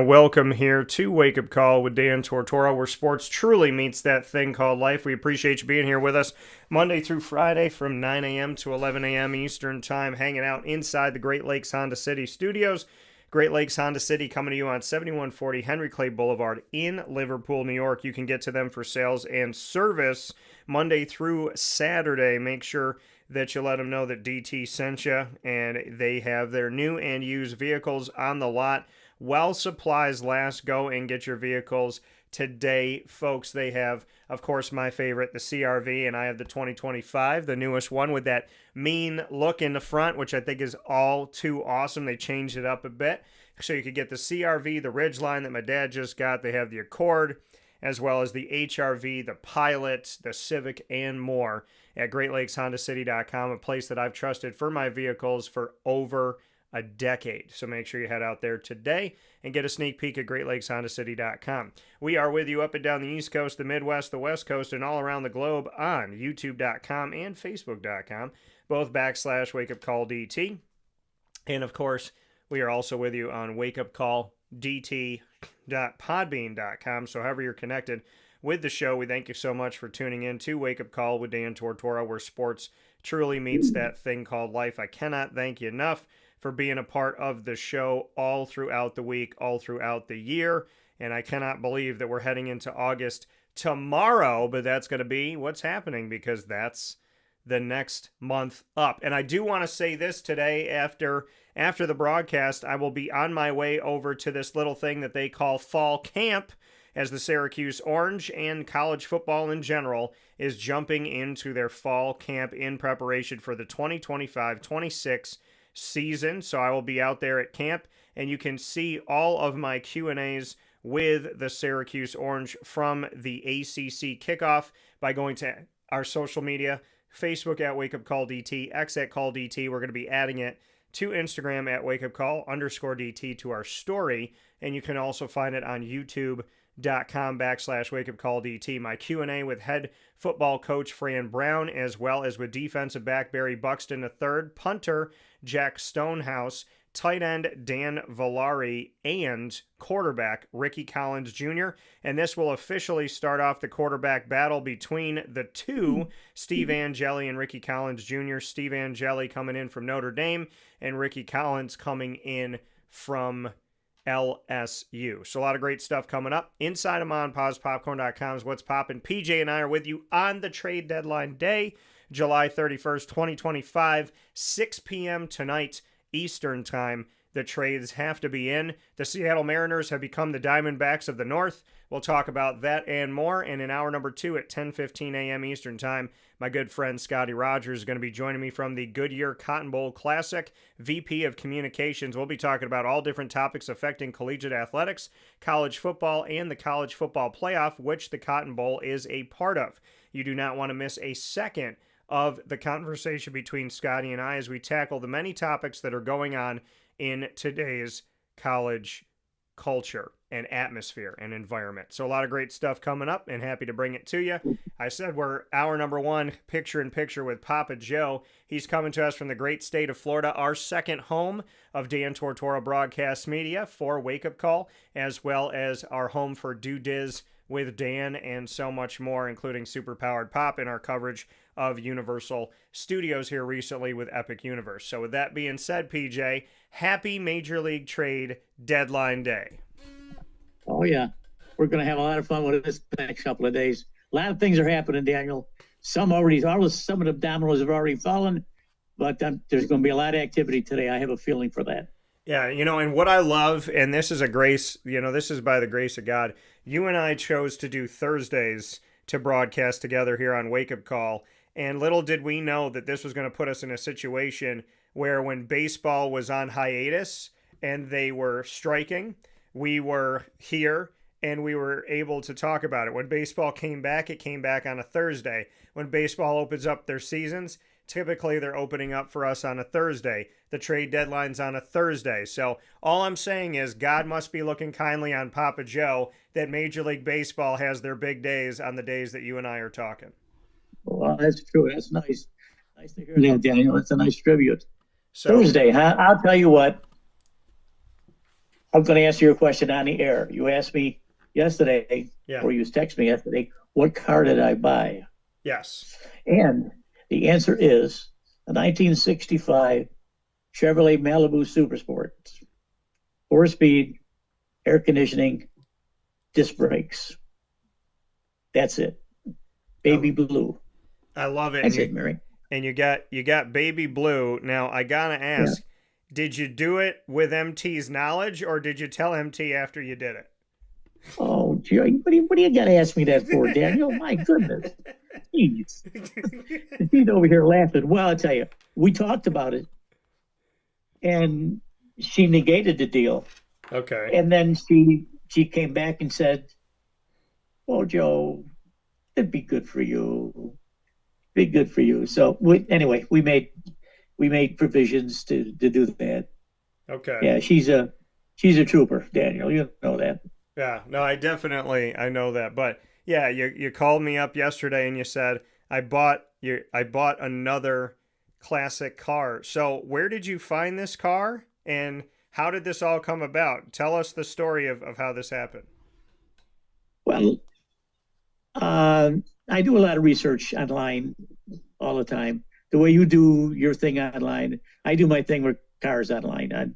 welcome here to Wake Up Call with Dan Tortora, where sports truly meets that thing called life. We appreciate you being here with us Monday through Friday from 9 a.m. to 11 a.m. Eastern Time, hanging out inside the Great Lakes Honda City studios. Great Lakes Honda City coming to you on 7140 Henry Clay Boulevard in Liverpool, New York. You can get to them for sales and service Monday through Saturday. Make sure that you let them know that DT sent you, and they have their new and used vehicles on the lot while supplies last. Go and get your vehicles today, folks. They have, of course, my favorite, the CRV, and I have the 2025, the newest one with that mean look in the front, which I think is all too awesome. They changed it up a bit. So you could get the CRV, the Ridgeline that my dad just got. They have the Accord, as well as the HRV, the Pilot, the Civic, and more at GreatLakesHondaCity.com, a place that I've trusted for my vehicles for over a decade. So make sure you head out there today and get a sneak peek at GreatLakesHondaCity.com. We are with you up and down the East Coast, the Midwest, the West Coast, and all around the globe on YouTube.com and Facebook.com, both /WakeUpCallDT. And of course, we are also with you on WakeUpCallDT.podbean.com. So however you're connected with the show, we thank you so much for tuning in to Wake Up Call with Dan Tortora, where sports truly meets that thing called life. I cannot thank you enough for being a part of the show all throughout the week, all throughout the year. And I cannot believe that we're heading into August tomorrow, but that's going to be what's happening because that's the next month up. And I do want to say this today, after the broadcast, I will be on my way over to this little thing that they call fall camp, as the Syracuse Orange and college football in general is jumping into their fall camp in preparation for the 2025-26 season. So I will be out there at camp, and you can see all of my Q&As with the Syracuse Orange from the ACC kickoff by going to our social media, Facebook at Wake Up Call DT, X at Call DT. We're going to be adding it to Instagram at Wake Up Call _DT to our story, and you can also find it on YouTube.com/Wake Up Call DT. My Q&A with head football coach Fran Brown, as well as with defensive back Barry Buxton III, punter Jack Stonehouse, tight end Dan Villari, and quarterback Ricky Collins Jr. And this will officially start off the quarterback battle between the two, Steve Angeli and Ricky Collins Jr. Steve Angeli coming in from Notre Dame, and Ricky Collins coming in from LSU. So a lot of great stuff coming up. Inside of MonPawsPopcorn.com is what's popping. PJ and I are with you on the trade deadline day, July 31st, 2025, 6 p.m. tonight, Eastern Time. The trades have to be in. The Seattle Mariners have become the Diamondbacks of the North. We'll talk about that and more. And in hour number 2 at 10:15 a.m. Eastern Time, my good friend Scottie Rodgers is going to be joining me from the Goodyear Cotton Bowl Classic, VP of Communications. We'll be talking about all different topics affecting collegiate athletics, college football, and the college football playoff, which the Cotton Bowl is a part of. You do not want to miss a second of the conversation between Scottie and I as we tackle the many topics that are going on in today's college culture and atmosphere and environment. So a lot of great stuff coming up, and happy to bring it to you. I said we're hour number 1, picture-in-picture with Papa Joe. He's coming to us from the great state of Florida, our second home of Dan Tortora Broadcast Media for Wake Up Call, as well as our home for Do Diz with Dan and so much more, including Superpowered Pop in our coverage of Universal Studios here recently with Epic Universe. So with that being said, PJ, happy Major League Trade Deadline Day. Oh, yeah. We're going to have a lot of fun with this next couple of days. A lot of things are happening, Daniel. Some of the dominoes have already fallen, but there's going to be a lot of activity today. I have a feeling for that. Yeah, and what I love, and this is a grace, this is by the grace of God, you and I chose to do Thursdays to broadcast together here on Wake Up Call, and little did we know that this was going to put us in a situation where when baseball was on hiatus and they were striking, we were here and we were able to talk about it. When baseball came back, it came back on a Thursday. When baseball opens up their seasons, typically they're opening up for us on a Thursday. The trade deadline's on a Thursday. So all I'm saying is God must be looking kindly on Papa Joe that Major League Baseball has their big days on the days that you and I are talking. Well, that's true. That's nice. Nice to hear that, Daniel. That's a nice tribute. So, Thursday, huh? I'll tell you what. I'm going to answer your question on the air. You asked me yesterday, Yeah. or you texted me yesterday, what car did I buy? Yes. And the answer is a 1965 Chevrolet Malibu Supersport. 4-speed, air conditioning, disc brakes. That's it. Baby blue. I love it. That's it, Mary. And you got baby blue. Now I gotta Yeah. ask, did you do it with MT's knowledge, or did you tell MT after you did it? Oh, gee, what do you got to ask me that for, Daniel? My goodness. Jeez. He's over here laughing. Well, I'll tell you, we talked about it, and she negated the deal. Okay. And then she came back and said, "Oh, Joe, it'd be good for you. Be good for you." So anyway, we made provisions to do that. Okay. Yeah, she's a trooper, Daniel. You know that. Yeah. No, I know that. But yeah, you called me up yesterday and you said I bought another classic car. So where did you find this car, and how did this all come about? Tell us the story of how this happened. Well, I do a lot of research online all the time. The way you do your thing online, I do my thing with cars online.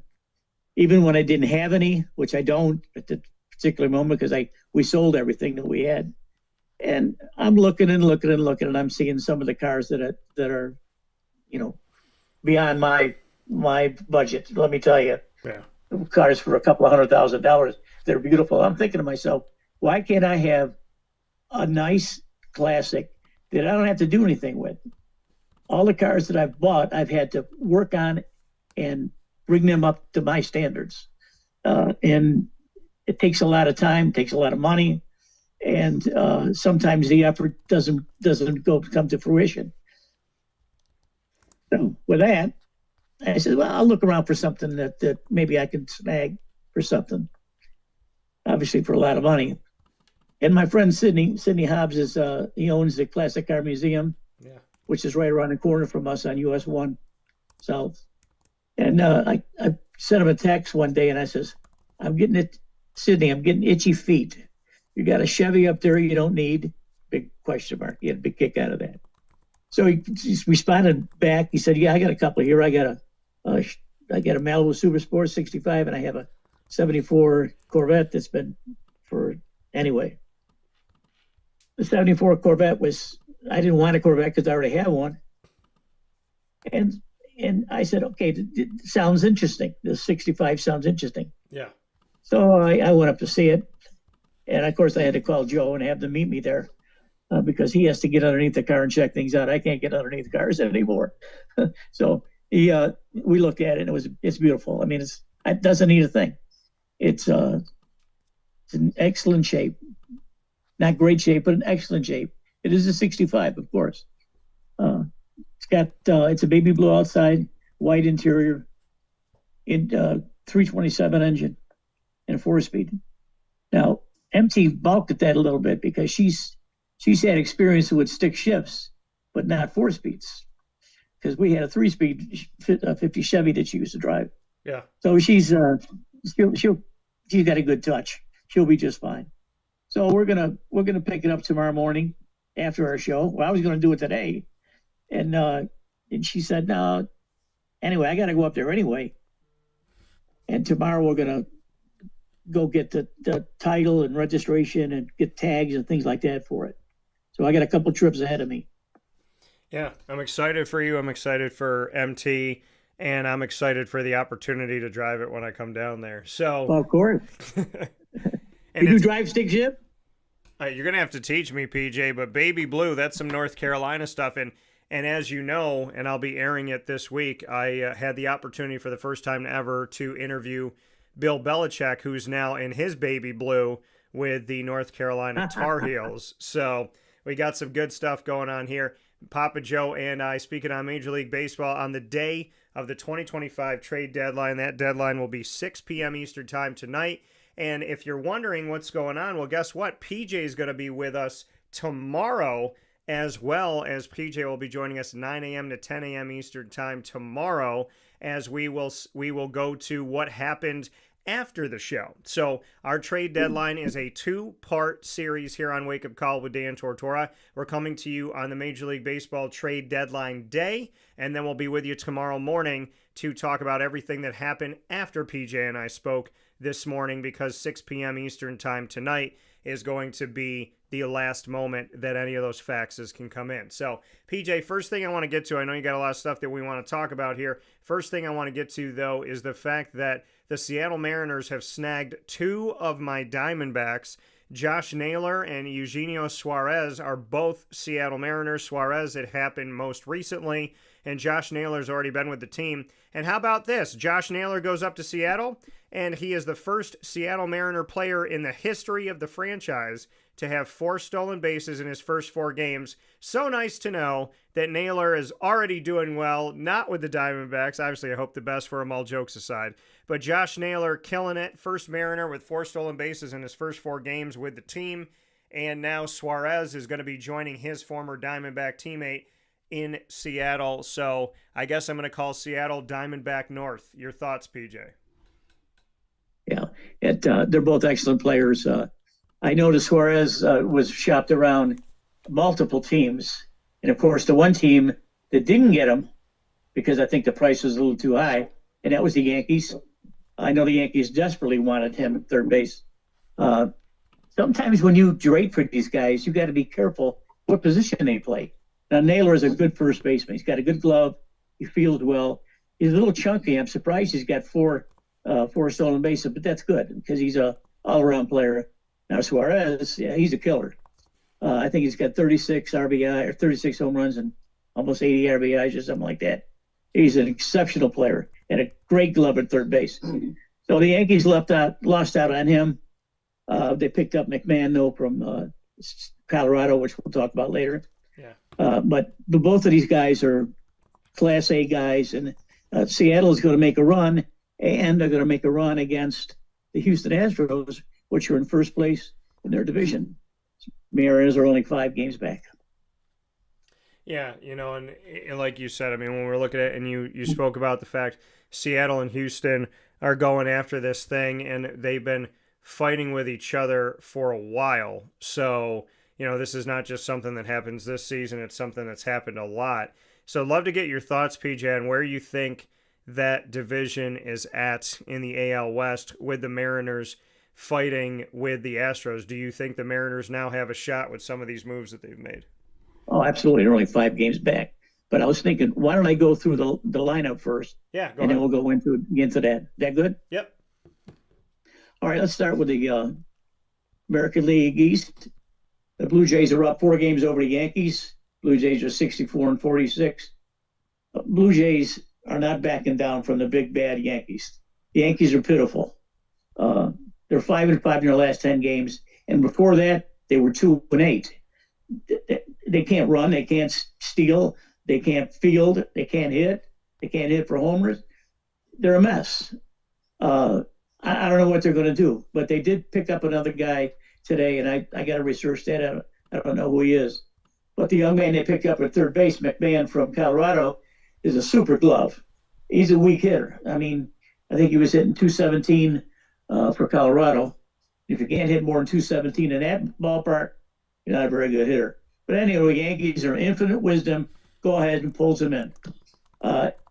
Even when I didn't have any, which I don't at the particular moment because we sold everything that we had, and I'm looking and looking and looking, and I'm seeing some of the cars that are, beyond my budget. Let me tell you, Yeah. cars for a couple of $100,000 that are beautiful. I'm thinking to myself, why can't I have a nice classic that I don't have to do anything with? All the cars that I've bought, I've had to work on and bring them up to my standards. And it takes a lot of time, takes a lot of money, and sometimes the effort doesn't come to fruition. So with that, I said, well, I'll look around for something that maybe I can snag for something, obviously for a lot of money. And my friend Sidney Hobbs he owns the Classic Car Museum, Yeah. which is right around the corner from us on US 1 South. And I sent him a text one day and I says, Sidney, I'm getting itchy feet. You got a Chevy up there you don't need? Big question mark. He had a big kick out of that. So he responded back. He said, yeah, I got a couple here. I got a Malibu Supersport 65 and I have a 74 Corvette that's been for anyway. The 74 Corvette I didn't want a Corvette because I already had one. And I said, okay, it sounds interesting. The 65 sounds interesting. Yeah. So I went up to see it. And of course I had to call Joe and have them meet me there because he has to get underneath the car and check things out. I can't get underneath cars anymore. So we looked at it and it's beautiful. I mean, it doesn't need a thing. It's in excellent shape. Not great shape, but in excellent shape. It is a 65, of course. It's a baby blue outside, white interior, in 327 engine, and a 4-speed. Now, MT balked at that a little bit because she's had experience with stick shifts, but not 4-speeds. Because we had a 3-speed 50 Chevy that she used to drive. Yeah. So she's got a good touch. She'll be just fine. So we're gonna pick it up tomorrow morning after our show. Well, I was gonna do it today, and she said no. Anyway, I got to go up there anyway. And tomorrow we're gonna go get the title and registration and get tags and things like that for it. So I got a couple trips ahead of me. Yeah, I'm excited for you. I'm excited for MT, and I'm excited for the opportunity to drive it when I come down there. So, well, of course. And you drive stick shift? You're gonna have to teach me, PJ. But Baby Blue, that's some North Carolina stuff, and as you know, and I'll be airing it this week. I had the opportunity for the first time ever to interview Bill Belichick, who's now in his Baby Blue with the North Carolina Tar Heels. So we got some good stuff going on here. Papa Joe and I speaking on Major League Baseball on the day of the 2025 trade deadline. That deadline will be 6 p.m. Eastern time tonight. And if you're wondering what's going on, well, guess what? PJ is going to be with us tomorrow, as well as PJ will be joining us 9 a.m. to 10 a.m. Eastern time tomorrow, as we will go to what happened after the show. So our trade deadline is a 2-part series here on Wake Up Call with Dan Tortora. We're coming to you on the Major League Baseball trade deadline day, and then we'll be with you tomorrow morning to talk about everything that happened after PJ and I spoke this morning, because 6 p.m. Eastern time tonight is going to be the last moment that any of those faxes can come in. So, PJ, first thing I want to get to, I know you got a lot of stuff that we want to talk about here. First thing I want to get to, though, is the fact that the Seattle Mariners have snagged 2 of my Diamondbacks. Josh Naylor and Eugenio Suarez are both Seattle Mariners. Suarez, it happened most recently, and Josh Naylor's already been with the team. And how about this? Josh Naylor goes up to Seattle, and he is the first Seattle Mariner player in the history of the franchise to have 4 stolen bases in his first 4 games. So nice to know that Naylor is already doing well, not with the Diamondbacks. Obviously, I hope the best for him, all jokes aside. But Josh Naylor killing it. First Mariner with 4 stolen bases in his first 4 games with the team. And now Suarez is going to be joining his former Diamondback teammate in Seattle. So I guess I'm going to call Seattle Diamondback North. Your thoughts, PJ? Yeah, they're both excellent players. I noticed Suarez was shopped around multiple teams. And, of course, the one team that didn't get him, because I think the price was a little too high, and that was the Yankees. I know the Yankees desperately wanted him at third base. Sometimes when you trade for these guys, you got to be careful what position they play. Now, Naylor is a good first baseman. He's got a good glove. He fields well. He's a little chunky. I'm surprised he's got 4 stolen bases, but that's good because he's a all-around player. Now, Suarez, yeah, he's a killer. I think he's got 36 RBI or 36 home runs and almost 80 RBIs or something like that. He's an exceptional player and a great glove at third base. So the Yankees lost out on him. They picked up McMahon, though, from Colorado, which we'll talk about later. Yeah. But both of these guys are Class A guys, and Seattle is going to make a run, and they're going to make a run against the Houston Astros, which are in first place in their division. Mariners are only 5 games back. Yeah, and like you said, I mean, when we're looking at it, and you spoke about the fact Seattle and Houston are going after this thing, and they've been fighting with each other for a while. So, this is not just something that happens this season. It's something that's happened a lot. So I'd love to get your thoughts, PJ, on where you think that division is at in the AL West with the Mariners fighting with the Astros. Do you think the Mariners now have a shot with some of these moves that they've made? Oh, absolutely. They're only 5 games back. But I was thinking, why don't I go through the lineup first? Yeah, go and ahead. Then we'll go into that. Is that good? Yep. All right, let's start with the American League East. The Blue Jays are up 4 games over the Yankees. Blue Jays are 64-46. Blue Jays are not backing down from the big bad Yankees. The Yankees are pitiful. They're 5-5 in their last 10 games, and before that, they were 2-8. They can't run, they can't steal, they can't field, they can't hit for homers. They're a mess. I don't know what they're going to do, but they did pick up another guy today, and I got to research that. I don't know who he is, but the young man they picked up at third base, McMahon from Colorado, is a super glove. He's a weak hitter. I mean, I think he was hitting 217 for Colorado. If you can't hit more than 217 in that ballpark, you're not a very good hitter. But anyway, Yankees are infinite wisdom. Go ahead and pulls him in.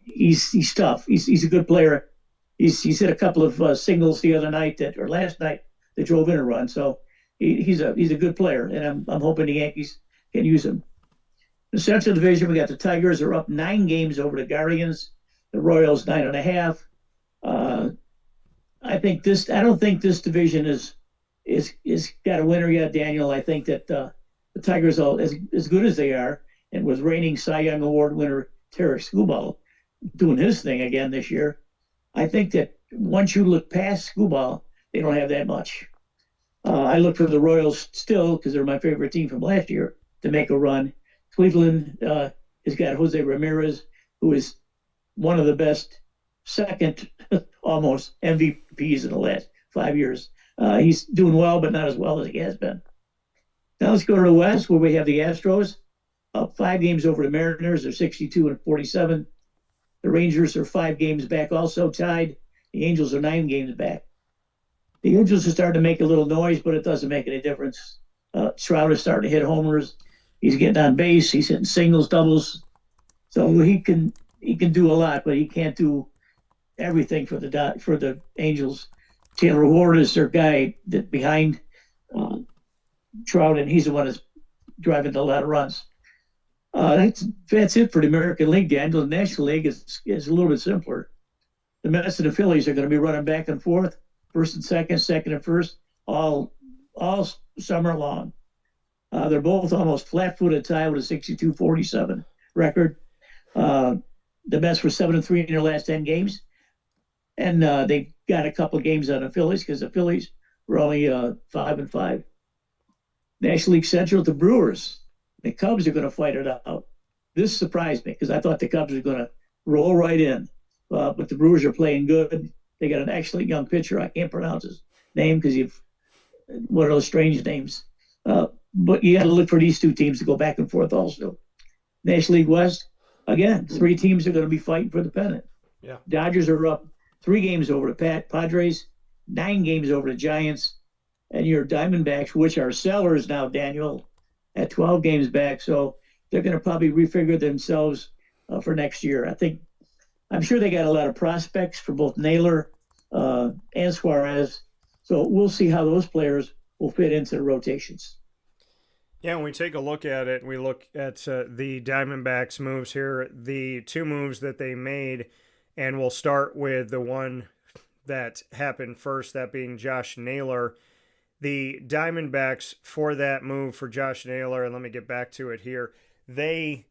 He's tough. He's a good player. He's hit a couple of singles the other night last night that drove in a run. So he's a good player, and I'm hoping the Yankees can use him. The Central Division, we got the Tigers are up 9 games over the Guardians. The Royals 9.5. I don't think this division is got a winner yet, Daniel. I think that the Tigers are as good as they are, and with reigning Cy Young Award winner Tarek Skubal doing his thing again this year. I think that once you look past Skubal, they don't have that much. I look for the Royals still because they're my favorite team from last year to make a run. Cleveland has got Jose Ramirez, who is one of the best second almost MVPs in the last 5 years. He's doing well, but not as well as he has been. Now let's go to the West, where we have the Astros up 5 games over the Mariners. They're 62-47. The Rangers are 5 games back, also tied. The Angels are 9 games back. The Angels are starting to make a little noise, but it doesn't make any difference. Trout is starting to hit homers. He's getting on base. He's hitting singles, doubles. So he can do a lot, but he can't do everything for the Angels. Taylor Ward is their guy that behind uh, Trout, and he's the one that's driving a lot of runs. That's it for the American League, Daniel. The National League is a little bit simpler. The Mets and the Phillies are going to be running back and forth, first and second and first, all summer long. They're both almost flat-footed tie with a 62-47 record. The Mets were 7-3 in their last 10 games, and they got a couple of games on the Phillies because the Phillies were only 5-5. National League Central, the Brewers. The Cubs are going to fight it out. This surprised me because I thought the Cubs were going to roll right in. But the Brewers are playing good. They got an excellent young pitcher. I can't pronounce his name because you've one of those strange names. But you got to look for these two teams to go back and forth also. National League West, again, 3 teams are going to be fighting for the pennant. Yeah. Dodgers are up 3 games over the Padres, 9 games over the Giants, and your Diamondbacks, which are sellers now, Daniel, at 12 games back. So they're going to probably refigure themselves for next year. I'm sure they got a lot of prospects for both Naylor and Suarez. So we'll see how those players will fit into the rotations. Yeah, when we take a look at it, we look at the Diamondbacks' moves here, the 2 moves that they made, and we'll start with the one that happened first, that being Josh Naylor. The Diamondbacks, for that move for Josh Naylor, and let me get back to it here, they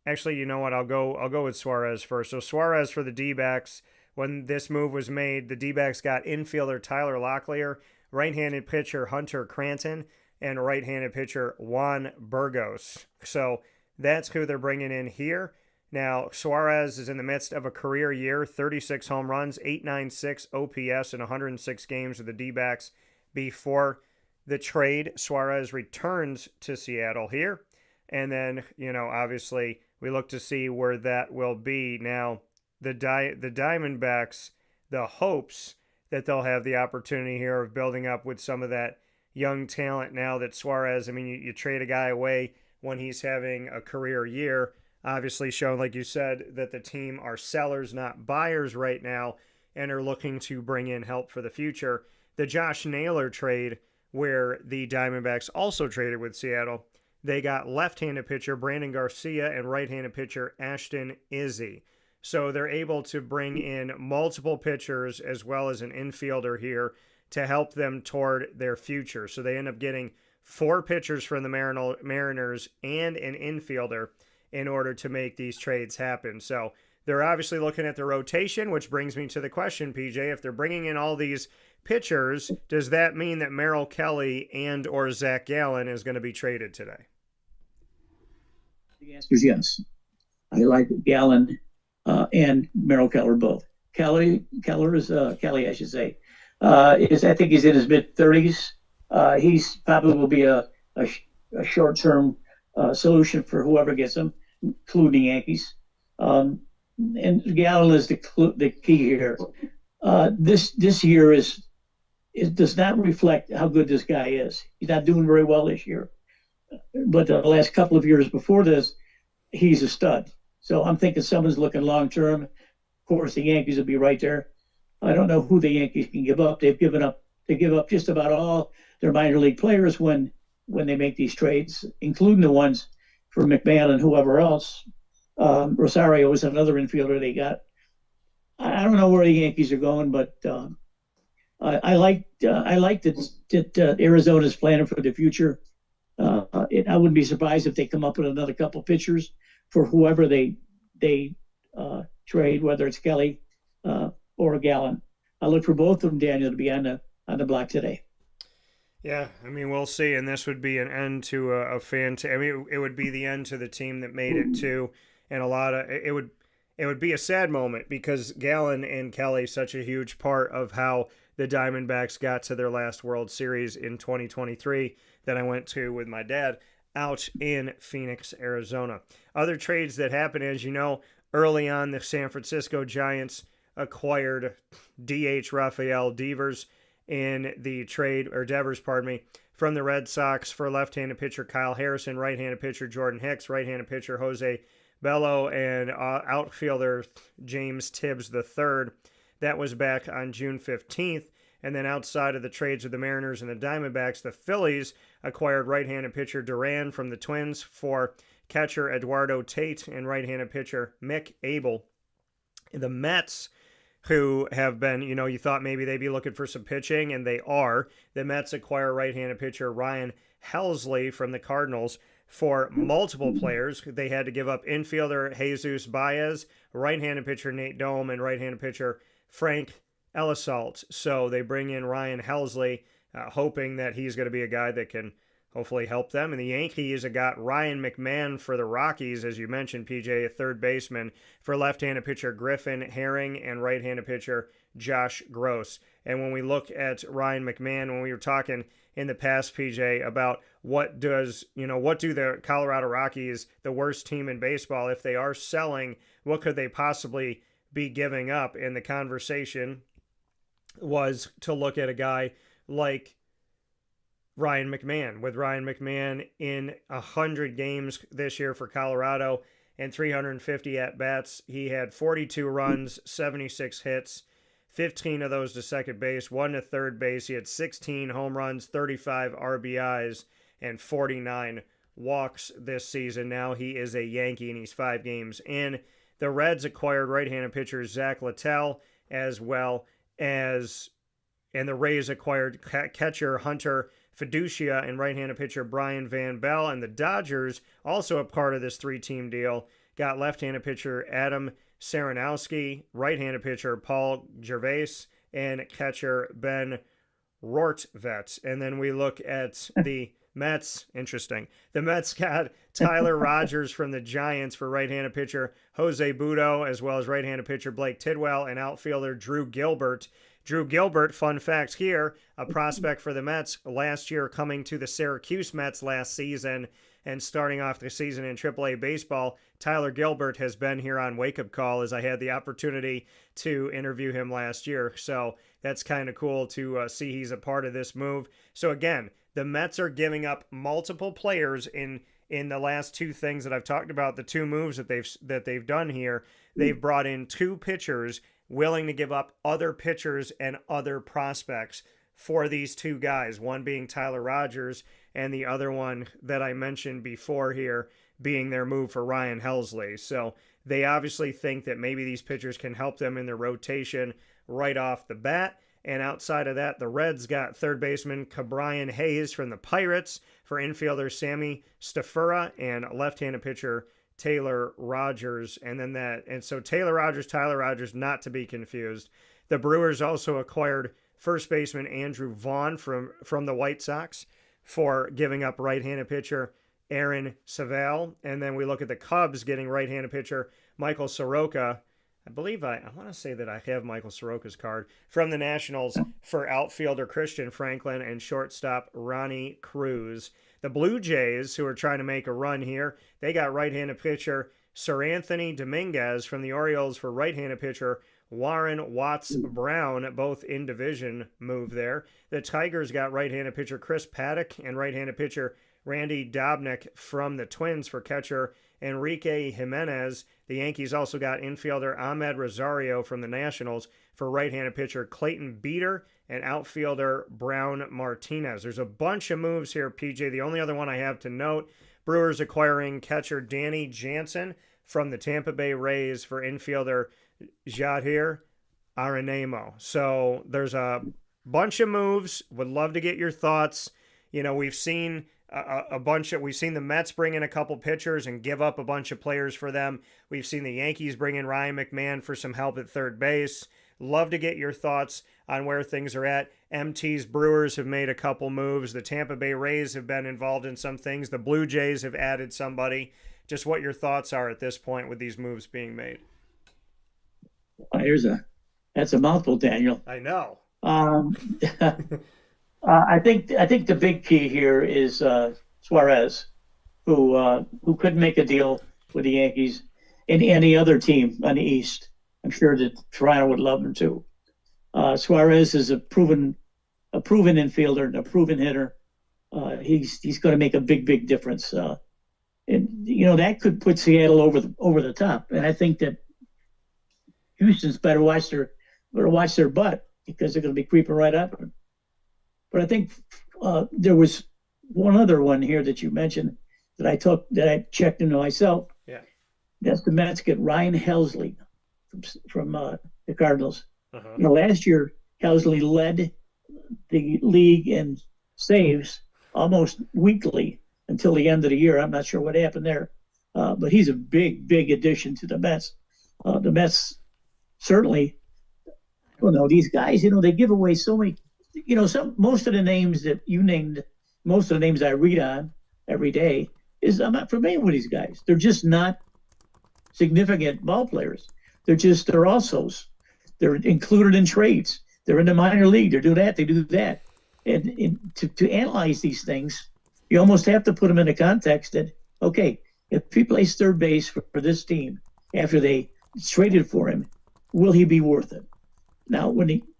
actually, you know what, I'll go with Suarez first. So Suarez for the D-backs, when this move was made, the D-backs got infielder Tyler Locklear, right-handed pitcher Hunter Cranton, and right-handed pitcher Juan Burgos. So that's who they're bringing in here. Now, Suarez is in the midst of a career year, 36 home runs, 896 OPS in 106 games with the D-backs. Before the trade, Suarez returns to Seattle here. And then, obviously, we look to see where that will be. Now, the Diamondbacks, the hopes that they'll have the opportunity here of building up with some of that young talent now that Suarez, you trade a guy away when he's having a career year, obviously showing, like you said, that the team are sellers, not buyers right now, and are looking to bring in help for the future. The Josh Naylor trade, where the Diamondbacks also traded with Seattle, they got left-handed pitcher Brandon Garcia and right-handed pitcher Ashton Izzy. So they're able to bring in multiple pitchers as well as an infielder here to help them toward their future. So they end up getting 4 pitchers from the Mariners and an infielder in order to make these trades happen. So they're obviously looking at the rotation, which brings me to the question, PJ. If they're bringing in all these pitchers, does that mean that Merrill Kelly and or Zach Gallen is going to be traded today? The answer is yes. I like Gallen and Merrill Keller both. Kelly, I should say, I think he's in his mid-30s. He's probably will be a short-term solution for whoever gets him, including the Yankees. And Gallen is the key here. This year it does not reflect how good this guy is. He's not doing very well this year. But the last couple of years before this, he's a stud. So I'm thinking someone's looking long-term. Of course, the Yankees will be right there. I don't know who the Yankees can give up. They give up just about all their minor league players when they make these trades, including the ones for McMahon and whoever else. Rosario was another infielder they got. I don't know where the Yankees are going, but I like that Arizona's planning for the future. I wouldn't be surprised if they come up with another couple pitchers for whoever they trade, whether it's Kelly or Gallen. I look for both of them, Daniel, to be on the block today. Yeah, we'll see, and this would be an end to a fan. It would be the end to the team that made it too, and it would be a sad moment because Gallen and Kelly such a huge part of how the Diamondbacks got to their last World Series in 2023 that I went to with my dad out in Phoenix, Arizona. Other trades that happened, as you know, early on, the San Francisco Giants acquired DH Rafael Devers in the trade, or Devers, pardon me, from the Red Sox for left-handed pitcher Kyle Harrison, right-handed pitcher Jordan Hicks, right-handed pitcher Jose Bello, and outfielder James Tibbs III. That was back on June 15th. And then outside of the trades with the Mariners and the Diamondbacks, the Phillies acquired right-handed pitcher Duran from the Twins for catcher Eduardo Tate and right-handed pitcher Mick Abel. The Mets, who have been, you thought maybe they'd be looking for some pitching, and they are. The Mets acquire right-handed pitcher Ryan Helsley from the Cardinals for multiple players. They had to give up infielder Jesus Baez, right-handed pitcher Nate Dome, and right-handed pitcher Frank Elisalt. So they bring in Ryan Helsley, hoping that he's going to be a guy that can hopefully help them. And the Yankees have got Ryan McMahon for the Rockies, as you mentioned, PJ, a third baseman, for left-handed pitcher Griffin Herring and right-handed pitcher Josh Gross. And when we look at Ryan McMahon, when we were talking in the past, PJ, about what do the Colorado Rockies, the worst team in baseball, if they are selling, what could they possibly be giving up? And the conversation was to look at a guy like Ryan McMahon. With Ryan McMahon in 100 games this year for Colorado and 350 at-bats, he had 42 runs, 76 hits, 15 of those to second base, 1 to third base. He had 16 home runs, 35 RBIs, and 49 walks this season. Now he is a Yankee, and he's 5 games in. The Reds acquired right-handed pitcher Zach Littell, as well as, and the Rays acquired catcher Hunter Fiducia and right-handed pitcher Brian Van Bell. And the Dodgers, also a part of this 3-team deal, got left-handed pitcher Adam Saranowski, right-handed pitcher Paul Gervais, and catcher Ben Rortvedt. And then we look at the Mets. Interesting. The Mets got Tyler Rogers from the Giants for right-handed pitcher Jose Budo, as well as right-handed pitcher Blake Tidwell and outfielder Drew Gilbert. Drew Gilbert, fun fact here, a prospect for the Mets last year, coming to the Syracuse Mets last season and starting off the season in AAA baseball. Tyler Gilbert has been here on Wake Up Call, as I had the opportunity to interview him last year. So that's kind of cool to see he's a part of this move. So again, the Mets are giving up multiple players in the last 2 things that I've talked about, the 2 moves that they've done here. They've brought in 2 pitchers willing to give up other pitchers and other prospects for these 2 guys, one being Tyler Rogers and the other one that I mentioned before here being their move for Ryan Helsley. So they obviously think that maybe these pitchers can help them in their rotation right off the bat. And outside of that, the Reds got third baseman Cabrian Hayes from the Pirates for infielder Sammy Stafura and left-handed pitcher Taylor Rogers. So Tyler Rogers, not to be confused. The Brewers also acquired first baseman Andrew Vaughn from the White Sox for giving up right-handed pitcher Aaron Savale. And then we look at the Cubs getting right-handed pitcher Michael Soroka. I believe I want to say that I have Michael Soroka's card from the Nationals for outfielder Christian Franklin and shortstop Ronnie Cruz. The Blue Jays, who are trying to make a run here, they got right-handed pitcher Sir Anthony Dominguez from the Orioles for right-handed pitcher Warren Watts Brown, both in division move there. The Tigers got right-handed pitcher Chris Paddock and right-handed pitcher Randy Dobnik from the Twins for catcher Enrique Jimenez. The Yankees also got infielder Ahmed Rosario from the Nationals for right-handed pitcher Clayton Beater and outfielder Brown Martinez. There's a bunch of moves here, PJ. The only other one I have to note, Brewers acquiring catcher Danny Jansen from the Tampa Bay Rays for infielder Jahir Aranemo. So there's a bunch of moves. Would love to get your thoughts. We've seen we've seen the Mets bring in a couple pitchers and give up a bunch of players for them. We've seen the Yankees bring in Ryan McMahon for some help at third base. Love to get your thoughts on where things are at. MT's Brewers have made a couple moves. The Tampa Bay Rays have been involved in some things. The Blue Jays have added somebody. Just what your thoughts are at this point with these moves being made. That's a mouthful, Daniel. I know. I think the big key here is Suarez, who couldn't make a deal with the Yankees and any other team on the East. I'm sure that Toronto would love him too. Suarez is a proven a proven infielder and a proven hitter. He's going to make a big difference. And that could put Seattle over the top. And I think that Houston's better watch their butt because they're going to be creeping right up. But I think there was one other one here that you mentioned that I checked into myself. Yeah, that's the Mets get Ryan Helsley from the Cardinals. Uh-huh. Last year Helsley led the league in saves almost weekly until the end of the year. I'm not sure what happened there, but he's a big addition to the Mets. The Mets certainly, I don't know, these guys, they give away so many, most of the names that you named, most of the names I read on every day I'm not familiar with these guys. They're just not significant ball players. They're alsos. They're included in trades. They're in the minor league. They do that. And to analyze these things, you almost have to put them in the context that, okay, if he plays third base for this team after they traded for him, will he be worth it? Now,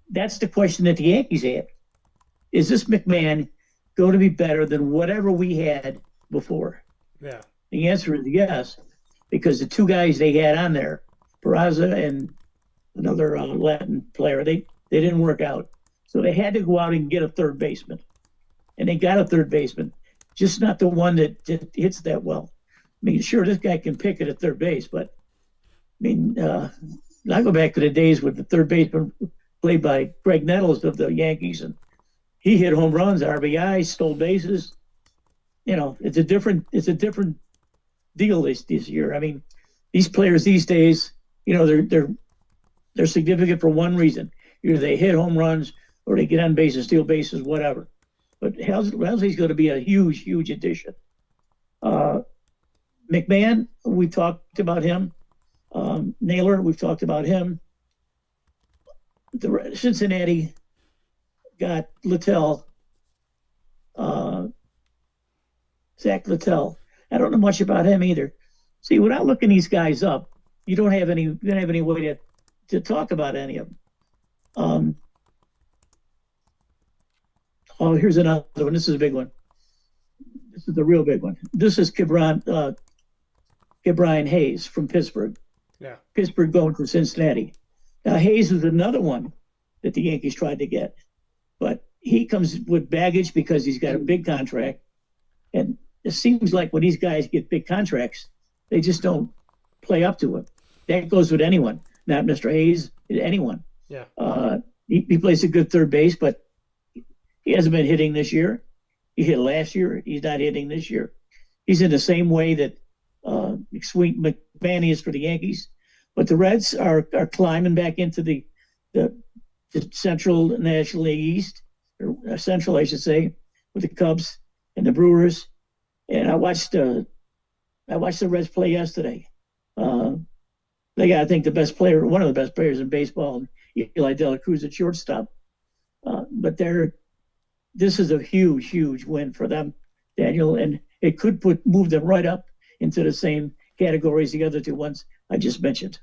that's the question that the Yankees have. Is this McMahon going to be better than whatever we had before? Yeah. The answer is yes, because the two guys they had on there, Peraza and another Latin player, they didn't work out. So they had to go out and get a third baseman. And they got a third baseman, just not the one that hits that well. I mean, sure, this guy can pick it at third base, but I mean, I go back to the days with the third baseman played by Greg Nettles of the Yankees, and he hit home runs, RBIs, stole bases. It's a different deal this year. I mean, these players these days, they're significant for one reason. Either they hit home runs or they get on base and steal bases, whatever. But Helsley's going to be a huge addition. McMahon, we talked about him. Naylor, we've talked about him. The Cincinnati got Littell, Zach Littell. I don't know much about him either. See, without looking these guys up, you don't have any way to talk about any of them. Here's another one. This is a big one. This is the real big one. This is Ke'Bryan Hayes from Pittsburgh. Yeah. Pittsburgh going to Cincinnati. Now, Hayes was another one that the Yankees tried to get. But he comes with baggage because he's got a big contract. And it seems like when these guys get big contracts, they just don't play up to it. That goes with anyone, not Mr. Hayes, anyone. Yeah. He plays a good third base, but he hasn't been hitting this year. He hit last year. He's not hitting this year. He's in the same way that Sweet McMahon is for the Yankees. But the Reds are climbing back into the Central National League East, or Central, I should say, with the Cubs and the Brewers. And I watched the Reds play yesterday. They got, I think, one of the best players in baseball, Eli De La Cruz at shortstop. But this is a huge win for them, Daniel, and it could move them right up into the same categories the other two ones I just mentioned.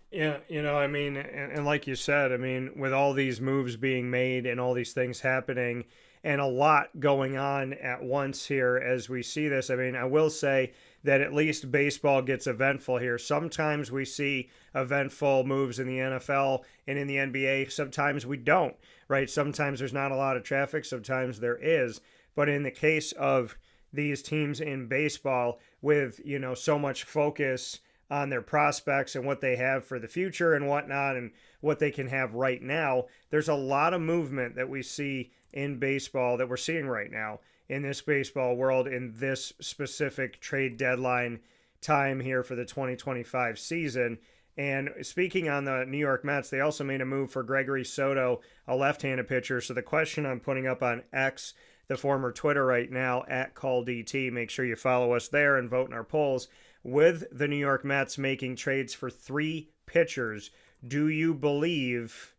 Yeah, I mean, and like you said, I mean, with all these moves being made and all these things happening and a lot going on at once here as we see this, I mean, I will say that at least baseball gets eventful here. Sometimes we see eventful moves in the NFL and in the NBA. Sometimes we don't, right? Sometimes there's not a lot of traffic. Sometimes there is. But in the case of these teams in baseball with, so much focus on their prospects and what they have for the future and whatnot and what they can have right now, there's a lot of movement that we see in baseball that we're seeing right now in this baseball world in this specific trade deadline time here for the 2025 season. And speaking on the New York Mets, they also made a move for Gregory Soto, a left-handed pitcher. So the question I'm putting up on X, the former Twitter right now, @CallDT, make sure you follow us there and vote in our polls. With the New York Mets making trades for 3 pitchers, do you believe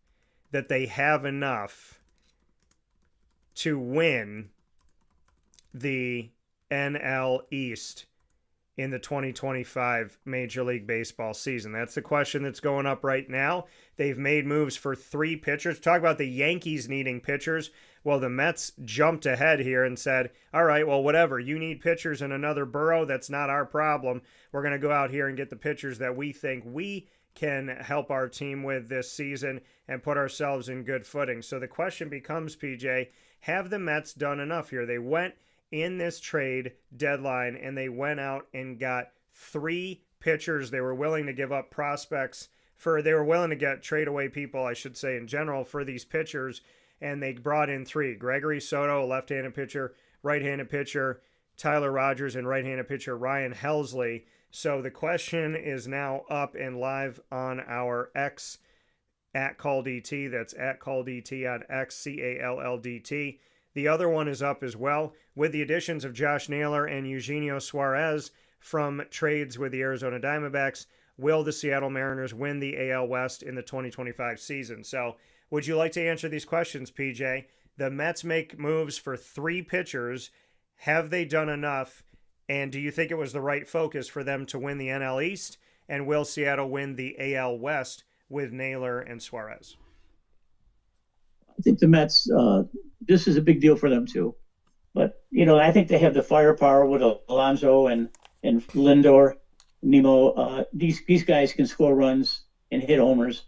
that they have enough to win the NL East in the 2025 Major League Baseball season? That's the question that's going up right now. They've made moves for 3 pitchers. Talk about the Yankees needing pitchers. Well, the Mets jumped ahead here and said, all right, well, whatever. You need pitchers in another borough. That's not our problem. We're going to go out here and get the pitchers that we think we can help our team with this season and put ourselves in good footing. So the question becomes, PJ, have the Mets done enough here? They went in this trade deadline and they went out and got 3 pitchers. They were willing to give up prospects they were willing to trade away people, I should say, in general, for these pitchers. And they brought in 3: Gregory Soto, a left-handed pitcher, right-handed pitcher, Tyler Rogers, and right-handed pitcher Ryan Helsley. So the question is now up and live on our X @CallDT. That's @CallDT on X, CALLDT. The other one is up as well with the additions of Josh Naylor and Eugenio Suarez from trades with the Arizona Diamondbacks. Will the Seattle Mariners win the AL West in the 2025 season? So would you like to answer these questions, PJ? The Mets make moves for 3 pitchers. Have they done enough? And do you think it was the right focus for them to win the NL East? And will Seattle win the AL West with Naylor and Suarez? I think the Mets, this is a big deal for them too. But, I think they have the firepower with Alonso and Lindor, Nemo. These guys can score runs and hit homers.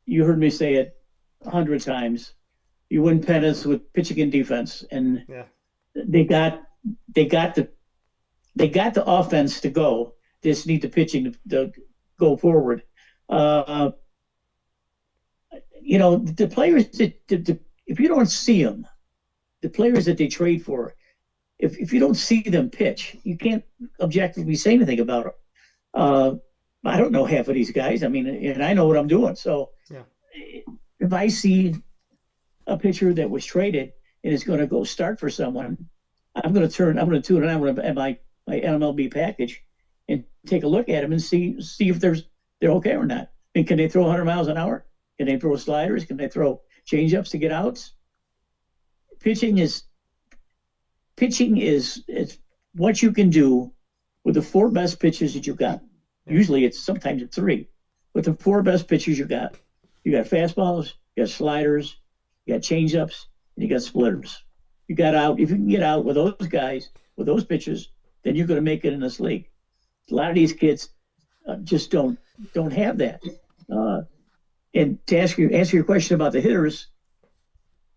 You heard me say it 100 times. You win pennants with pitching and defense. And they got the offense to go. They just need the pitching to go forward. The players if you don't see them, the players that they trade for, if you don't see them pitch, you can't objectively say anything about them. I don't know half of these guys. I mean, and I know what I'm doing. So if I see a pitcher that was traded and is going to go start for someone, I'm going to tune it on at my MLB package and take a look at them and see if they're okay or not. And can they throw 100 miles an hour? Can they throw sliders? Can they throw changeups to get outs? Pitching is what you can do with the 4 best pitches that you got. Usually sometimes it's 3, but the 4 best pitches you got fastballs, you got sliders, you got changeups, and you got splitters. If you can get out with those guys, with those pitches, then you're going to make it in this league. A lot of these kids just don't have that. And to answer your question about the hitters,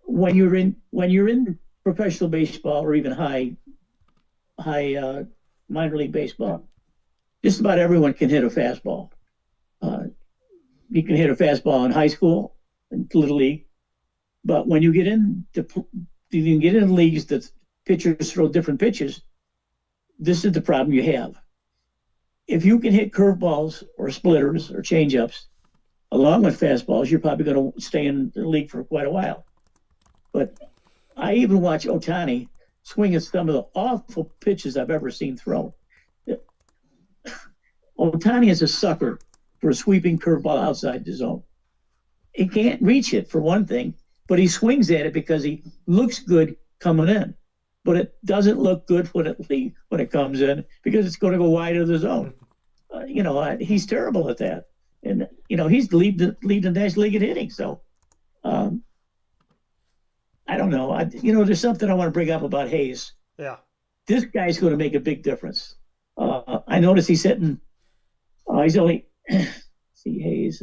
when you're in professional baseball or even high minor league baseball, just about everyone can hit a fastball. You can hit a fastball in high school, in little league, but when you get in leagues that pitchers throw different pitches, this is the problem you have. If you can hit curveballs or splitters or changeups along with fastballs, you're probably going to stay in the league for quite a while. But I even watch Ohtani swing at some of the awful pitches I've ever seen thrown. Ohtani is a sucker for a sweeping curveball outside the zone. He can't reach it, for one thing, but he swings at it because he looks good coming in. But it doesn't look good when it comes in because it's going to go wide of the zone. He's terrible at that. And, he's lead the National League in hitting. So, I don't know. There's something I want to bring up about Hayes. Yeah. This guy's going to make a big difference. I noticed he's hitting. He's only see Hayes.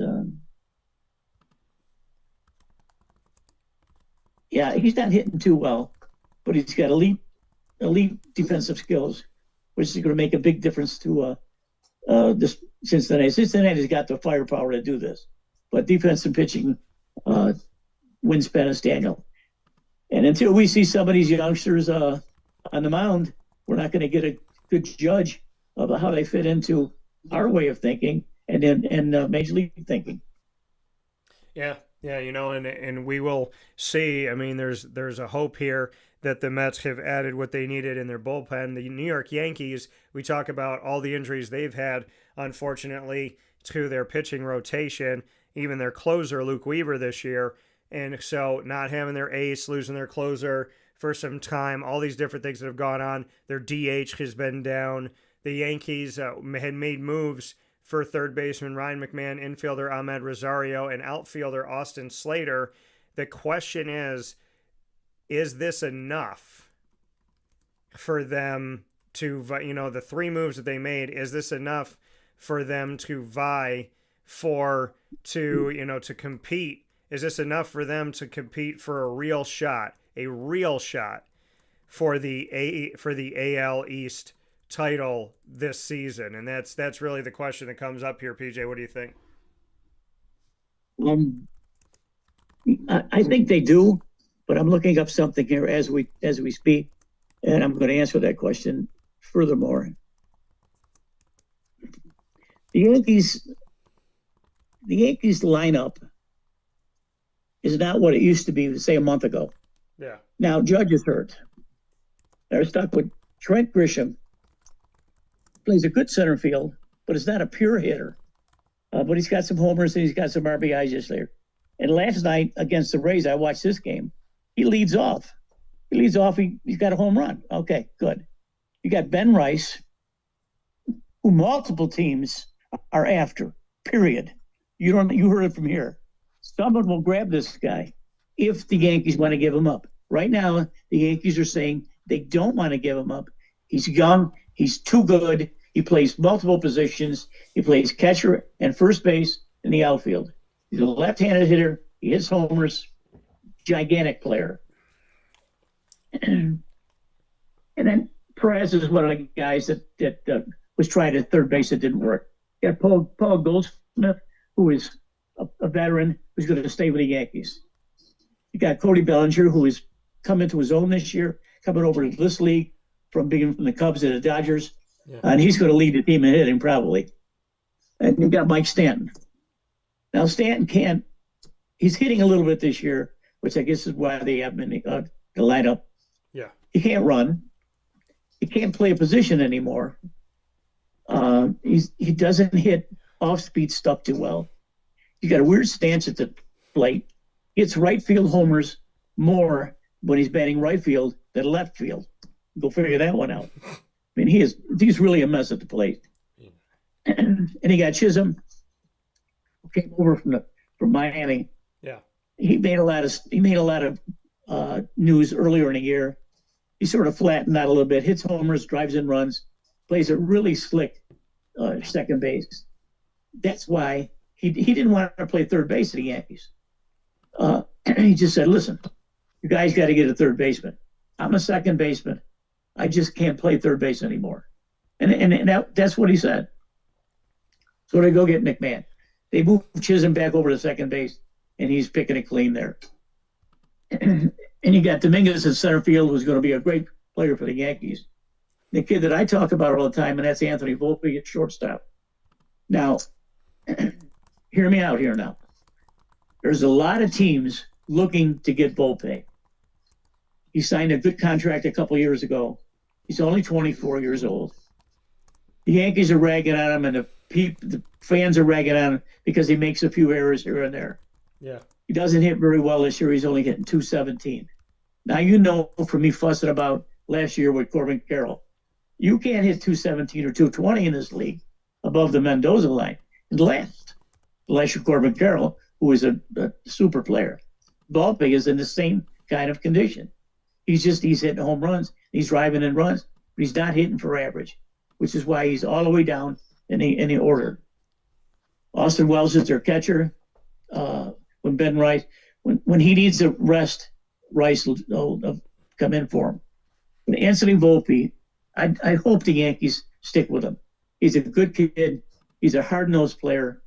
He's not hitting too well, but he's got elite defensive skills, which is going to make a big difference to this Cincinnati. Cincinnati's got the firepower to do this, but defense and pitching wins pennants, Daniel. And until we see some of these youngsters on the mound, we're not going to get a good judge of how they fit into our way of thinking and Major League thinking. Yeah, and we will see. I mean, there's a hope here that the Mets have added what they needed in their bullpen. The New York Yankees, we talk about all the injuries they've had, unfortunately, to their pitching rotation, even their closer, Luke Weaver, this year. And so not having their ace, losing their closer for some time, all these different things that have gone on. Their DH has been down. the Yankees had made moves for third baseman Ryan McMahon, infielder Ahmed Rosario, and outfielder Austin Slater. The question is this enough for them to, the three moves that they made, is this enough for them to vie to compete? Is this enough for them to compete for a real shot for the AL East title this season? And that's really the question that comes up here. PJ, what do you think? I think they do, but I'm looking up something here as we speak, and I'm going to answer that question furthermore. The Yankees lineup is not what it used to be, say, a month ago. Yeah. Now Judge is hurt. They're stuck with Trent Grisham. Plays a good center field, but is not a pure hitter. But he's got some homers and he's got some RBIs this year. And last night against the Rays, I watched this game. He leads off. He's got a home run. Okay, good. You got Ben Rice, who multiple teams are after, period. You heard it from here. Someone will grab this guy if the Yankees want to give him up. Right now, the Yankees are saying they don't want to give him up. He's young. He's too good. He plays multiple positions. He plays catcher and first base in the outfield. He's a left-handed hitter. He hits homers. Gigantic player. And then Perez is one of the guys that was tried at third base that didn't work. You got Paul Goldsmith, who is a veteran who's going to stay with the Yankees. You got Cody Bellinger, who has come into his own this year, coming over to this league from being from the Cubs to the Dodgers. Yeah. And he's going to lead the team in hitting probably. And you got Mike Stanton. Now Stanton he's hitting a little bit this year, which I guess is why they have him in the lineup. Yeah. He can't run. He can't play a position anymore. He doesn't hit off-speed stuff too well. He's got a weird stance at the plate. He hits right field homers more when he's batting right field than left field. Go figure that one out. I mean, he's really a mess at the plate. Yeah. And he got Chisholm, who came over from Miami. Yeah. He made a lot of news earlier in the year. He sort of flattened out a little bit, hits homers, drives in runs, plays a really slick second base. That's why he didn't want to play third base at the Yankees. He just said, listen, you guys got to get a third baseman. I'm a second baseman. I just can't play third base anymore. And that's what he said. So they go get McMahon. They move Chisholm back over to second base, and he's picking it clean there. And you got Dominguez in center field, who's going to be a great player for the Yankees. The kid that I talk about all the time, and that's Anthony Volpe at shortstop. Now, hear me out here now. There's a lot of teams looking to get Volpe. He signed a good contract a couple years ago. He's only 24 years old. The Yankees are ragging on him, and the fans are ragging on him because he makes a few errors here and there. Yeah. He doesn't hit very well this year. He's only hitting .217. Now, you know from me fussing about last year with Corbin Carroll, you can't hit .217 or .220 in this league above the Mendoza line. Unless you're Corbin Carroll, who is a super player. Volpe is in the same kind of condition. He's hitting home runs. He's driving in runs, but he's not hitting for average, which is why he's all the way down in the order. Austin Wells is their catcher. When Ben Rice, when he needs a rest, Rice will come in for him. And Anthony Volpe, I hope the Yankees stick with him. He's a good kid. He's a hard-nosed player.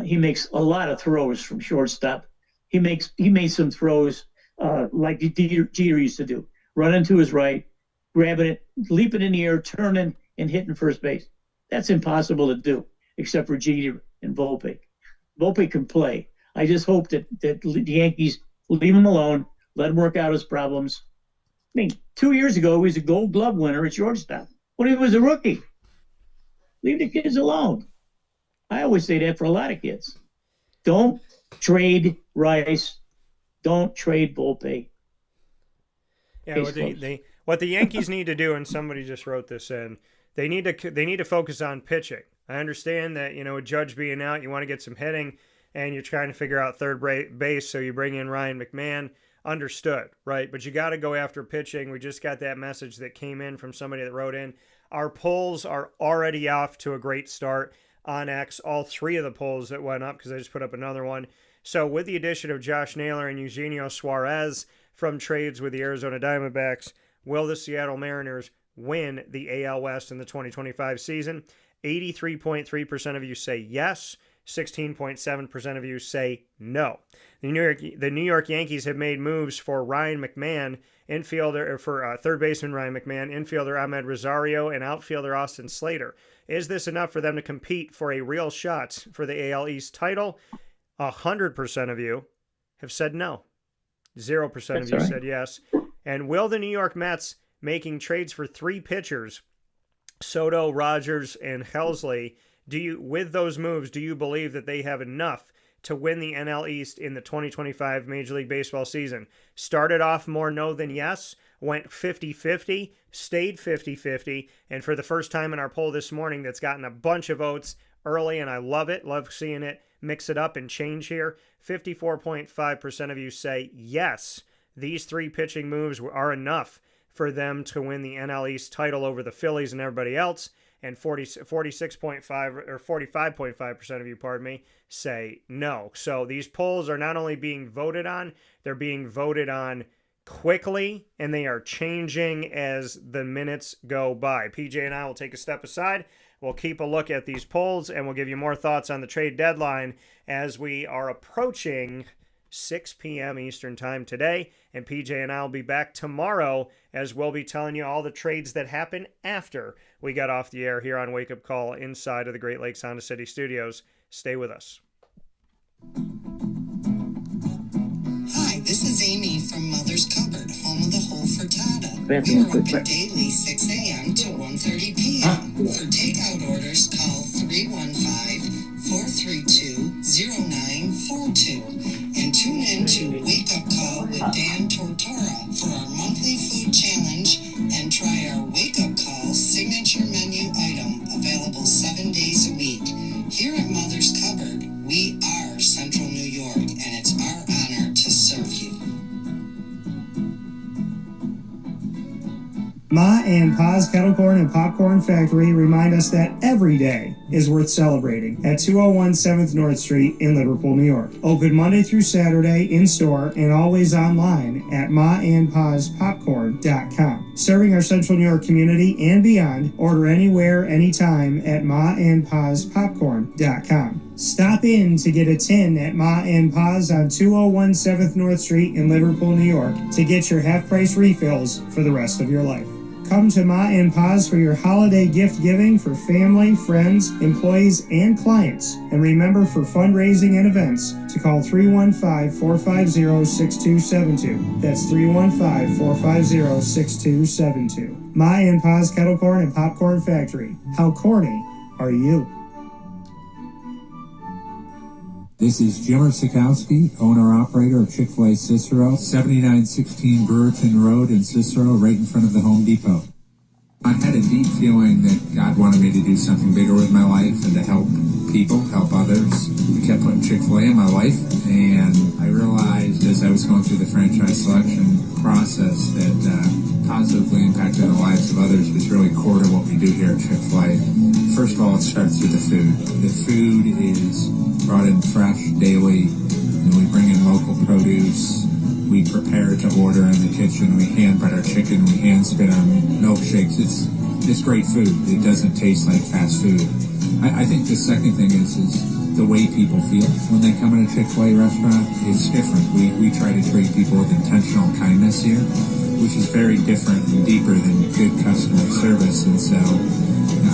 He makes a lot of throws from shortstop. He made some throws like Jeter used to do, running to his right, grabbing it, leaping in the air, turning, and hitting first base. That's impossible to do, except for Jeter and Volpe. Volpe can play. I just hope that the Yankees leave him alone, let him work out his problems. I mean, 2 years ago, he was a Gold Glove winner at shortstop when he was a rookie. Leave the kids alone. I always say that for a lot of kids. Don't trade Rice. Don't trade Volpe. Yeah, what the Yankees need to do, and somebody just wrote this in, they need to focus on pitching. I understand that, with Judge being out, you want to get some hitting, and you're trying to figure out third base, so you bring in Ryan McMahon. Understood, right? But you got to go after pitching. We just got that message that came in from somebody that wrote in. Our polls are already off to a great start on X. All three of the polls that went up, because I just put up another one. So with the addition of Josh Naylor and Eugenio Suarez from trades with the Arizona Diamondbacks, will the Seattle Mariners win the AL West in the 2025 season? 83.3% of you say yes. 16.7% of you say no. The New York Yankees have made moves for Ryan McMahon, infielder for third baseman Ryan McMahon, infielder Ahmed Rosario, and outfielder Austin Slater. Is this enough for them to compete for a real shot for the AL East title? 100% of you have said no. 0% of you said yes. And will the New York Mets, making trades for three pitchers, Soto, Rodgers, and Helsley, with those moves, do you believe that they have enough to win the NL East in the 2025 Major League Baseball season? Started off more no than yes, went 50-50, stayed 50-50, and for the first time in our poll this morning that's gotten a bunch of votes early, and I love it, love seeing it mix it up and change here, 54.5% of you say yes, these three pitching moves are enough for them to win the NL East title over the Phillies and everybody else. And 46.5 or 45.5% of you, say no. So these polls are not only being voted on, they're being voted on quickly, and they are changing as the minutes go by. PJ and I will take a step aside. We'll keep a look at these polls, and we'll give you more thoughts on the trade deadline as we are approaching 6 p.m. Eastern Time today, and PJ and I will be back tomorrow as we'll be telling you all the trades that happen after we got off the air here on Wake Up Call inside of the Great Lakes Honda City Studios. Stay with us. Hi, this is Amy from Mother's Cupboard, home of the whole frittata. We are open daily 6 a.m. to 1:30 p.m. For takeout orders, call 315-432-0942 and tune in to Wake Up Call with Dan Tortora for our monthly food challenge and try our Wake Up Call signature menu item available 7 days a week. Here at Mother's Cupboard, we are Central New York, and it's our honor to serve you. Ma and Pa's Kettle Corn and Popcorn Factory remind us that every day is worth celebrating at 201 7th North Street in Liverpool, New York. Open Monday through Saturday in-store and always online at maandpaspopcorn.com. Serving our Central New York community and beyond, order anywhere, anytime at maandpaspopcorn.com. Stop in to get a tin at Ma and Pa's on 201 7th North Street in Liverpool, New York to get your half-price refills for the rest of your life. Come to Ma and Pa's for your holiday gift giving for family, friends, employees, and clients. And remember, for fundraising and events, to call 315-450-6272. That's 315-450-6272. Ma and Pa's Kettle Corn and Popcorn Factory. How corny are you? This is Jimmer Sikowski, owner-operator of Chick-fil-A Cicero, 7916 Brewerton Road in Cicero, right in front of the Home Depot. I had a deep feeling that God wanted me to do something bigger with my life and to help people, help others. I kept putting Chick-fil-A in my life, and I realized as I was going through the franchise selection process that positively impacting the lives of others was really core to what we do here at Chick-fil-A. First of all, it starts with the food. The food is brought in fresh daily, and we bring in local produce. We prepare to order in the kitchen. We hand bread our chicken. We hand spin our milkshakes. It's great food. It doesn't taste like fast food. I think the second thing is the way people feel when they come in a Chick-fil-A restaurant. It's different. We try to treat people with intentional kindness here, which is very different and deeper than good customer service. And so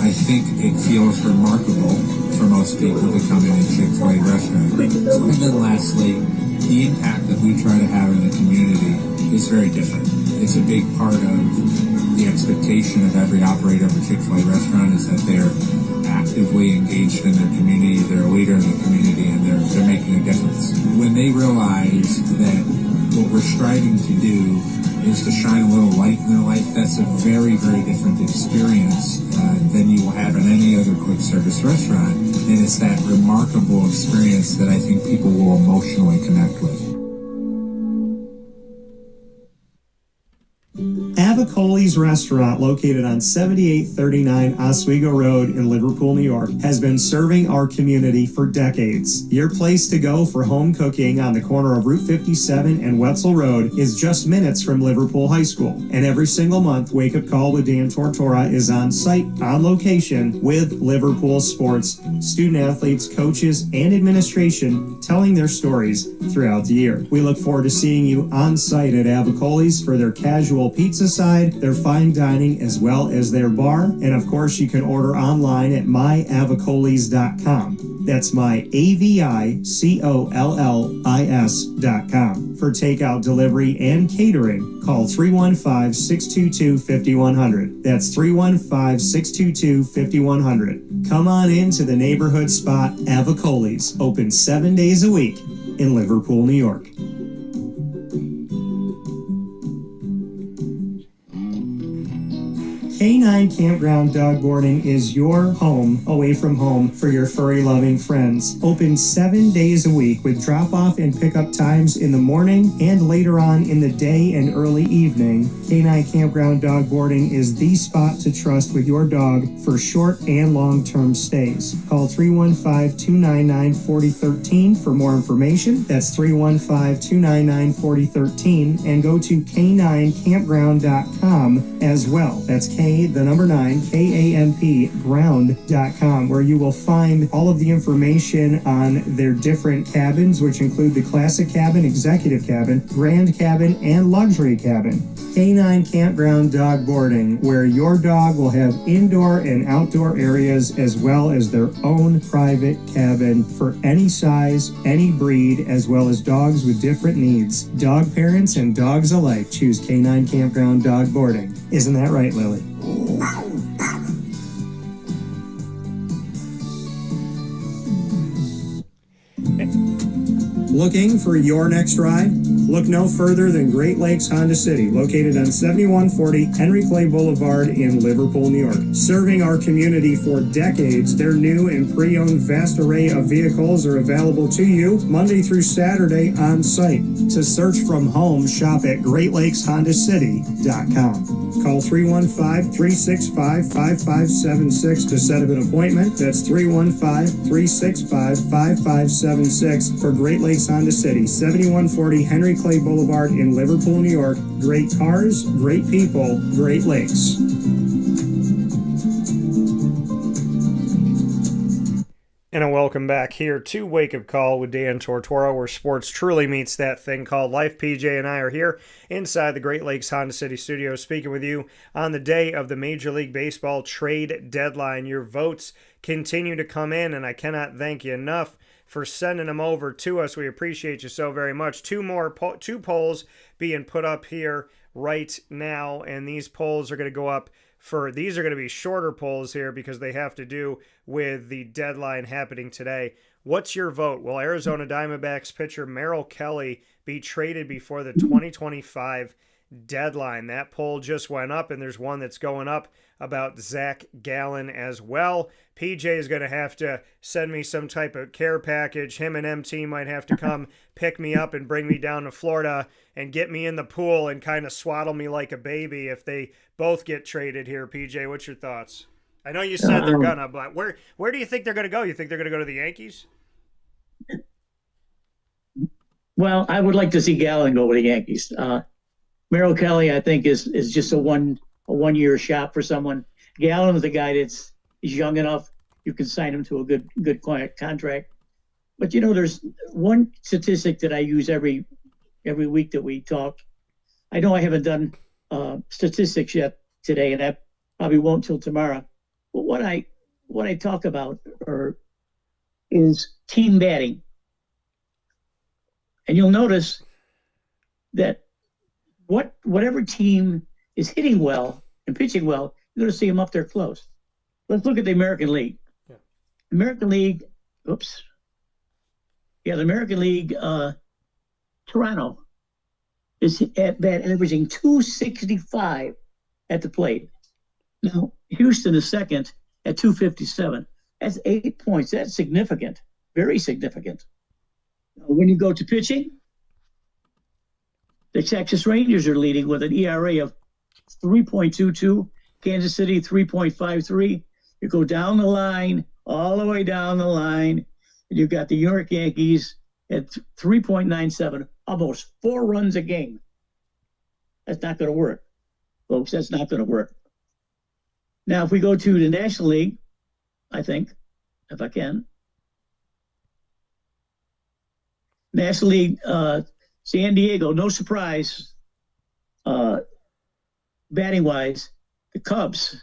I think it feels remarkable for most people to come in a Chick-fil-A restaurant. And then lastly, the impact that we try to have in the community is very different. It's a big part of the expectation of every operator of a Chick-fil-A restaurant is that they're actively engaged in their community, they're a leader in the community, and they're making a difference. When they realize that what we're striving to do is to shine a little light in their life. That's a very, very different experience than you will have in any other quick service restaurant. And it's that remarkable experience that I think people will emotionally connect with. Avicoli's restaurant, located on 7839 Oswego Road in Liverpool, New York, has been serving our community for decades. Your place to go for home cooking on the corner of Route 57 and Wetzel Road is just minutes from Liverpool High School. And every single month, Wake Up Call with Dan Tortora is on site, on location, with Liverpool sports, student athletes, coaches, and administration telling their stories throughout the year. We look forward to seeing you on site at Avicoli's for their casual pizza side, their fine dining, as well as their bar. And of course, you can order online at myavicolis.com. That's myavicollis.com. For takeout, delivery, and catering, call 315-622-5100. That's 315-622-5100. Come on into the neighborhood spot, Avicoli's, open 7 days a week in Liverpool, New York. K9 Campground Dog Boarding is your home away from home for your furry-loving friends. Open 7 days a week with drop-off and pickup times in the morning and later on in the day and early evening. K9 Campground Dog Boarding is the spot to trust with your dog for short and long-term stays. Call 315-299-4013 for more information. That's 315-299-4013, and go to k9campground.com as well. That's K9, ground.com, where you will find all of the information on their different cabins, which include the classic cabin, executive cabin, grand cabin, and luxury cabin. K9 Campground Dog Boarding, where your dog will have indoor and outdoor areas as well as their own private cabin for any size, any breed, as well as dogs with different needs. Dog parents and dogs alike choose K9 Campground Dog Boarding. Isn't that right, Lily? Looking for your next ride? Look no further than Great Lakes Honda City, located on 7140 Henry Clay Boulevard in Liverpool, New York. Serving our community for decades, their new and pre-owned vast array of vehicles are available to you Monday through Saturday on site. To search from home, shop at GreatLakesHondaCity.com. Call 315-365-5576 to set up an appointment. That's 315-365-5576 for Great Lakes Honda City, 7140 Henry Clay Boulevard in Liverpool, New York. Great cars, great people, Great Lakes. And a welcome back here to Wake Up Call with Dan Tortora, where sports truly meets that thing called life. PJ and I are here inside the Great Lakes Honda City studio speaking with you on the day of the Major League Baseball trade deadline. Your votes continue to come in, and I cannot thank you enough for sending them over to us. We appreciate you so very much. Two polls being put up here right now, and these polls are going to go up these are going to be shorter polls here because they have to do with the deadline happening today. What's your vote? Will Arizona Diamondbacks pitcher Merrill Kelly be traded before the 2025 deadline? That poll just went up, and there's one that's going up about Zach Gallen as well. PJ is going to have to send me some type of care package. Him and MT might have to come pick me up and bring me down to Florida and get me in the pool and kind of swaddle me like a baby if they both get traded here. PJ, what's your thoughts? I know you said they're gonna, but where do you think they're going to go? You think they're going to go to the Yankees? Well, I would like to see Gallen go with the Yankees. Merrill Kelly, I think, is just a one-year shot for someone. Gallen is a guy he's young enough. You can sign him to a good contract. But there's one statistic that I use every week that we talk. I know I haven't done statistics yet today, and I probably won't till tomorrow. But what I talk about is team batting, and you'll notice that whatever team is hitting well and pitching well, you're going to see them up there close. Let's look at the American League. Yeah. American League, the American League, Toronto. is at bat averaging 265 at the plate. Now, Houston is second at 257. That's 8 points. That's significant, very significant. Now, when you go to pitching, the Texas Rangers are leading with an ERA of 3.22, Kansas City 3.53. You go down the line, all the way down the line, and you've got the New York Yankees at 3.97, almost 4 runs a game. That's not going to work, folks. That's not going to work. Now, if we go to the National League, I think, if I can. National League, San Diego, no surprise, batting-wise, the Cubs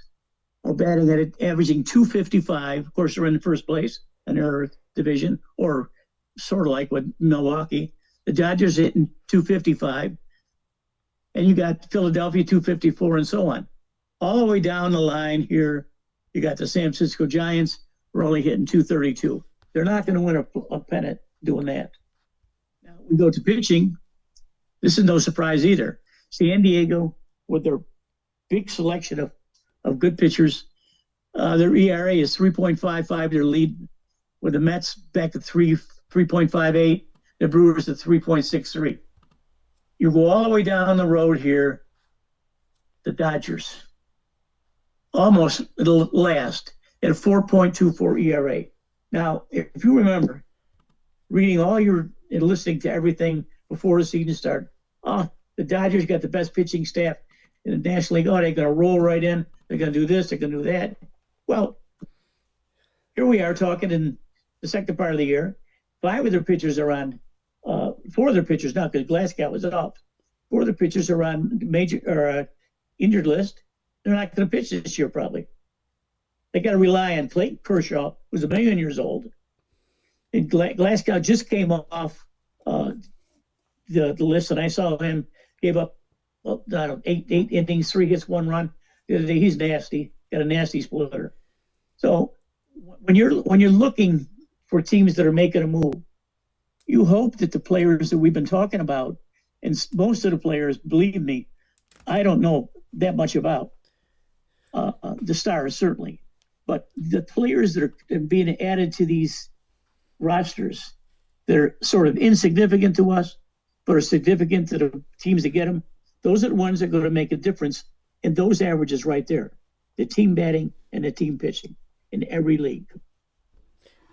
are batting at it, averaging 255. Of course, they're in the first place in their division, or sort of like with Milwaukee. The Dodgers hitting 255. And you got Philadelphia 254 and so on. All the way down the line here, you got the San Francisco Giants. We're only hitting 232. They're not going to win a pennant doing that. Now we go to pitching. This is no surprise either. San Diego, with their big selection of good pitchers, their ERA is 3.55. Their lead with the Mets back to 3.58. The Brewers at 3.63. You go all the way down the road here, the Dodgers, almost last at a 4.24 ERA. Now, if you remember, reading all your and listening to everything before the season started, the Dodgers got the best pitching staff in the National League. They're going to roll right in. They're going to do this. They're going to do that. Well, here we are talking in the second part of the year. 5 of their pitchers are on. 4 of their pitchers now, because Glasgow was off. 4 of their pitchers are on major or injured list. They're not going to pitch this year probably. They got to rely on Clayton Kershaw, who's 1 million years old. And Glasgow just came off the list, and I saw him gave up 8 innings, 3 hits, 1 run. The other day, he's nasty. Got a nasty splitter. So when you're looking for teams that are making a move, you hope that the players that we've been talking about, and most of the players, believe me, I don't know that much about the Stars, certainly. But the players that are being added to these rosters that are sort of insignificant to us, but are significant to the teams that get them, those are the ones that are going to make a difference in those averages right there, the team batting and the team pitching in every league.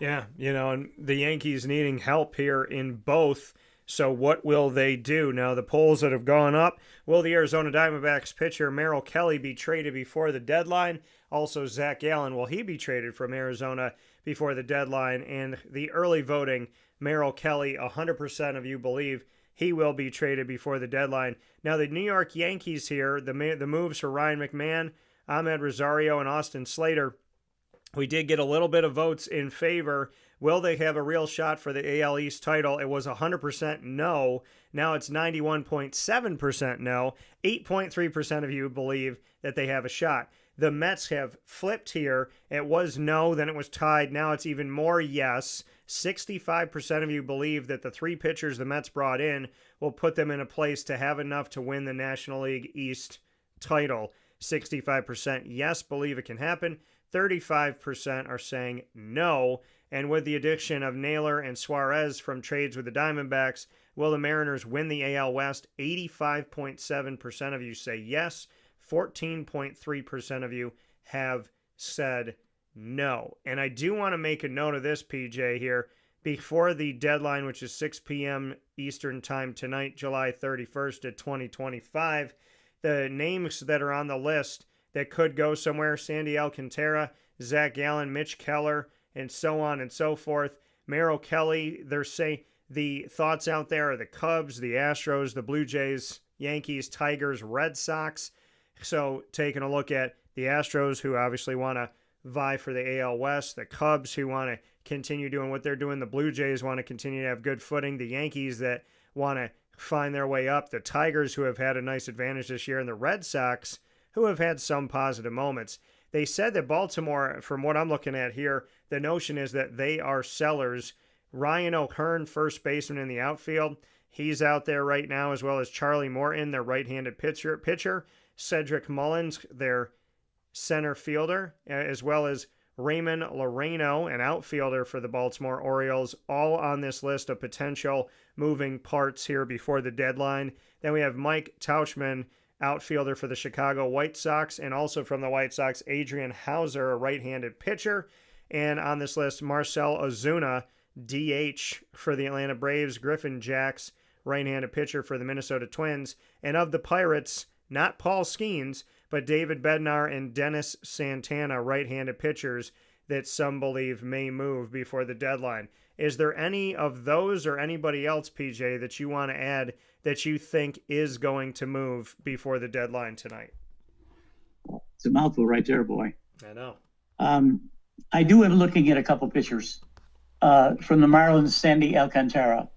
Yeah, and the Yankees needing help here in both. So what will they do? Now, the polls that have gone up, will the Arizona Diamondbacks pitcher Merrill Kelly be traded before the deadline? Also, Zach Gallen, will he be traded from Arizona before the deadline? And the early voting, Merrill Kelly, 100% of you believe he will be traded before the deadline. Now, the New York Yankees here, the moves for Ryan McMahon, Ahmed Rosario, and Austin Slater, we did get a little bit of votes in favor. Will they have a real shot for the AL East title? It was 100% no. Now it's 91.7% no. 8.3% of you believe that they have a shot. The Mets have flipped here. It was no, then it was tied. Now it's even more yes. 65% of you believe that the 3 pitchers the Mets brought in will put them in a place to have enough to win the National League East title. 65% yes, believe it can happen. 35% are saying no. And with the addition of Naylor and Suarez from trades with the Diamondbacks, will the Mariners win the AL West? 85.7% of you say yes. 14.3% of you have said no. And I do want to make a note of this, PJ, here. Before the deadline, which is 6 p.m. Eastern Time tonight, July 31st of 2025, the names that are on the list that could go somewhere: Sandy Alcantara, Zach Gallen, Mitch Keller, and so on and so forth. Merrill Kelly, they're saying the thoughts out there are the Cubs, the Astros, the Blue Jays, Yankees, Tigers, Red Sox. So taking a look at the Astros, who obviously want to vie for the AL West, the Cubs, who want to continue doing what they're doing, the Blue Jays want to continue to have good footing, the Yankees that want to find their way up, the Tigers, who have had a nice advantage this year, and the Red Sox, who have had some positive moments. They said that Baltimore, from what I'm looking at here, the notion is that they are sellers. Ryan O'Hearn, first baseman in the outfield, He's out there right now, as well as Charlie Morton, their right-handed pitcher, Cedric Mullins, their center fielder, as well as Raymond Loreno, an outfielder for the Baltimore Orioles, all on this list of potential moving parts here before the deadline. Then we have Mike Tauchman, outfielder for the Chicago White Sox, and also from the White Sox, Adrian Hauser, a right-handed pitcher. And on this list, Marcell Ozuna, DH for the Atlanta Braves, Griffin Jax, right-handed pitcher for the Minnesota Twins. And of the Pirates, not Paul Skeens, but David Bednar and Dennis Santana, right-handed pitchers that some believe may move before the deadline. Is there any of those or anybody else, PJ, that you want to add that you think is going to move before the deadline tonight? It's a mouthful right there, boy. I know. I do am looking at a couple pitchers from the Marlins, Sandy Alcantara,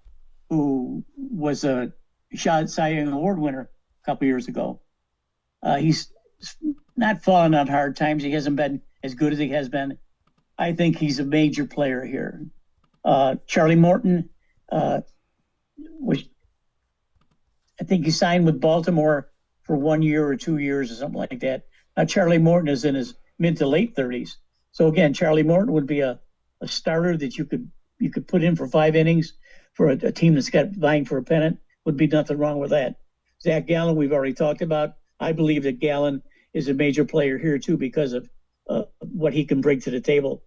who was a Cy Young Award winner a couple years ago. He's not fallen on hard times. He hasn't been as good as he has been. I think he's a major player here. Charlie Morton, which I think he signed with Baltimore for 1 year or 2 years or something like that. Now Charlie Morton is in his mid to late 30s. So again, Charlie Morton would be a starter that you could put in for 5 innings for a team that's got vying for a pennant. Would be nothing wrong with that. Zach Gallen, we've already talked about. I believe that Gallen is a major player here too because of what he can bring to the table.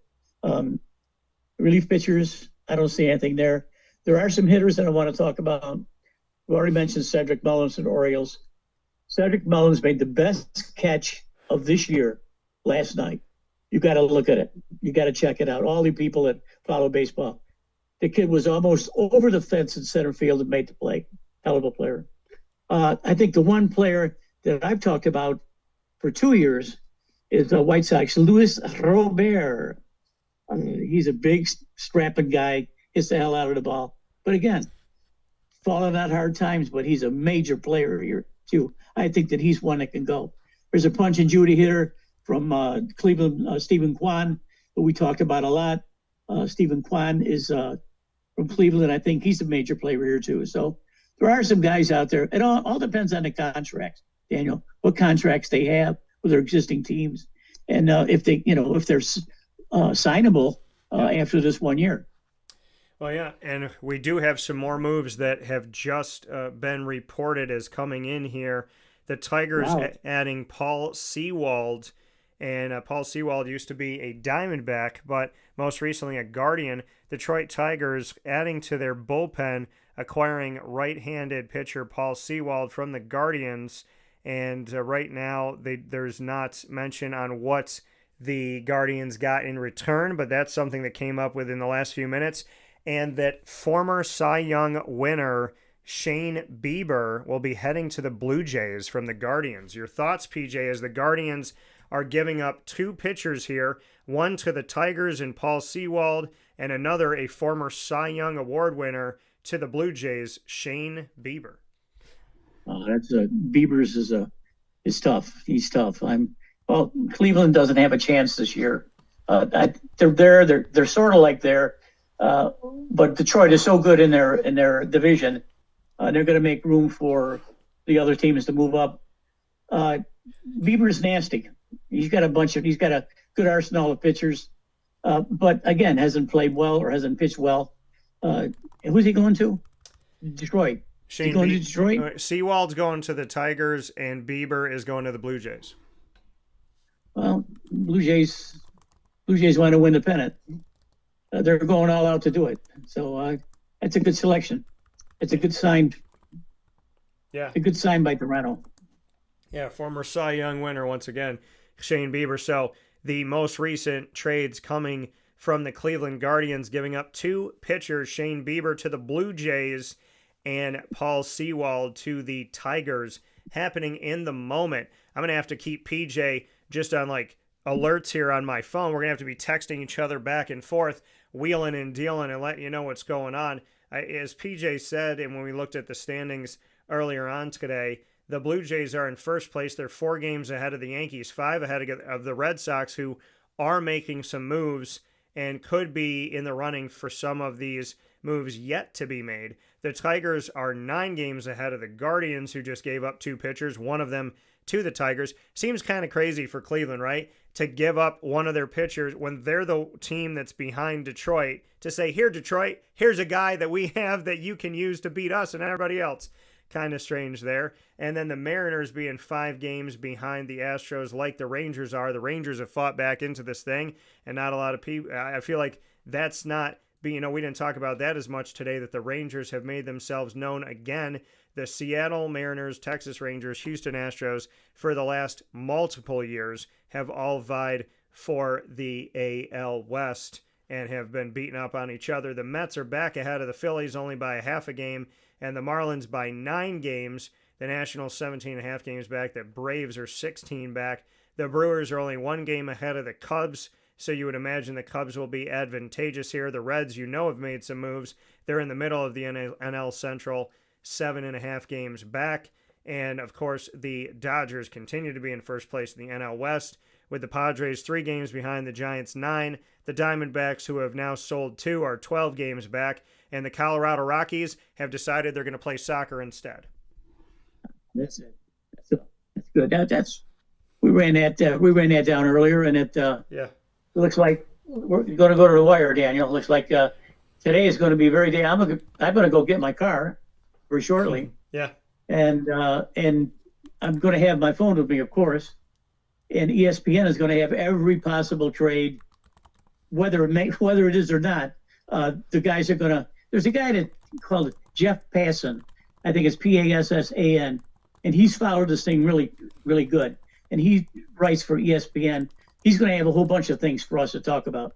Relief pitchers, I don't see anything there. There are some hitters that I want to talk about. We already mentioned Cedric Mullins and Orioles. Cedric Mullins made the best catch of this year last night. You got to look at it. You got to check it out. All the people that follow baseball. The kid was almost over the fence in center field and made the play. Hell of a player. I think the one player that I've talked about for 2 years is the White Sox, Luis Robert. He's a big, strapping guy, hits the hell out of the ball. But again, falling on hard times, but he's a major player here, too. I think that he's one that can go. There's a punch and Judy hitter from Cleveland, Stephen Kwan, who we talked about a lot. Stephen Kwan is from Cleveland. I think he's a major player here, too. So there are some guys out there. It all depends on the contracts, Daniel, what contracts they have with their existing teams. And if they're signable after this 1 year. Well, yeah, and we do have some more moves that have just been reported as coming in here. The Tigers adding Paul Sewald, and Paul Sewald used to be a Diamondback, but most recently a Guardian. Detroit Tigers adding to their bullpen, acquiring right-handed pitcher Paul Sewald from the Guardians, and right now there's not mention on what the Guardians got in return, but that's something that came up within the last few minutes. And that former Cy Young winner Shane Bieber will be heading to the Blue Jays from the Guardians. Your thoughts, PJ, as the Guardians are giving up 2 pitchers here, one to the Tigers and Paul Sewald, and another, a former Cy Young Award winner, to the Blue Jays, Shane Bieber. Bieber's is tough. He's tough. Cleveland doesn't have a chance this year. They're sort of like there. But Detroit is so good in their division, they're going to make room for the other teams to move up. Bieber's nasty. He's got a good arsenal of pitchers, but again, hasn't played well or hasn't pitched well. Who's he going to? Detroit. Shane going to Detroit? Sewald's going to the Tigers, and Bieber is going to the Blue Jays. Well, Blue Jays want to win the pennant. They're going all out to do it. So that's a good selection. It's a good sign. Yeah. A good sign by Toronto. Yeah, former Cy Young winner once again, Shane Bieber. So the most recent trades coming from the Cleveland Guardians, giving up 2 pitchers, Shane Bieber to the Blue Jays and Paul Sewald to the Tigers, happening in the moment. I'm going to have to keep PJ just on alerts here on my phone. We're going to have to be texting each other back and forth, wheeling and dealing, and letting you know what's going on. As PJ said, and when we looked at the standings earlier on today, the Blue Jays are in first place. They're 4 games ahead of the Yankees, 5 ahead of the Red Sox, who are making some moves and could be in the running for some of these moves yet to be made. The Tigers are 9 games ahead of the Guardians, who just gave up 2 pitchers, one of them to the Tigers. Seems kind of crazy for Cleveland, right? To give up one of their pitchers when they're the team that's behind Detroit, to say, here, Detroit, here's a guy that we have that you can use to beat us and everybody else. Kind of strange there. And then the Mariners being 5 games behind the Astros like the Rangers are. The Rangers have fought back into this thing, and not a lot of people. I feel like that's not, we didn't talk about that as much today, that the Rangers have made themselves known again. The Seattle Mariners, Texas Rangers, Houston Astros, for the last multiple years, have all vied for the AL West and have been beaten up on each other. The Mets are back ahead of the Phillies only by a half a game, and the Marlins by 9 games. The Nationals 17.5 games back. The Braves are 16 back. The Brewers are only 1 game ahead of the Cubs, so you would imagine the Cubs will be advantageous here. The Reds, have made some moves. They're in the middle of the NL Central, 7.5 games back. And, of course, the Dodgers continue to be in first place in the NL West, with the Padres 3 games behind the Giants, 9. The Diamondbacks, who have now sold 2, are 12 games back. And the Colorado Rockies have decided they're going to play soccer instead. That's it. That's good. We ran that down earlier, and it looks like we're going to go to the wire, Daniel. It looks like today is going to be very day. I'm going to go get my car very shortly. Yeah. And I'm going to have my phone with me, of course. And ESPN is going to have every possible trade, whether it is or not. The guys are going to. There's a guy that called Jeff Passan. I think it's Passan, and he's followed this thing really, really good. And he writes for ESPN. He's going to have a whole bunch of things for us to talk about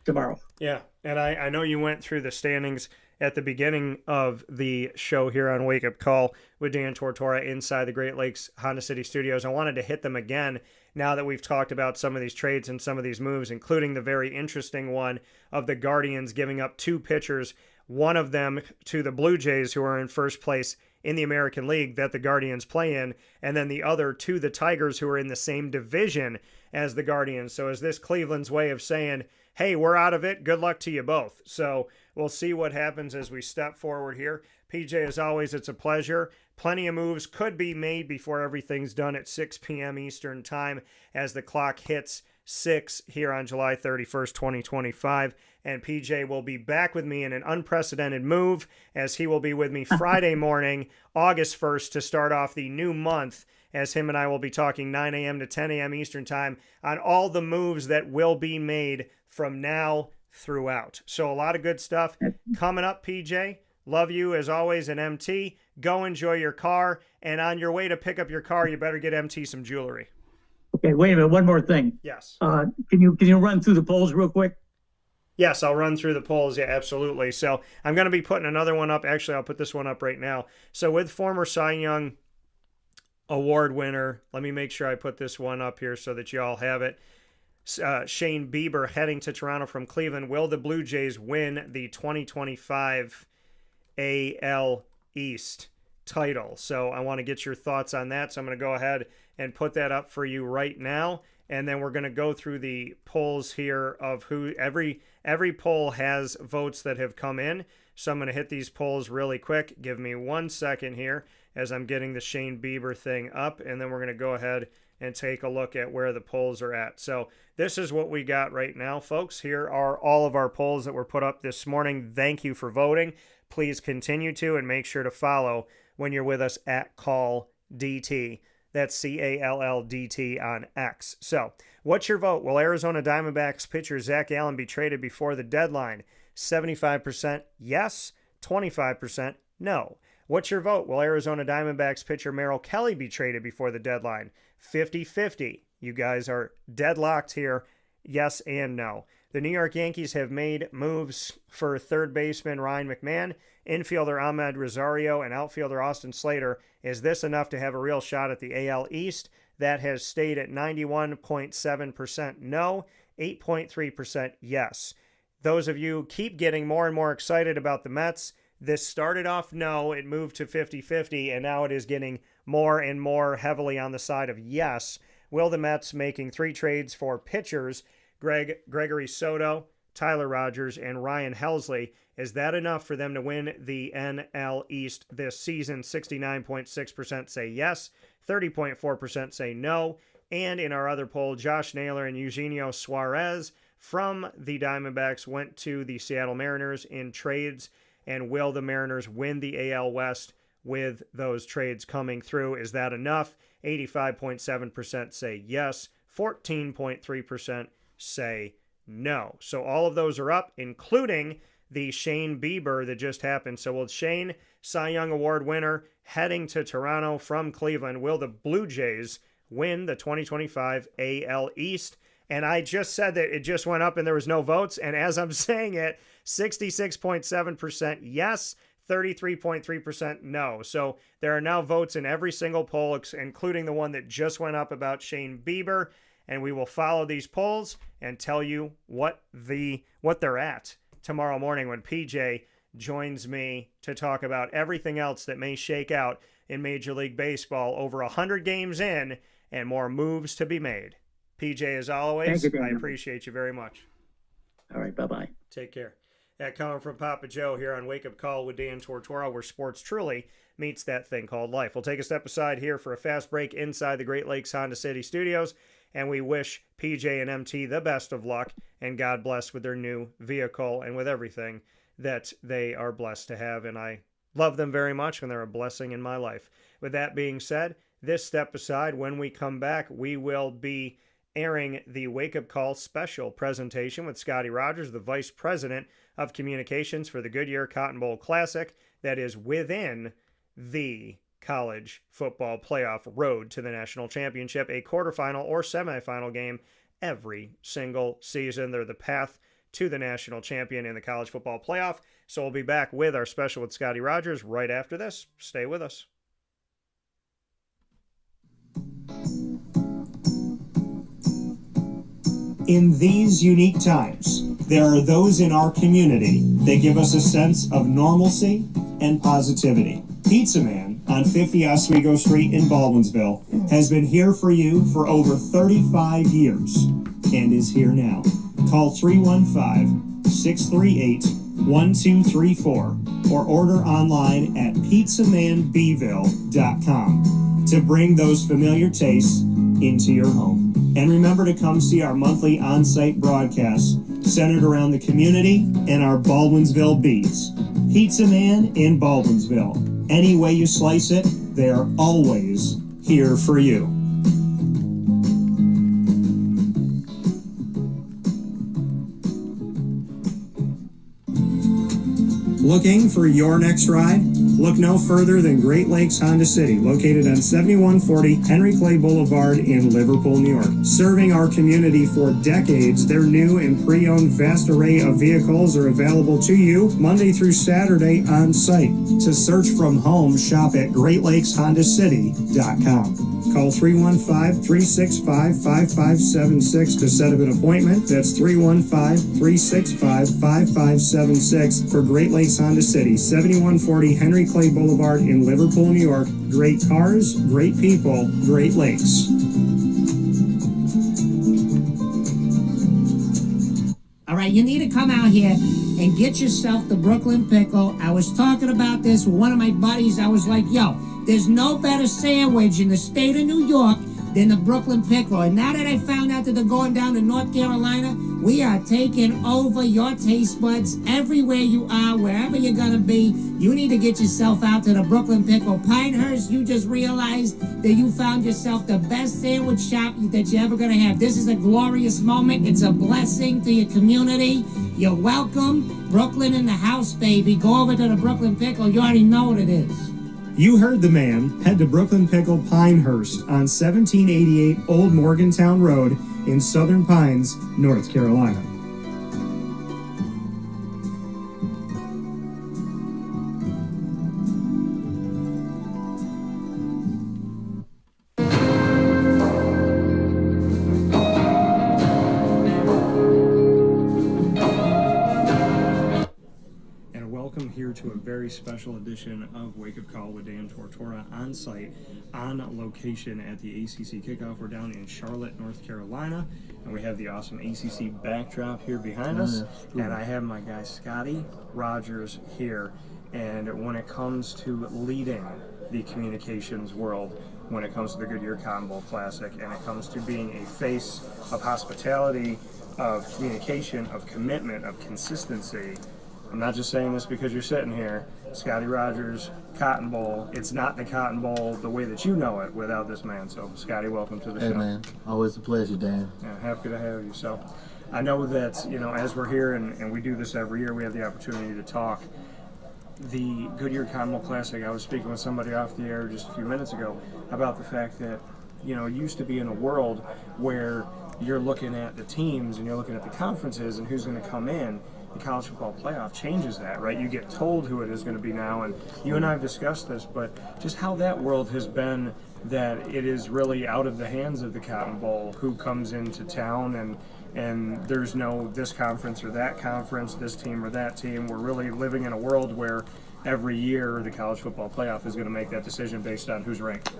tomorrow. Yeah, and I know you went through the standings at the beginning of the show here on Wake Up Call with Dan Tortora inside the Great Lakes Honda City Studios. I wanted to hit them again now that we've talked about some of these trades and some of these moves, including the very interesting one of the Guardians giving up 2 pitchers, one of them to the Blue Jays, who are in first place in the American League that the Guardians play in, and then the other to the Tigers, who are in the same division as the Guardians. So is this Cleveland's way of saying, hey, we're out of it, good luck to you both? So we'll see what happens as we step forward here. PJ, as always, it's a pleasure. Plenty of moves could be made before everything's done at 6 p.m. Eastern Time as the clock hits 6 here on July 31st, 2025. And PJ will be back with me in an unprecedented move, as he will be with me Friday morning, August 1st, to start off the new month, as him and I will be talking 9 a.m. to 10 a.m. Eastern Time on all the moves that will be made from now throughout. So a lot of good stuff coming up, PJ. Love you as always at MT. Go enjoy your car, and on your way to pick up your car, you better get MT some jewelry. Okay, wait a minute. One more thing. Yes. Can you run through the polls real quick? Yes, I'll run through the polls. Yeah, absolutely. So I'm going to be putting another one up. Actually, I'll put this one up right now. So with former Cy Young Award winner, let me make sure I put this one up here so that you all have it. Shane Bieber heading to Toronto from Cleveland. Will the Blue Jays win the 2025 AL East title? So I want to get your thoughts on that. So I'm going to go ahead and put that up for you right now. And then we're going to go through the polls here of who every poll has votes that have come in. So I'm going to hit these polls really quick. Give me 1 second here as I'm getting the Shane Bieber thing up. And then we're going to go ahead and take a look at where the polls are at. So this is what we got right now, folks. Here are all of our polls that were put up this morning. Thank you for voting. Please continue to, and make sure to follow when you're with us at Call DT. That's CALLDT on X. So, what's your vote? Will Arizona Diamondbacks pitcher Zach Allen be traded before the deadline? 75% yes, 25% no. What's your vote? Will Arizona Diamondbacks pitcher Merrill Kelly be traded before the deadline? 50-50. You guys are deadlocked here, yes and no. The New York Yankees have made moves for third baseman Ryan McMahon, infielder Ahmed Rosario, and outfielder Austin Slater. Is this enough to have a real shot at the AL East? That has stayed at 91.7% no, 8.3% yes. Those of you keep getting more and more excited about the Mets. This started off no, it moved to 50-50, and now it is getting more and more heavily on the side of yes. Will the Mets, making 3 trades for pitchers, Gregory Soto, Tyler Rodgers, and Ryan Helsley. Is that enough for them to win the NL East this season? 69.6% say yes, 30.4% say no. And in our other poll, Josh Naylor and Eugenio Suarez from the Diamondbacks went to the Seattle Mariners in trades. And will the Mariners win the AL West with those trades coming through? Is that enough? 85.7% say yes, 14.3% say no. So all of those are up, including the Shane Bieber that just happened. So will Shane, Cy Young Award winner, heading to Toronto from Cleveland, will the Blue Jays win the 2025 AL East? And I just said that it just went up and there was no votes. And as I'm saying it, 66.7% yes, 33.3% no. So there are now votes in every single poll, including the one that just went up about Shane Bieber. And we will follow these polls and tell you what they're at tomorrow morning when PJ joins me to talk about everything else that may shake out in Major League Baseball over 100 games in and more moves to be made. PJ, as always, Thank you, I appreciate you very much. All right, bye-bye. Take care. That coming from Papa Joe here on Wake Up Call with Dan Tortora, where sports truly meets that thing called life. We'll take a step aside here for a fast break inside the Great Lakes Honda City studios, and we wish PJ and MT the best of luck, and God bless with their new vehicle and with everything that they are blessed to have, and I love them very much, and they're a blessing in my life. With that being said, this step aside, when we come back, we will be airing the Wake Up Call special presentation with Scottie Rodgers, the Vice President of Communications for the Goodyear Cotton Bowl Classic that is within the college football playoff road to the national championship, a quarterfinal or semifinal game every single season. They're the path to the national champion in the college football playoff. So we'll be back with our special with Scottie Rodgers right after this. Stay with us. In these unique times, there are those in our community that give us a sense of normalcy and positivity. Pizza Man on 50 Oswego Street in Baldwinsville has been here for you for over 35 years and is here now. Call 315-638-1234 or order online at pizzamanbville.com to bring those familiar tastes into your home. And remember to come see our monthly on-site broadcasts centered around the community and our Baldwinsville beats. Pizza Man in Baldwinsville. Any way you slice it, they are always here for you. Looking for your next ride? Look no further than Great Lakes Honda City, located on 7140 Henry Clay Boulevard in Liverpool, New York. Serving our community for decades, their new and pre-owned vast array of vehicles are available to you Monday through Saturday on site. To search from home, shop at GreatLakesHondaCity.com. Call 315-365-5576 to set up an appointment. That's 315-365-5576 for Great Lakes Honda City, 7140 Henry Clay Boulevard in Liverpool, New York. Great cars, great people, Great Lakes. All right, you need to come out here and get yourself the Brooklyn Pickle. I was talking about this with one of my buddies. I was like, yo, there's no better sandwich in the state of New York than the Brooklyn Pickle. And now that I found out that they're going down to North Carolina, we are taking over your taste buds everywhere you are, wherever you're going to be. You need to get yourself out to the Brooklyn Pickle. Pinehurst, you just realized that you found yourself the best sandwich shop that you're ever going to have. This is a glorious moment. It's a blessing to your community. You're welcome. Brooklyn in the house, baby. Go over to the Brooklyn Pickle. You already know what it is. You heard the man. Head to Brooklyn Pickle Pinehurst on 1788 Old Morgantown Road in Southern Pines, North Carolina. Here to a very special edition of Wake Up Call with Dan Tortora on site, on location at the ACC kickoff. We're down in Charlotte, North Carolina, and we have the awesome ACC backdrop here behind us, and I have my guy Scottie Rodgers here. And when it comes to leading the communications world, when it comes to the Goodyear Cotton Bowl Classic, and it comes to being a face of hospitality, of communication, of commitment, of consistency, I'm not just saying this because you're sitting here. Scottie Rodgers, Cotton Bowl. It's not the Cotton Bowl the way that you know it without this man. So, Scottie, welcome to the show. Hey, man. Always a pleasure, Dan. Yeah, happy to have you. So, I know that, as we're here and we do this every year, we have the opportunity to talk. The Goodyear Cotton Bowl Classic, I was speaking with somebody off the air just a few minutes ago about the fact that, it used to be in a world where you're looking at the teams and you're looking at the conferences and who's going to come in. The college football playoff changes that, right? You get told who it is going to be now, and you and I have discussed this, but just how that world has been, that it is really out of the hands of the Cotton Bowl who comes into town, and there's no this conference or that conference, this team or that team. We're really living in a world where every year the college football playoff is going to make that decision based on who's ranked.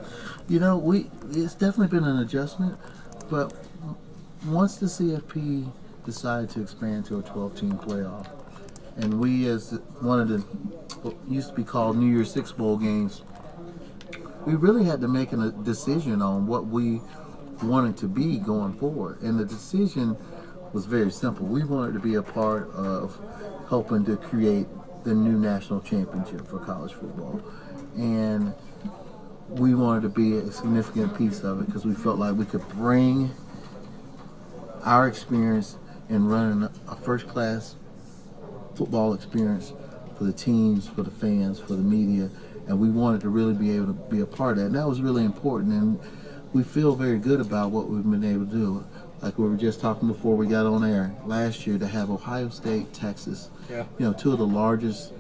It's definitely been an adjustment, but once the CFP decided to expand to a 12-team playoff, and we, as one of the what used to be called New Year's Six Bowl games, we really had to make a decision on what we wanted to be going forward. And the decision was very simple. We wanted to be a part of helping to create the new national championship for college football. And we wanted to be a significant piece of it because we felt like we could bring our experience in running a first-class football experience for the teams, for the fans, for the media, and we wanted to really be able to be a part of that. And that was really important, and we feel very good about what we've been able to do. Like we were just talking before we got on air, last year to have Ohio State, Texas, two of the largest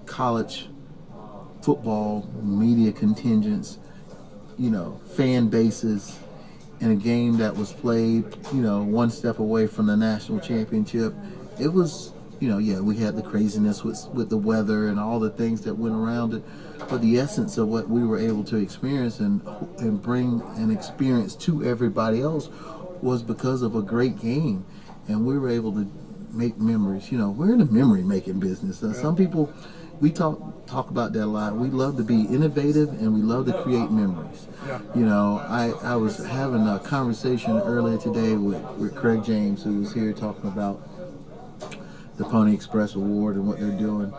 college football media contingents, fan bases, in a game that was played, one step away from the national championship. It was, we had the craziness with the weather and all the things that went around it, but the essence of what we were able to experience and bring an experience to everybody else was because of a great game, and we were able to make memories. We're in the memory making business. Some people, we talk about that a lot. We love to be innovative and we love to create memories. I was having a conversation earlier today with Craig James, who was here talking about the Pony Express Award and what they're doing.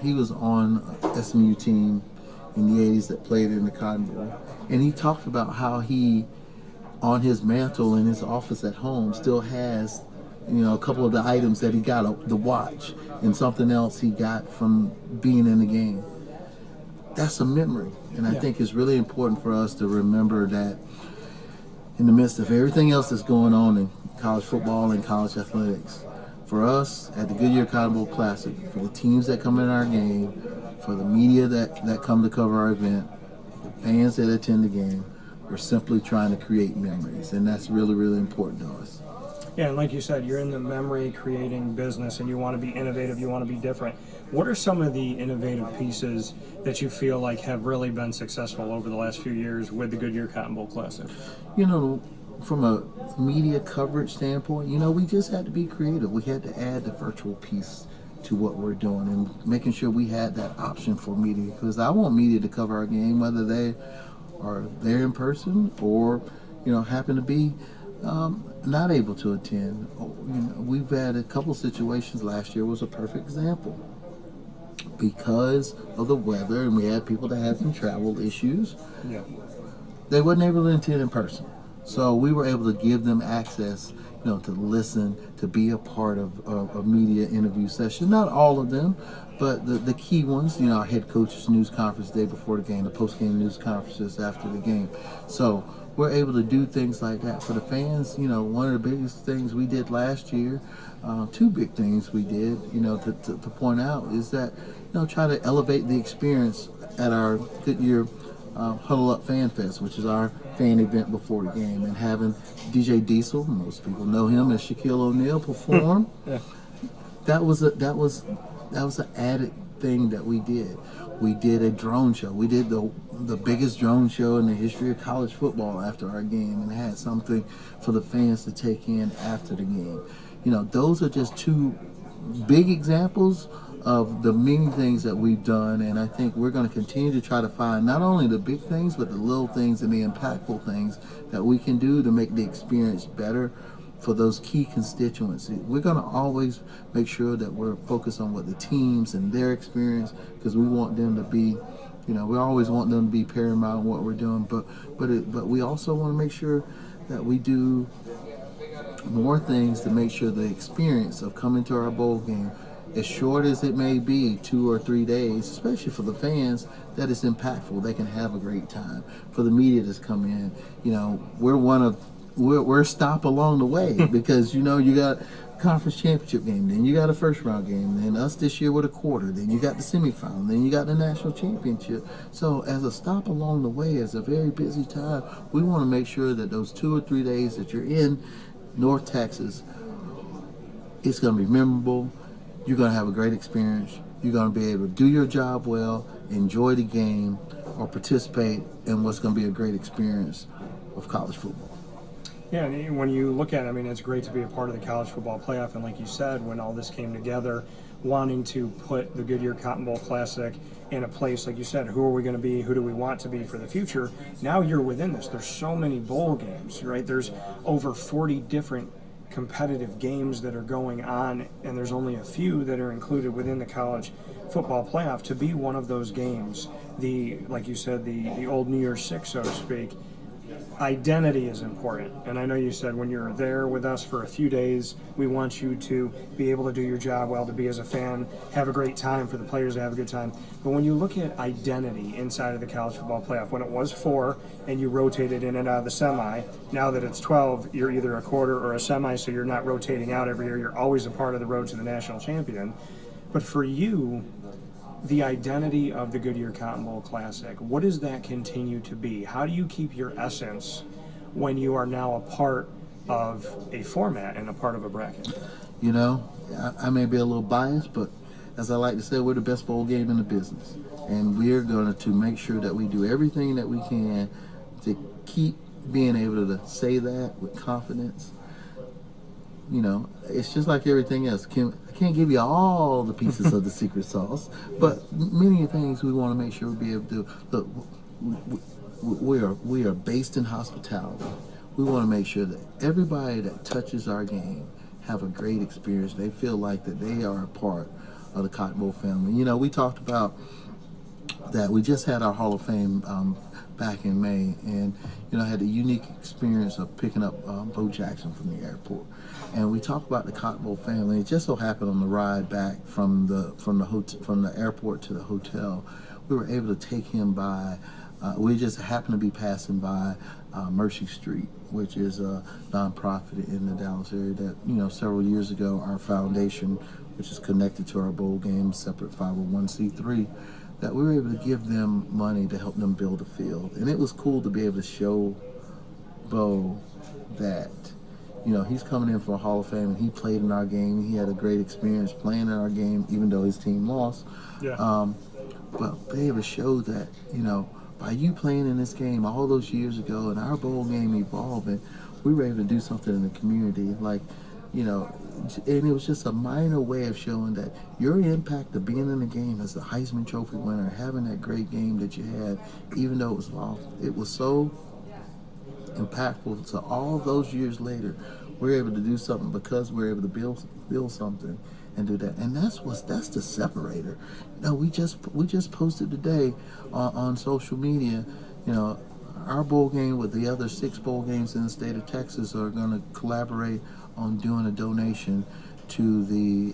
He was on SMU team in the 80s that played in the Cotton Bowl, and he talked about how he, on his mantle in his office at home, still has a couple of the items that he got, the watch and something else he got from being in the game. That's a memory, and I think it's really important for us to remember that in the midst of everything else that's going on in college football and college athletics, for us at the Goodyear Cotton Bowl Classic, for the teams that come in our game, for the media that come to cover our event, the fans that attend the game, we're simply trying to create memories, and that's really, really important to us. Yeah, and like you said, you're in the memory creating business and you want to be innovative, you want to be different. What are some of the innovative pieces that you feel like have really been successful over the last few years with the Goodyear Cotton Bowl Classic? From a media coverage standpoint, we just had to be creative. We had to add the virtual piece to what we're doing and making sure we had that option for media, because I want media to cover our game, whether they are there in person or, happen to be not able to attend. We've had a couple situations. Last year was a perfect example. Because of the weather, and we had people that had some travel issues, they wasn't able to attend in person. So we were able to give them access, to listen, to be a part of a media interview session. Not all of them, but the key ones, our head coach's news conference the day before the game, the post-game news conferences after the game. So we're able to do things like that for the fans. One of the biggest things we did last year, two big things we did, to point out is that, try to elevate the experience at our Goodyear Huddle Up Fan Fest, which is our fan event before the game, and having DJ Diesel, most people know him as Shaquille O'Neal, perform. That was an added thing that we did. We did a drone show. We did the biggest drone show in the history of college football after our game, and had something for the fans to take in after the game. Those are just two big examples of the many things that we've done, and I think we're going to continue to try to find not only the big things, but the little things and the impactful things that we can do to make the experience better for those key constituents. We're going to always make sure that we're focused on what the teams and their experience, because we want them to be, we always want them to be paramount in what we're doing, but we also want to make sure that we do more things to make sure the experience of coming to our bowl game, as short as it may be, 2 or 3 days, especially for the fans, that it's impactful. They can have a great time. For the media that's come in, we're a stop along the way because you got conference championship game, then you got a first round game, then us this year with a quarter, then you got the semifinal, then you got the national championship. So as a stop along the way, as a very busy time, we want to make sure that those 2 or 3 days that you're in North Texas, it's going to be memorable. You're going to have a great experience. You're going to be able to do your job well, enjoy the game, or participate in what's going to be a great experience of college football. Yeah, and when you look at it, it's great to be a part of the college football playoff. And like you said, when all this came together, wanting to put the Goodyear Cotton Bowl Classic in a place, like you said, who are we going to be? Who do we want to be for the future? Now you're within this. There's so many bowl games, right? There's over 40 different competitive games that are going on, and there's only a few that are included within the college football playoff. To be one of those games, like you said, the old New Year's Six, so to speak, identity is important. And I know you said when you're there with us for a few days, we want you to be able to do your job well, to be as a fan, have a great time, for the players to have a good time. But when you look at identity inside of the college football playoff, when it was 4 and you rotated in and out of the semi, now that it's 12, you're either a quarter or a semi, so you're not rotating out every year. You're always a part of the road to the national champion. But for you, the identity of the Goodyear Cotton Bowl Classic, what does that continue to be? How do you keep your essence when you are now a part of a format and a part of a bracket? I may be a little biased, but as I like to say, we're the best bowl game in the business. And we're going to make sure that we do everything that we can to keep being able to say that with confidence. It's just like everything else. I can't give you all the pieces of the secret sauce, but many things we want to make sure we be able to do. Look, we are based in hospitality. We want to make sure that everybody that touches our game have a great experience. They feel like that they are a part of the Cotton Bowl family. We talked about that. We just had our Hall of Fame back in May, and I had the unique experience of picking up Bo Jackson from the airport. And we talked about the Cotton Bowl family. It just so happened on the ride back from the airport to the hotel, we were able to take him by. We just happened to be passing by Mercy Street, which is a nonprofit in the Dallas area that several years ago our foundation, which is connected to our bowl game, separate 501c3, that we were able to give them money to help them build a field. And it was cool to be able to show Bo that he's coming in for a Hall of Fame, and he played in our game. He had a great experience playing in our game, even though his team lost. Yeah. But be able to show that, by you playing in this game all those years ago and our bowl game evolving, we were able to do something in the community. And it was just a minor way of showing that your impact of being in the game as the Heisman Trophy winner, having that great game that you had, even though it was lost, it was so impactful. So all those years later, we're able to do something because we're able to build something and do that. And that's the separator. We just posted today on social media, our bowl game with the other 6 bowl games in the state of Texas are going to collaborate on doing a donation to the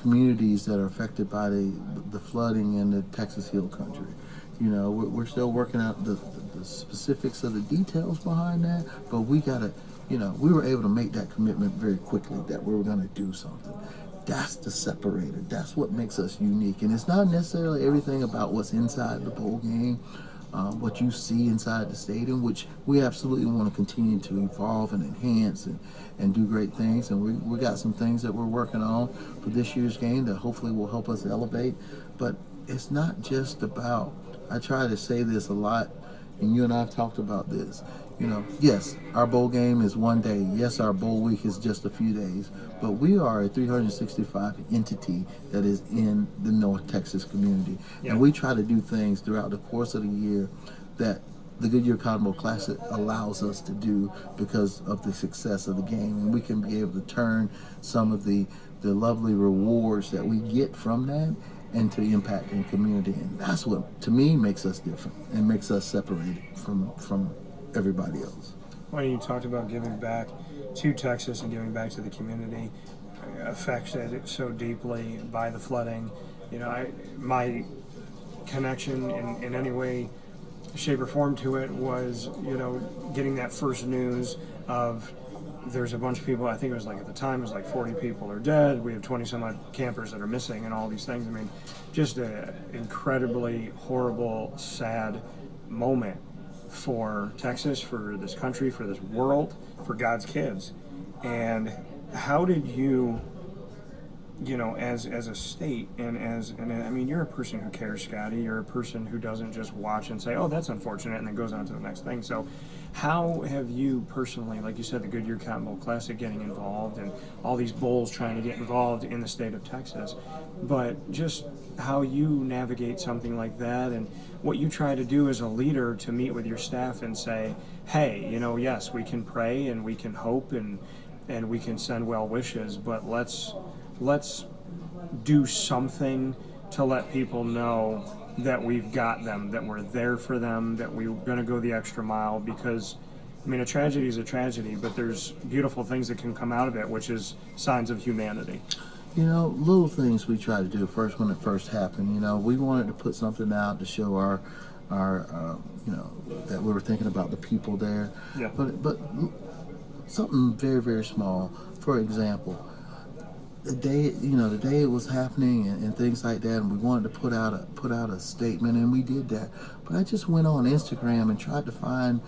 communities that are affected by the flooding in the Texas Hill Country. We're still working out the specifics of the details behind that, but we were able to make that commitment very quickly that we were going to do something. That's the separator. That's what makes us unique. And it's not necessarily everything about what's inside the bowl game, what you see inside the stadium, which we absolutely want to continue to evolve and enhance and do great things. And we got some things that we're working on for this year's game that hopefully will help us elevate. But it's not just about, I try to say this a lot, and you and I have talked about this. Yes, our bowl game is one day. Yes, our bowl week is just a few days. But we are a 365 entity that is in the North Texas community. Yeah. And we try to do things throughout the course of the year that the Goodyear Cotton Bowl Classic allows us to do because of the success of the game. And we can be able to turn some of the lovely rewards that we get from that into impact in the community. And that's what, to me, makes us different and makes us separated from everybody else. When you talked about giving back to Texas and giving back to the community, affected so deeply by the flooding, my connection in any way, shape, or form to it was, getting that first news of there's a bunch of people. I think it was at the time it was 40 people are dead. We have 20 some odd campers that are missing, and all these things. I mean, just an incredibly horrible, sad moment for Texas, for this country, for this world, for God's kids. And how did you, as a state and I mean, you're a person who cares, Scottie. You're a person who doesn't just watch and say, oh, that's unfortunate, and then goes on to the next thing. So how have you personally, like you said, the Goodyear Cotton Bowl Classic getting involved and all these bowls trying to get involved in the state of Texas, but just how you navigate something like that and what you try to do as a leader to meet with your staff and say, hey, yes, we can pray and we can hope and we can send well wishes, but let's do something to let people know that we've got them, that we're there for them, that we're going to go the extra mile. Because, I mean, a tragedy is a tragedy, but there's beautiful things that can come out of it, which is signs of humanity. Little things we try to do first when it first happened. We wanted to put something out to show our that we were thinking about the people there. Yeah. But something very, very small. For example, the day it was happening and things like that, and we wanted to put out a statement, and we did that. But I just went on Instagram and tried to find,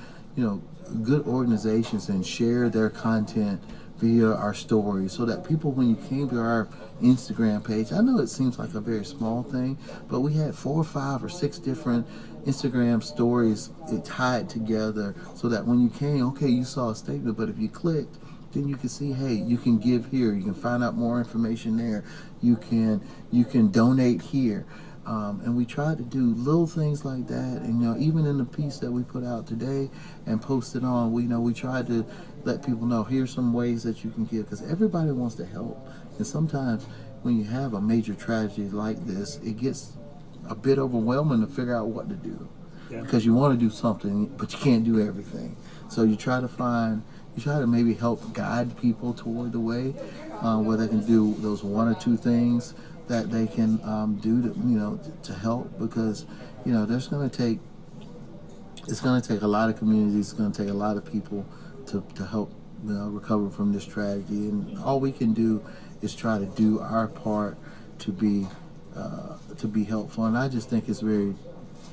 good organizations and share their content via our stories, so that people, when you came to our Instagram page, I know it seems like a very small thing, but we had 4 or 5 or 6 different Instagram stories tied together, so that when you came, okay, you saw a statement, but if you clicked, then you can see, hey, you can give here, you can find out more information there, you can donate here. And we try to do little things like that. And even in the piece that we put out today and posted on, we tried to let people know, here's some ways that you can give, because everybody wants to help. And sometimes when you have a major tragedy like this, it gets a bit overwhelming to figure out what to do. Yeah. Because you want to do something, but you can't do everything. So you try to maybe help guide people toward the way where they can do those 1 or 2 things that they can do to help, because it's going to take a lot of communities, it's going to take a lot of people to help recover from this tragedy, and all we can do is try to do our part to be helpful. And I just think it's very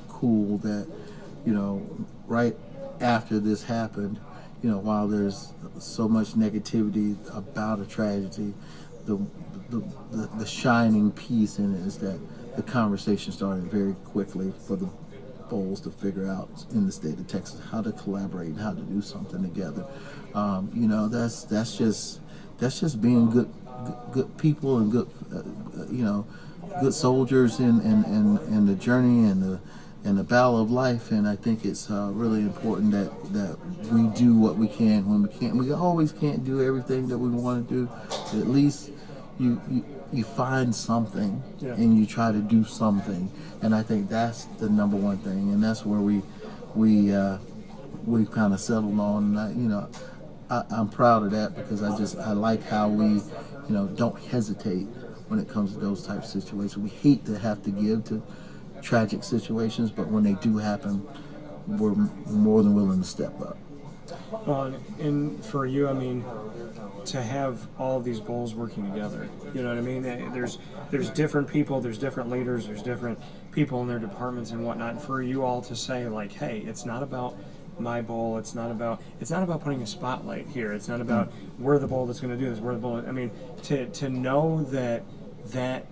cool that right after this happened, while there's so much negativity about a tragedy, the shining piece in it is that the conversation started very quickly for the bowls to figure out in the state of Texas how to collaborate and how to do something together. That's just being good people and good good soldiers in the journey and the battle of life. And I think it's really important that we do what we can when we can. We always can't do everything that we want to do, but at least you find something, yeah, and you try to do something. And I think that's the number one thing, and that's where we kind of settled on. And I'm proud of that, because I like how we don't hesitate when it comes to those types of situations. We hate to have to give to tragic situations, but when they do happen, we're more than willing to step up. And for you, I mean, to have all of these bowls working together, you know what I mean? There's different people, there's different leaders, there's different people in their departments and whatnot. And for you all to say like, hey, it's not about my bowl. It's not about putting a spotlight here. It's not about we're the bowl that's going to do this. We're the bowl. I mean, to know that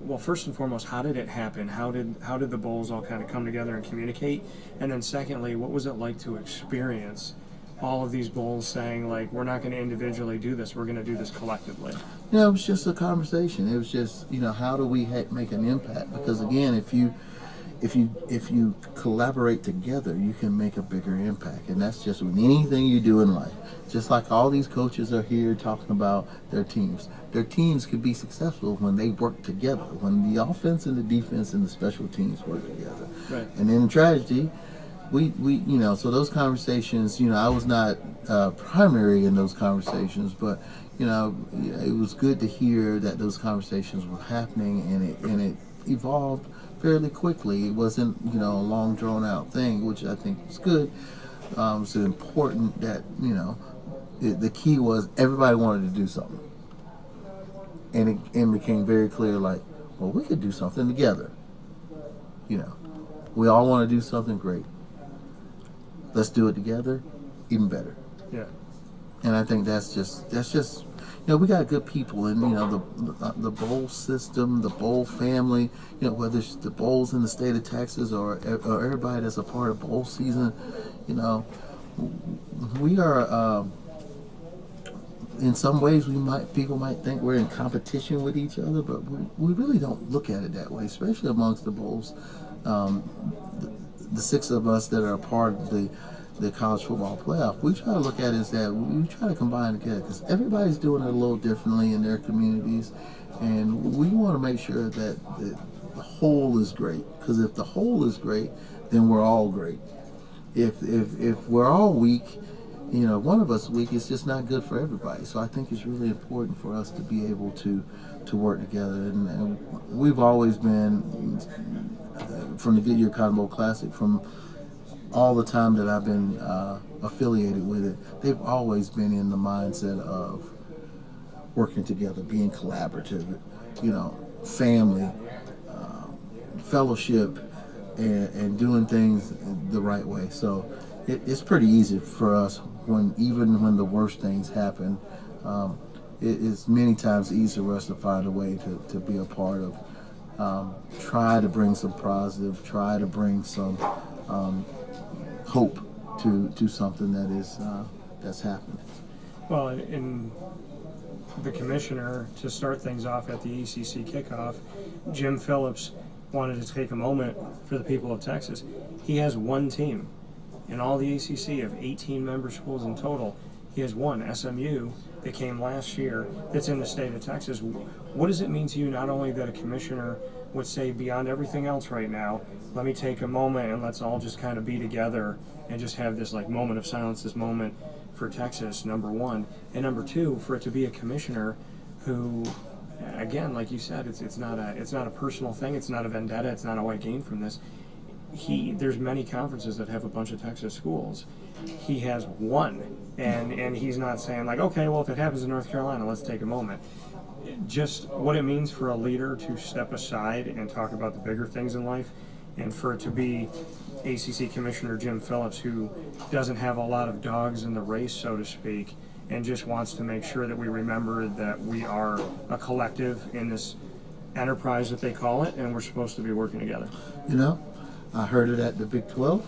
well, first and foremost, how did it happen? How did the bowls all kind of come together and communicate? And then secondly, what was it like to experience all of these bowls saying like, we're not going to individually do this. We're going to do this collectively. You know, it was just a conversation. It was just, you know, how do we make an impact? Because again, if you collaborate together, you can make a bigger impact. And that's just with anything you do in life. Just like all these coaches are here talking about their teams. Their teams could be successful when they work together, when the offense and the defense and the special teams work together. Right. And in tragedy, we you know, so those conversations, you know, I was not primary in those conversations, but you know, it was good to hear that those conversations were happening, and it evolved fairly quickly. It wasn't, you know, a long drawn out thing, which I think was good. It's important that, you know, the key was everybody wanted to do something, and it became very clear, like, well, we could do something together. You know, we all want to do something great. Let's do it together, even better. Yeah. And I think that's just you know, we got good people, and you know, the bowl system, the bowl family, you know, whether it's the bowls in the state of Texas or everybody that's a part of bowl season, you know, we are in some ways people might think we're in competition with each other, but we really don't look at it that way, especially amongst the bowls. The six of us that are a part of the college football playoff, we try to look at it as that we try to combine together, because everybody's doing it a little differently in their communities, and we want to make sure that the whole is great, because if the whole is great, then we're all great. If we're all weak, you know, one of us weak, it's just not good for everybody. So I think it's really important for us to be able to work together, and we've always been, from the Goodyear Cotton Bowl Classic, from all the time that I've been affiliated with it, they've always been in the mindset of working together, being collaborative, you know, family, fellowship, and doing things the right way. So it's pretty easy for us even when the worst things happen. It's many times easier for us to find a way to be a part of, try to bring some positive, try to bring some hope to something that is that's happening. Well, in the commissioner, to start things off at the ACC kickoff, Jim Phillips wanted to take a moment for the people of Texas. He has one team in all the ACC of 18 member schools in total. He has one, SMU, that came last year, that's in the state of Texas. What does it mean to you, not only that a commissioner would say, beyond everything else right now, let me take a moment and let's all just kind of be together and just have this like moment of silence, this moment for Texas, number one, and number two, for it to be a commissioner who, again, like you said, it's not a personal thing, it's not a vendetta, it's not a white gain from this. There's many conferences that have a bunch of Texas schools. He has one, and he's not saying like, okay, well, if it happens in North Carolina, let's take a moment. Just what it means for a leader to step aside and talk about the bigger things in life, and for it to be ACC Commissioner Jim Phillips, who doesn't have a lot of dogs in the race, so to speak, and just wants to make sure that we remember that we are a collective in this enterprise that they call it, and we're supposed to be working together. You know, I heard it at the Big 12.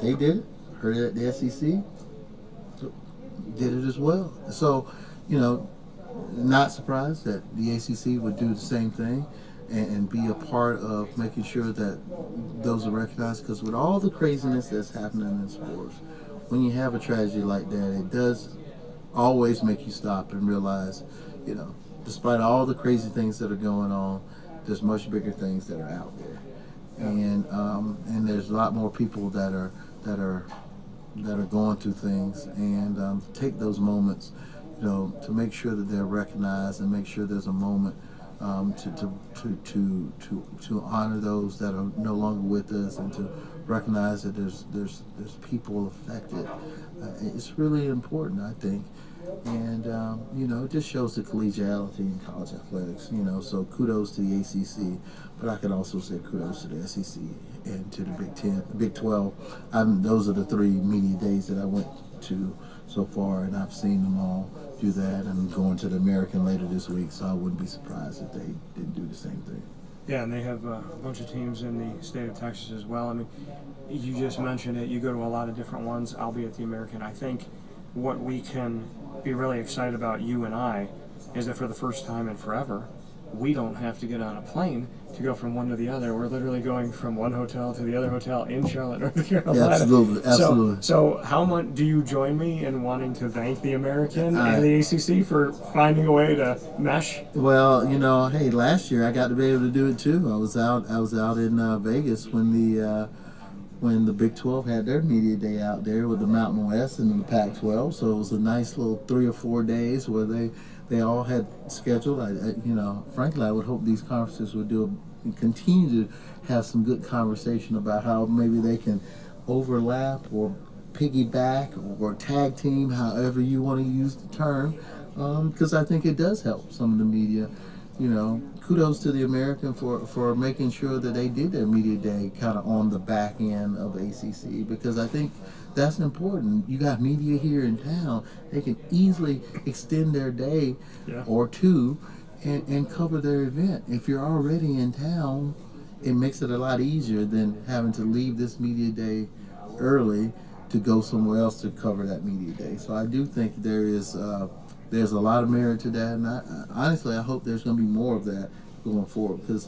They did it. Heard it at the SEC. Did it as well. So, you know, not surprised that the ACC would do the same thing and be a part of making sure that those are recognized. Because with all the craziness that's happening in sports, when you have a tragedy like that, it does always make you stop and realize, you know, despite all the crazy things that are going on, there's much bigger things that are out there. And there's a lot more people that are going through things, and take those moments, you know, to make sure that they're recognized, and make sure there's a moment to honor those that are no longer with us, and to recognize that there's people affected. It's really important, I think. And, it just shows the collegiality in college athletics, so kudos to the ACC, but I could also say kudos to the SEC and to the Big 10, Big 12. Those are the 3 media days that I went to so far, and I've seen them all do that, and going to the American later this week, so I wouldn't be surprised if they didn't do the same thing. Yeah, and they have a bunch of teams in the state of Texas as well. I mean, you just mentioned it. You go to a lot of different ones. I'll be at the American. I think what we can be really excited about, you and I, is that for the first time in forever, we don't have to get on a plane to go from one to the other. We're literally going from one hotel to the other hotel in Charlotte, North Carolina. Yeah, absolutely. So how much do you join me in wanting to thank the American and the ACC for finding a way to mesh? Well, hey, last year I got to be able to do it too. I was out in Vegas when the Big 12 had their media day out there with the Mountain West and the Pac-12. So it was a nice little 3 or 4 days where they all had scheduled. Frankly, I would hope these conferences would continue to have some good conversation about how maybe they can overlap or piggyback or tag team, however you want to use the term, because I think it does help some of the media. Kudos to the American for making sure that they did their media day kind of on the back end of ACC, because I think that's important. You got media here in town, they can easily extend their day or two and cover their event. If you're already in town, it makes it a lot easier than having to leave this media day early to go somewhere else to cover that media day. So I do think there's a lot of merit to that, and honestly, I hope there's going to be more of that going forward, because,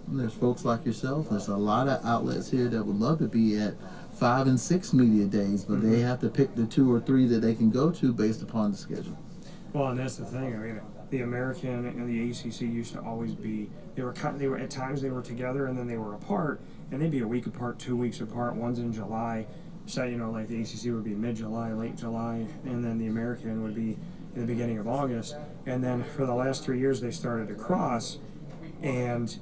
there's folks like yourself, there's a lot of outlets here that would love to be at 5 and 6 media days, but they have to pick the 2 or 3 that they can go to based upon the schedule. Well, and that's the thing. I mean, the American and the ACC used to always be, they were at times they were together and then they were apart, and they'd be a week apart, 2 weeks apart. One's in July. So, like the ACC would be mid-July, late July, and then the American would be in the beginning of August. And then for the last 3 years, they started to cross, and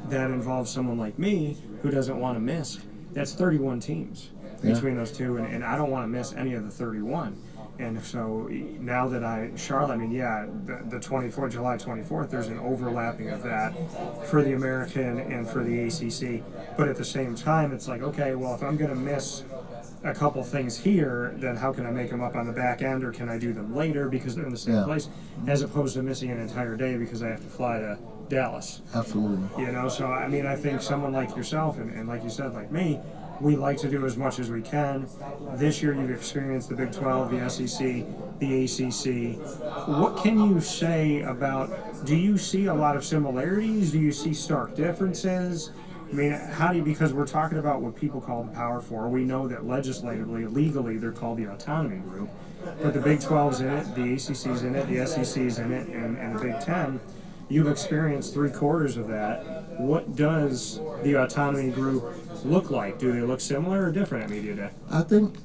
that involves someone like me who doesn't want to miss. That's 31 teams between those two, and I don't want to miss any of the 31. And so now that Charlotte, the 24th, July 24th, there's an overlapping of that for the American and for the ACC. But at the same time, it's like, okay, well, if I'm going to miss a couple things here, then how can I make them up on the back end, or can I do them later because they're in the same place, as opposed to missing an entire day because I have to fly to Dallas. Absolutely. So I think someone like yourself and like you said, like me, we like to do as much as we can. This year you've experienced the Big 12, the SEC, the ACC. What can you say about, do you see a lot of similarities? Do you see stark differences? Because we're talking about what people call the Power Four. We know that legislatively, legally, they're called the autonomy group. But the Big 12's in it, the ACC's in it, the SEC's in it, and the Big 10. You've experienced 3/4 of that. What does the autonomy group look like? Do they look similar or different at Media Day? I think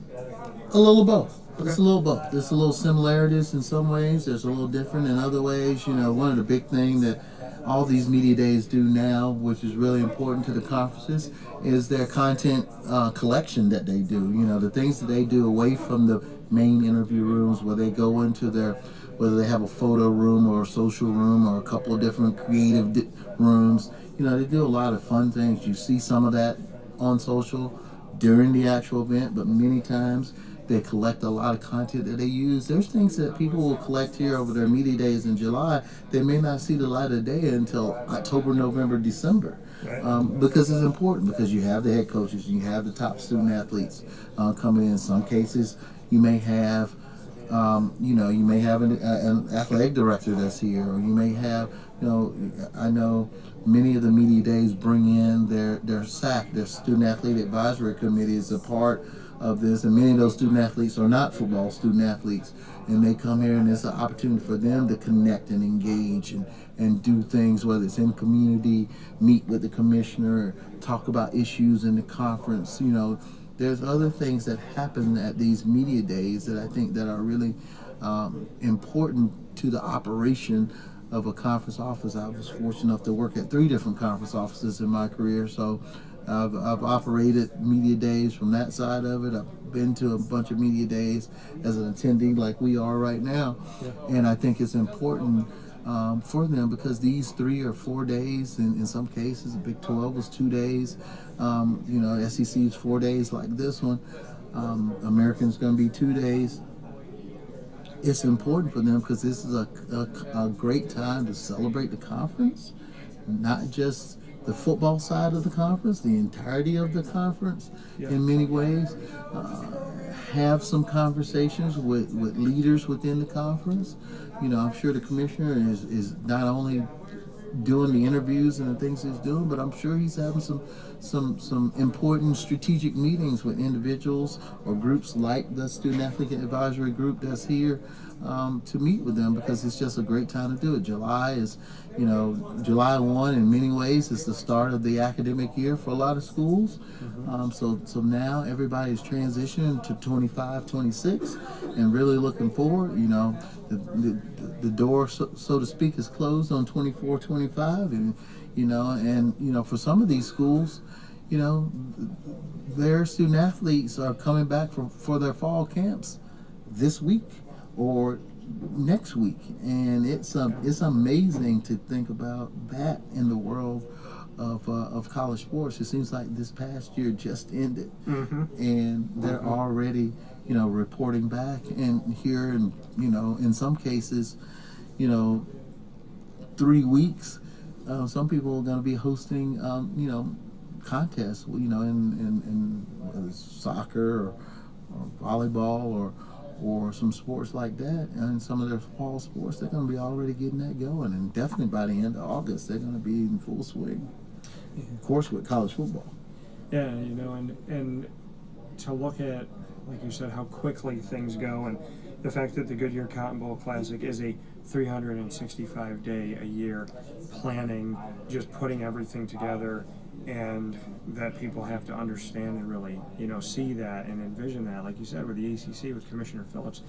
a little both. It's a little both. There's a little similarities in some ways. There's a little different in other ways. One of the big things that all these media days do now, which is really important to the conferences, is their content collection that they do. The things that they do away from the main interview rooms, where they go into whether they have a photo room or a social room or a couple of different creative rooms. They do a lot of fun things. You see some of that on social during the actual event, but many times they collect a lot of content that they use. There's things that people will collect here over their media days in July. They may not see the light of day until October, November, December. Because it's important, because you have the head coaches, you have the top student athletes coming in. Some cases, you may have an athletic director that's here, or you may have, I know many of the media days bring in their SAC, their Student Athlete Advisory Committee, is a part of this, and many of those student athletes are not football student athletes, and they come here, and it's an opportunity for them to connect and engage and do things, whether it's in community, meet with the commissioner, talk about issues in the conference. There's other things that happen at these media days that I think that are really important to the operation of a conference office. I was fortunate enough to work at 3 different conference offices in my career, so I've operated media days from that side of it. I've been to a bunch of media days as an attendee like we are right now. And I think it's important for them because these 3 or 4 days, in some cases, the Big 12 was 2 days, SEC is 4 days like this one. American's going to be 2 days. It's important for them because this is a great time to celebrate the conference, not just the football side of the conference, the entirety of the conference in many ways. Have some conversations with leaders within the conference. I'm sure the commissioner is not only doing the interviews and the things he's doing, but I'm sure he's having some important strategic meetings with individuals or groups like the Student Athlete Advisory Group that's here to meet with them, because it's just a great time to do it. July 1 in many ways is the start of the academic year for a lot of schools. So now everybody's transitioning to 25, 26 and really looking forward. The door, so to speak, is closed on 24, 25, and for some of these schools, their student athletes are coming back for their fall camps this week or next week, and it's amazing to think about that in the world of college sports. It seems like this past year just ended, and they're already reporting back, and here, and in some cases, 3 weeks. Some people are going to be hosting contests, in whether it's soccer or volleyball or some sports like that, and some of their fall sports, they're going to be already getting that going, and definitely by the end of August they're going to be in full swing. Of course, with college football. Yeah, and to look at, like you said, how quickly things go, and the fact that the Goodyear Cotton Bowl Classic is a 365-day a year planning, just putting everything together, and that people have to understand and really, see that and envision that. Like you said, with the ACC, with Commissioner Phillips,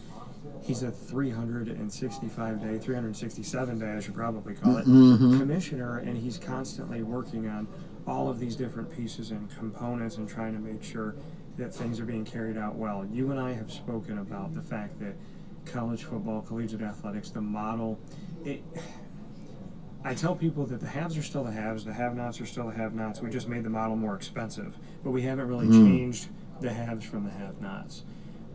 he's a 365-day, 367-day, I should probably call it, commissioner, and he's constantly working on all of these different pieces and components and trying to make sure that things are being carried out well. You and I have spoken about the fact that college football, collegiate athletics, the model, I tell people that the haves are still the haves, the have-nots are still the have-nots. We just made the model more expensive, but we haven't really changed the haves from the have-nots.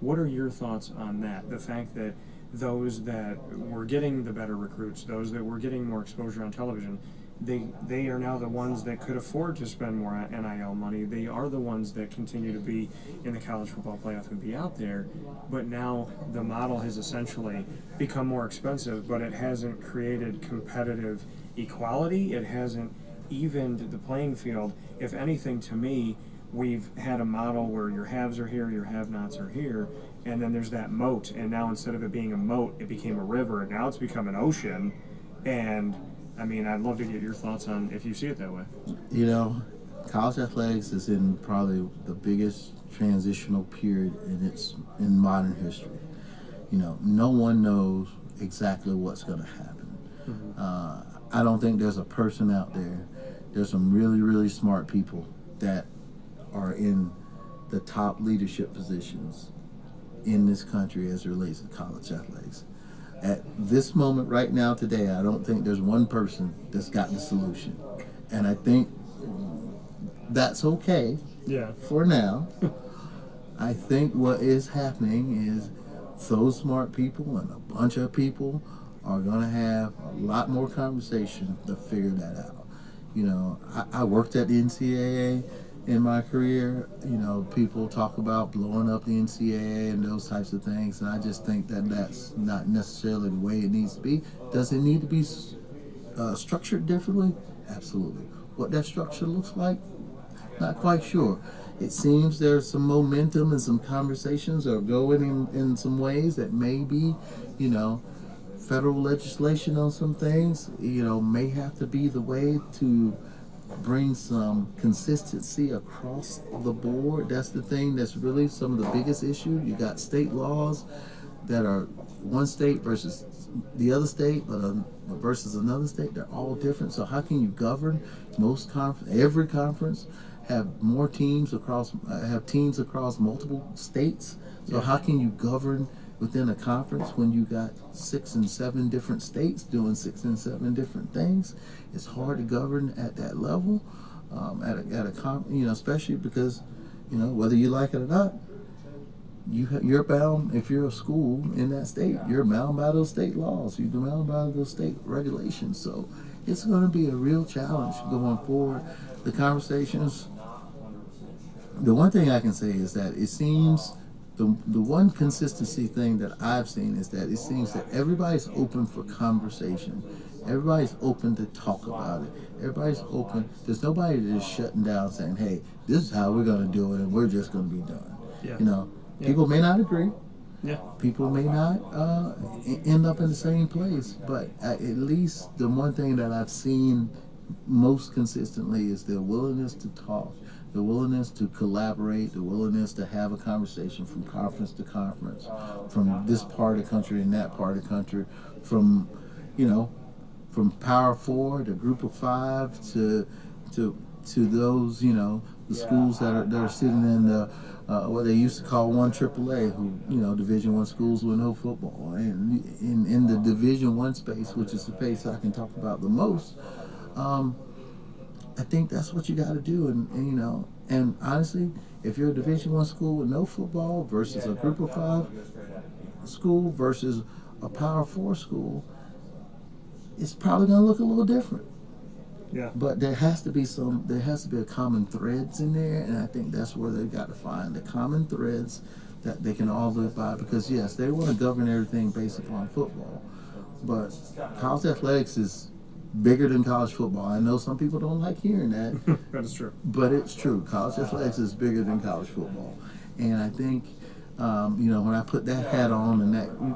What are your thoughts on that? The fact that those that were getting the better recruits, those that were getting more exposure on television, they are now the ones that could afford to spend more NIL money. They are the ones that continue to be in the college football playoff and be out there. But now the model has essentially become more expensive, but it hasn't created competitive equality. It hasn't evened the playing field. If anything, to me, we've had a model where your haves are here, your have-nots are here, and then there's that moat. And now instead of it being a moat, it became a river, and now it's become an ocean. And I'd love to get your thoughts on if you see it that way. College athletics is in probably the biggest transitional period in modern history. No one knows exactly what's going to happen. I don't think there's a person out there. There's some really, really smart people that are in the top leadership positions in this country as it relates to college athletics. At this moment right now today, I don't think there's one person that's got the solution. And I think that's okay for now. I think what is happening is those smart people and a bunch of people are going to have a lot more conversation to figure that out. I worked at the NCAA in my career. People talk about blowing up the NCAA and those types of things, and I just think that that's not necessarily the way it needs to be. Does it need to be structured differently? Absolutely. What that structure looks like? Not quite sure. It seems there's some momentum and some conversations are going in some ways that maybe, federal legislation on some things, may have to be the way to bring some consistency across the board. That's the thing that's really some of the biggest issue. You got state laws that are one state versus the other state, but versus another state. They're all different. So how can you govern every conference have more teams across multiple states. So how can you govern within a conference when you got 6 and 7 different states doing 6 and 7 different things? It's hard to govern at that level, especially because, whether you like it or not, you're bound. If you're a school in that state, you're bound by those state laws. You're bound by those state regulations. So it's going to be a real challenge going forward. The conversations. The one thing I can say is that it seems the one consistency thing that I've seen is that it seems that everybody's open for conversation. Everybody's open to talk about it. Everybody's open. There's nobody that's shutting down saying, "Hey, this is how we're going to do it, and we're just going to be done." Yeah. People may not agree. Yeah. People may not end up in the same place, but at least the one thing that I've seen most consistently is their willingness to talk, the willingness to collaborate, the willingness to have a conversation from conference to conference, from this part of the country and that part of the country, from Power 4 to Group of 5 to those, the schools that are sitting in the what they used to call 1 AAA, who, Division I schools with no football. And in the Division I space, which is the space I can talk about the most, I think that's what you got to do. And honestly, if you're a Division I school with no football versus a Group of 5 school versus a Power 4 school, it's probably going to look a little different. Yeah. But there has to be a common threads in there, and I think that's where they've got to find the common threads that they can all live by. Because yes, they want to govern everything based upon football, but college athletics is bigger than college football. I know some people don't like hearing that. That is true. But it's true. College athletics is bigger than college football, and I think when I put that hat on and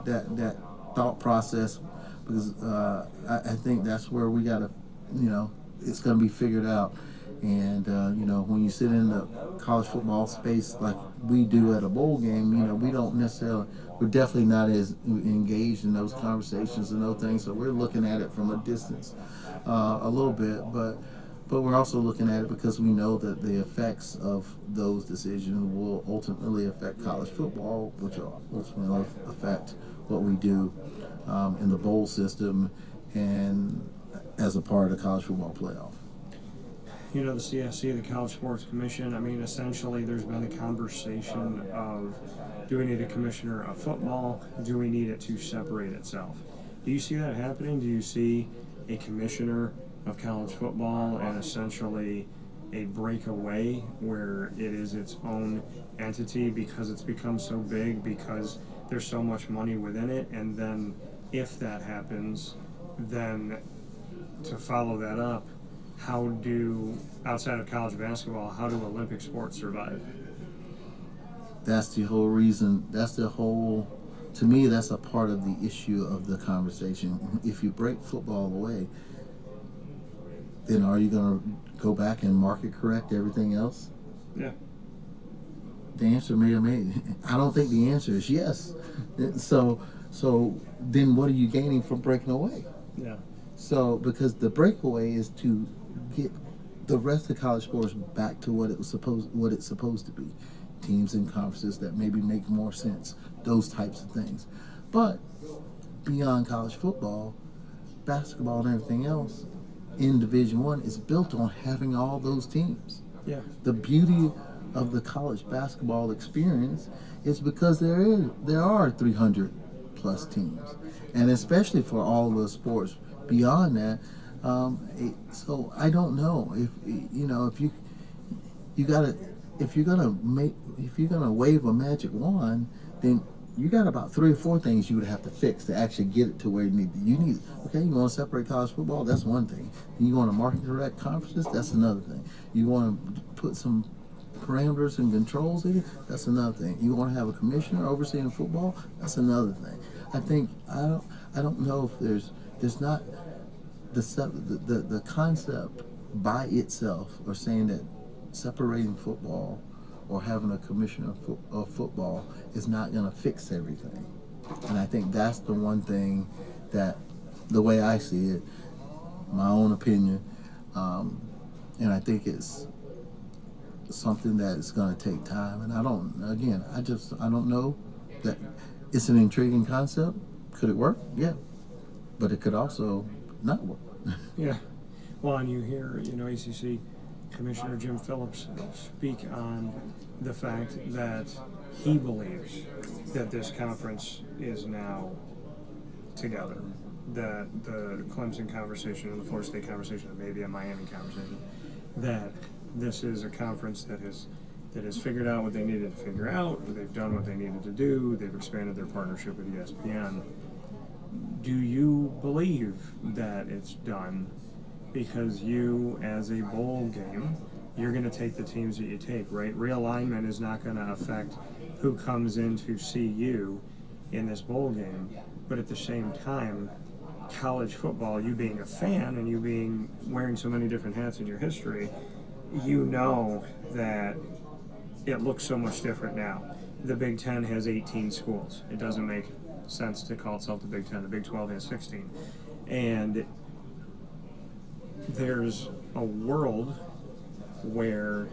that thought process, because I think that's where we got to, it's going to be figured out. And, when you sit in the college football space like we do at a bowl game, we're definitely not as engaged in those conversations and those things. So we're looking at it from a distance a little bit, but we're also looking at it because we know that the effects of those decisions will ultimately affect college football, which will ultimately affect what we do in the bowl system and as a part of the college football playoff. The CFC, the College Sports Commission, essentially there's been a conversation of, do we need a commissioner of football? Do we need it to separate itself? Do you see that happening? Do you see a commissioner of college football and essentially a breakaway where it is its own entity because it's become so big, because there's so much money within it? And then if that happens, then to follow that up, outside of college basketball, how do Olympic sports survive? That's the whole reason. To me, that's a part of the issue of the conversation. If you break football away, then are you going to go back and market correct everything else? Yeah. The answer I don't think the answer is yes. So then what are you gaining from breaking away? Yeah. So, because the breakaway is to get the rest of college sports back to what it's supposed to be. Teams and conferences that maybe make more sense, those types of things. But beyond college football, basketball and everything else in Division I is built on having all those teams. Yeah. The beauty of the college basketball experience is because there are 300 plus teams, and especially for all the sports beyond that. So I don't know if you're gonna wave a magic wand, then you got about 3 or 4 things you would have to fix to actually get it to where you need. Okay, you want to separate college football? That's one thing. You want to market direct conferences? That's another thing. You want to put some parameters and controls in it? That's another thing. You want to have a commissioner overseeing football? That's another thing. I don't know if there's not the concept by itself, or saying that separating football or having a commissioner of football is not going to fix everything. And I think that's the one thing that, the way I see it, my own opinion, and I think it's something that is going to take time. And I don't know that it's an intriguing concept. Could it work? Yeah. But it could also not work. Yeah. Well, and you hear, ACC Commissioner Jim Phillips speak on the fact that he believes that this conference is now together. That the Clemson conversation and the Florida State conversation and maybe a Miami conversation, that this is a conference that has figured out what they needed to figure out, they've done what they needed to do, they've expanded their partnership with ESPN. Do you believe that it's done? Because you, as a bowl game, you're going to take the teams that you take, right? Realignment is not going to affect who comes in to see you in this bowl game. But at the same time, college football, you being a fan and you being wearing so many different hats in your history, you know that it looks so much different now. The Big Ten has 18 schools. It doesn't make sense to call itself the Big Ten. The Big 12 has 16. And there's a world where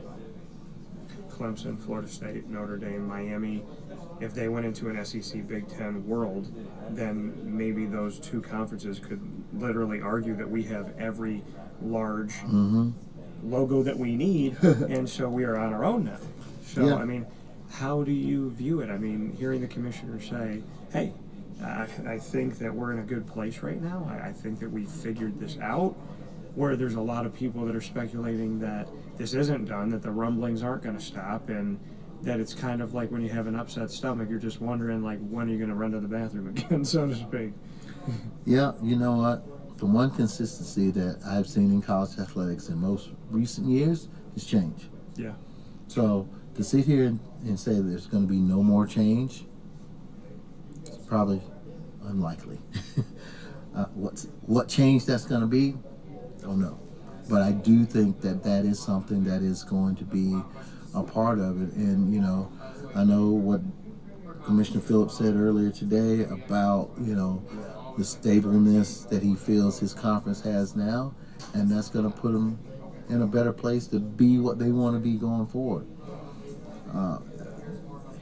Clemson, Florida State, Notre Dame, Miami, if they went into an SEC Big Ten world, then maybe those two conferences could literally argue that we have every large logo that we need, and so we are on our own now. So, I mean, how do you view it? I mean, hearing the commissioner say, hey, I think that we're in a good place right now. I think that we figured this out, where there's a lot of people that are speculating that this isn't done, that the rumblings aren't going to stop, and that it's kind of like when you have an upset stomach, you're just wondering, like, when are you going to run to the bathroom again, so to speak. Yeah, you know what? The one consistency that I've seen in college athletics in most recent years is change. Yeah. So to sit here and say that there's going to be no more change, it's probably unlikely. What change that's going to be, don't know. But I do think that that is something that is going to be a part of it. And, I know what Commissioner Phillips said earlier today about, the stableness that he feels his conference has now, and that's going to put him in a better place to be what they want to be going forward.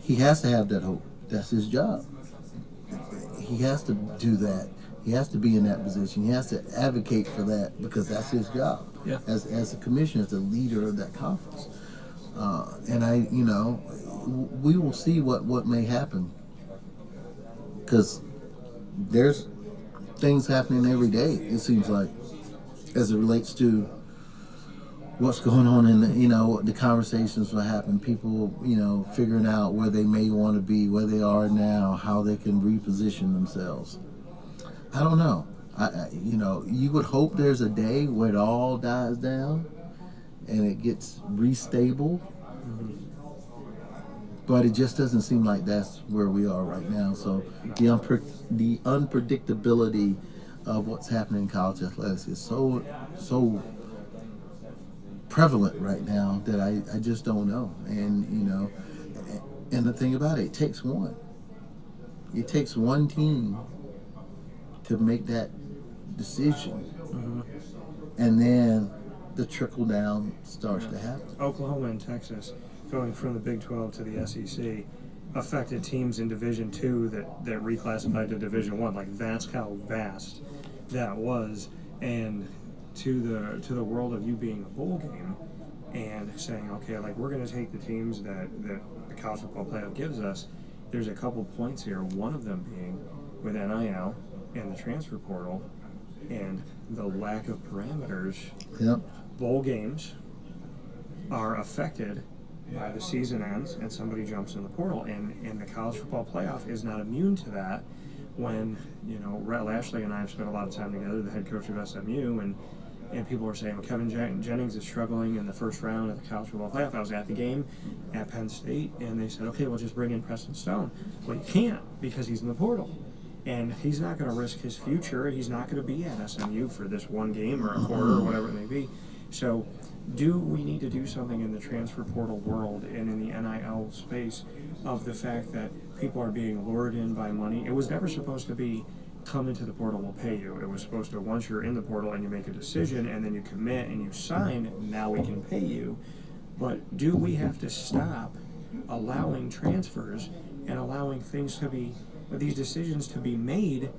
He has to have that hope. That's his job. He has to do that. He has to be in that position. He has to advocate for that because that's his job. Yeah. As a commissioner, as a leader of that conference. And we will see what may happen, because there's things happening every day, it seems like, as it relates to what's going on in the conversations that happen, people, figuring out where they may want to be, where they are now, how they can reposition themselves. I don't know. You would hope there's a day where it all dies down and it gets restable. But it just doesn't seem like that's where we are right now. So the unpredictability of what's happening in college athletics is so prevalent right now that I just don't know. And and the thing about it takes one. It takes one team to make that decision, and then the trickle down starts to happen. Oklahoma and Texas, going from the Big 12 to the SEC, affected teams in Division II that reclassified to Division I. Like, that's how vast that was. And to the world of you being a bowl game and saying, okay, like, we're going to take the teams that the college football playoff gives us. There's a couple points here. One of them being with NIL and the transfer portal and the lack of parameters. Yep. Bowl games are affected by the season ends and somebody jumps in the portal, and the college football playoff is not immune to that. When Rhett Lashley and I have spent a lot of time together, the head coach of SMU, and people were saying, well, Kevin Jennings is struggling in the first round of the college football playoff. I was at the game at Penn State, and they said, okay, well, just bring in Preston Stone. Well, you can't, because he's in the portal. And he's not going to risk his future. He's not going to be at SMU for this one game or a quarter or whatever it may be. So do we need to do something in the transfer portal world and in the NIL space of the fact that people are being lured in by money? It was never supposed to be, come into the portal, we'll pay you. It was supposed to, once you're in the portal and you make a decision and then you commit and you sign, now we can pay you. But do we have to stop allowing transfers and allowing these decisions to be made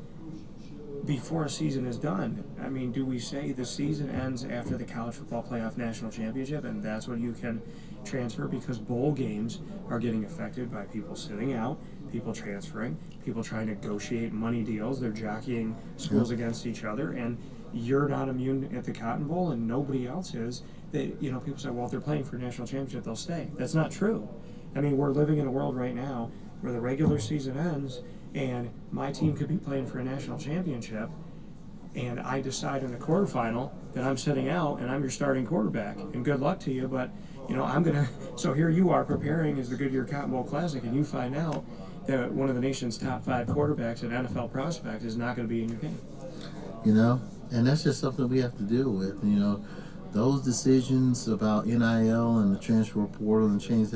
before a season is done? I mean, do we say the season ends after the college football playoff national championship and that's when you can transfer, because bowl games are getting affected by people sitting out, people transferring, people trying to negotiate money deals, they're jockeying schools against each other, and you're not immune at the Cotton Bowl and nobody else is. People say, well, if they're playing for a national championship, they'll stay. That's not true. I mean, we're living in a world right now where the regular season ends and my team could be playing for a national championship, and I decide in the quarterfinal that I'm sitting out and I'm your starting quarterback, and good luck to you, but so here you are preparing as the Goodyear Cotton Bowl Classic, and you find out that one of the nation's top 5 quarterbacks, an NFL prospect, is not going to be in your game. And that's just something we have to deal with. Those decisions about NIL and the transfer portal and change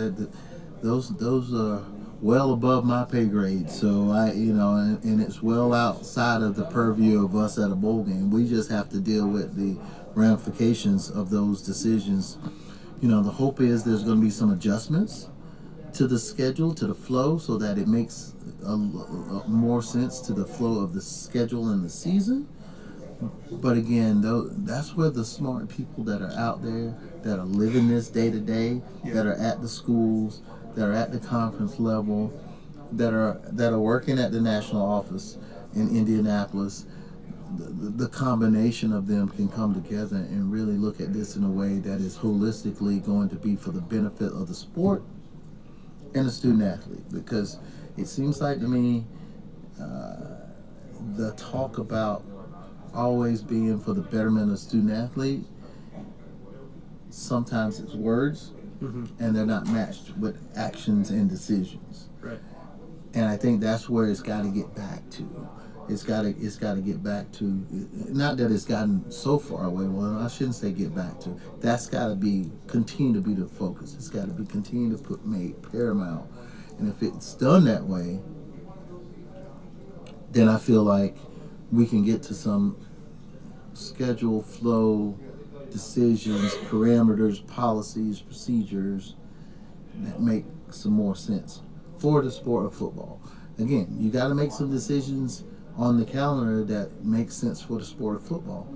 those are well above my pay grade. So and it's well outside of the purview of us at a bowl game. We just have to deal with the ramifications of those decisions. The hope is there's going to be some adjustments to the schedule, to the flow, so that it makes more sense to the flow of the schedule and the season. But again, that's where the smart people that are out there, that are living this day to day, that are at the schools, that are at the conference level, that are working at the national office in Indianapolis, the combination of them can come together and really look at this in a way that is holistically going to be for the benefit of the sport and the student athlete. Because it seems like to me, the talk about always being for the betterment of the student athlete, sometimes it's words, and they're not matched with actions and decisions. Right. And I think that's where it's got to get back to. It's got to get back to, not that it's gotten so far away. Well, I shouldn't say get back to. That's got to continue to be the focus. It's got to be continue to made paramount. And if it's done that way, then I feel like we can get to some schedule, flow, decisions, parameters, policies, procedures that make some more sense for the sport of football. Again, you got to make some decisions on the calendar that make sense for the sport of football.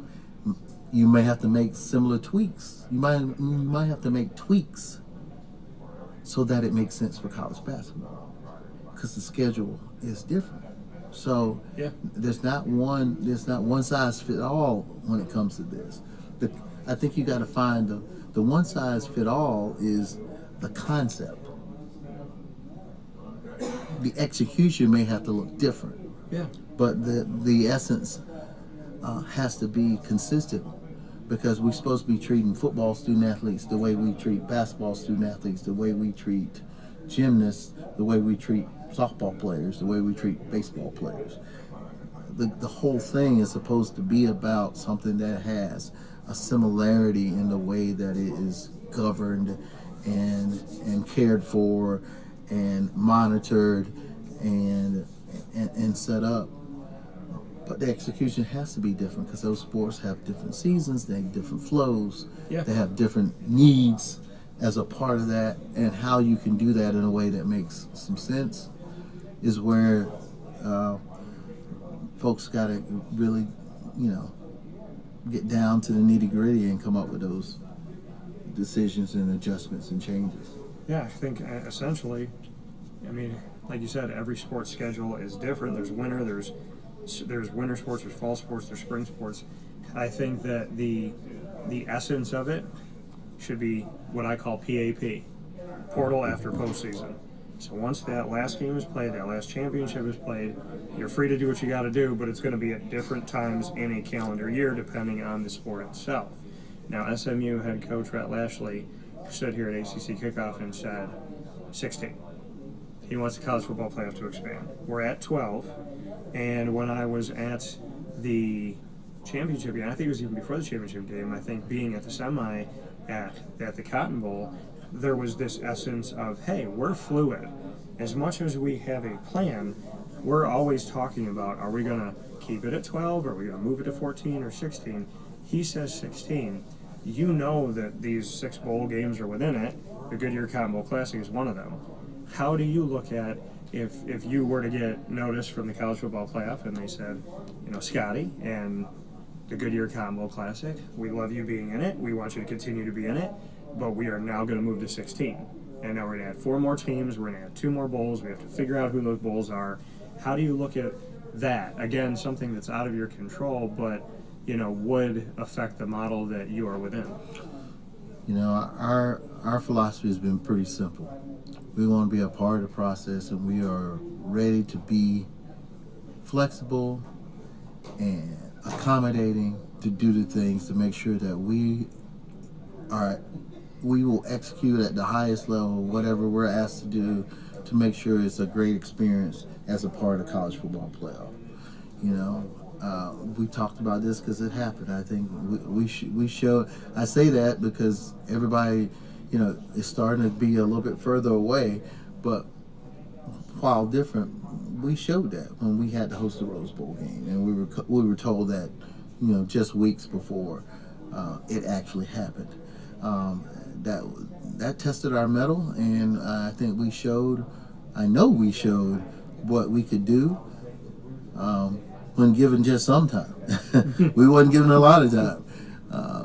You may have to make similar tweaks. You might have to make tweaks so that it makes sense for college basketball, because the schedule is different. So there's not one size fit all when it comes to this. I think you got to find the one size fit all is the concept. The execution may have to look different. Yeah. But the essence has to be consistent, because we're supposed to be treating football student athletes the way we treat basketball student athletes, the way we treat gymnasts, the way we treat softball players, the way we treat baseball players. The whole thing is supposed to be about something that has a similarity in the way that it is governed and cared for and monitored and set up. But the execution has to be different, because those sports have different seasons, they have different flows, they have different needs as a part of that, and how you can do that in a way that makes some sense is where folks got to really, get down to the nitty-gritty and come up with those decisions and adjustments and changes. Yeah, I think essentially, like you said, every sports schedule is different. There's winter sports, there's fall sports, there's spring sports. I think that the essence of it should be what I call PAP, portal after postseason. So once that last game is played, that last championship is played, you're free to do what you got to do, but it's going to be at different times in a calendar year depending on the sport itself. Now, SMU head coach Rhett Lashley stood here at ACC kickoff and said 16. He wants the college football playoff to expand. We're at 12, and when I was at the championship game, I think it was even before the championship game, I think being at the semi at the Cotton Bowl, there was this essence of, hey, we're fluid. As much as we have a plan, we're always talking about, are we going to keep it at 12? Are we going to move it to 14 or 16? He says 16. you know that these 6 bowl games are within it. The Goodyear Cotton Bowl Classic is one of them. How do you look at if you were to get notice from the College Football Playoff and they said, Scottie and the Goodyear Cotton Bowl Classic, we love you being in it. We want you to continue to be in it, but we are now going to move to 16. And now we're going to add 4 more teams. We're going to add 2 more bowls. We have to figure out who those bowls are. How do you look at that? Again, something that's out of your control, but would affect the model that you are within. Our philosophy has been pretty simple. We want to be a part of the process, and we are ready to be flexible and accommodating to do the things to make sure that we will execute at the highest level whatever we're asked to do to make sure it's a great experience as a part of college football playoff. We talked about this because it happened. I think we showed. I say that because everybody, is starting to be a little bit further away, but while different, we showed that when we had to host the Rose Bowl game, and we were told that, just weeks before it actually happened. That tested our mettle, and I think we showed. I know we showed what we could do. When given just some time. We wasn't given a lot of time.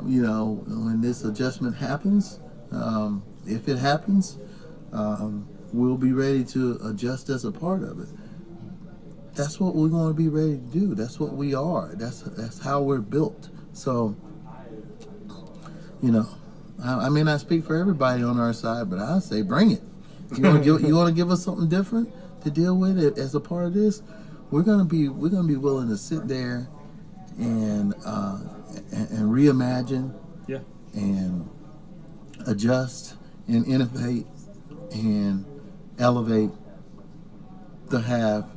When this adjustment happens, if it happens, we'll be ready to adjust as a part of it. That's what we want to be ready to do. That's what we are. That's how we're built. So, I may not speak for everybody on our side, but I say bring it. You want to give us something different to deal with it as a part of this? We're gonna be willing to sit there and reimagine, and adjust and innovate and elevate to have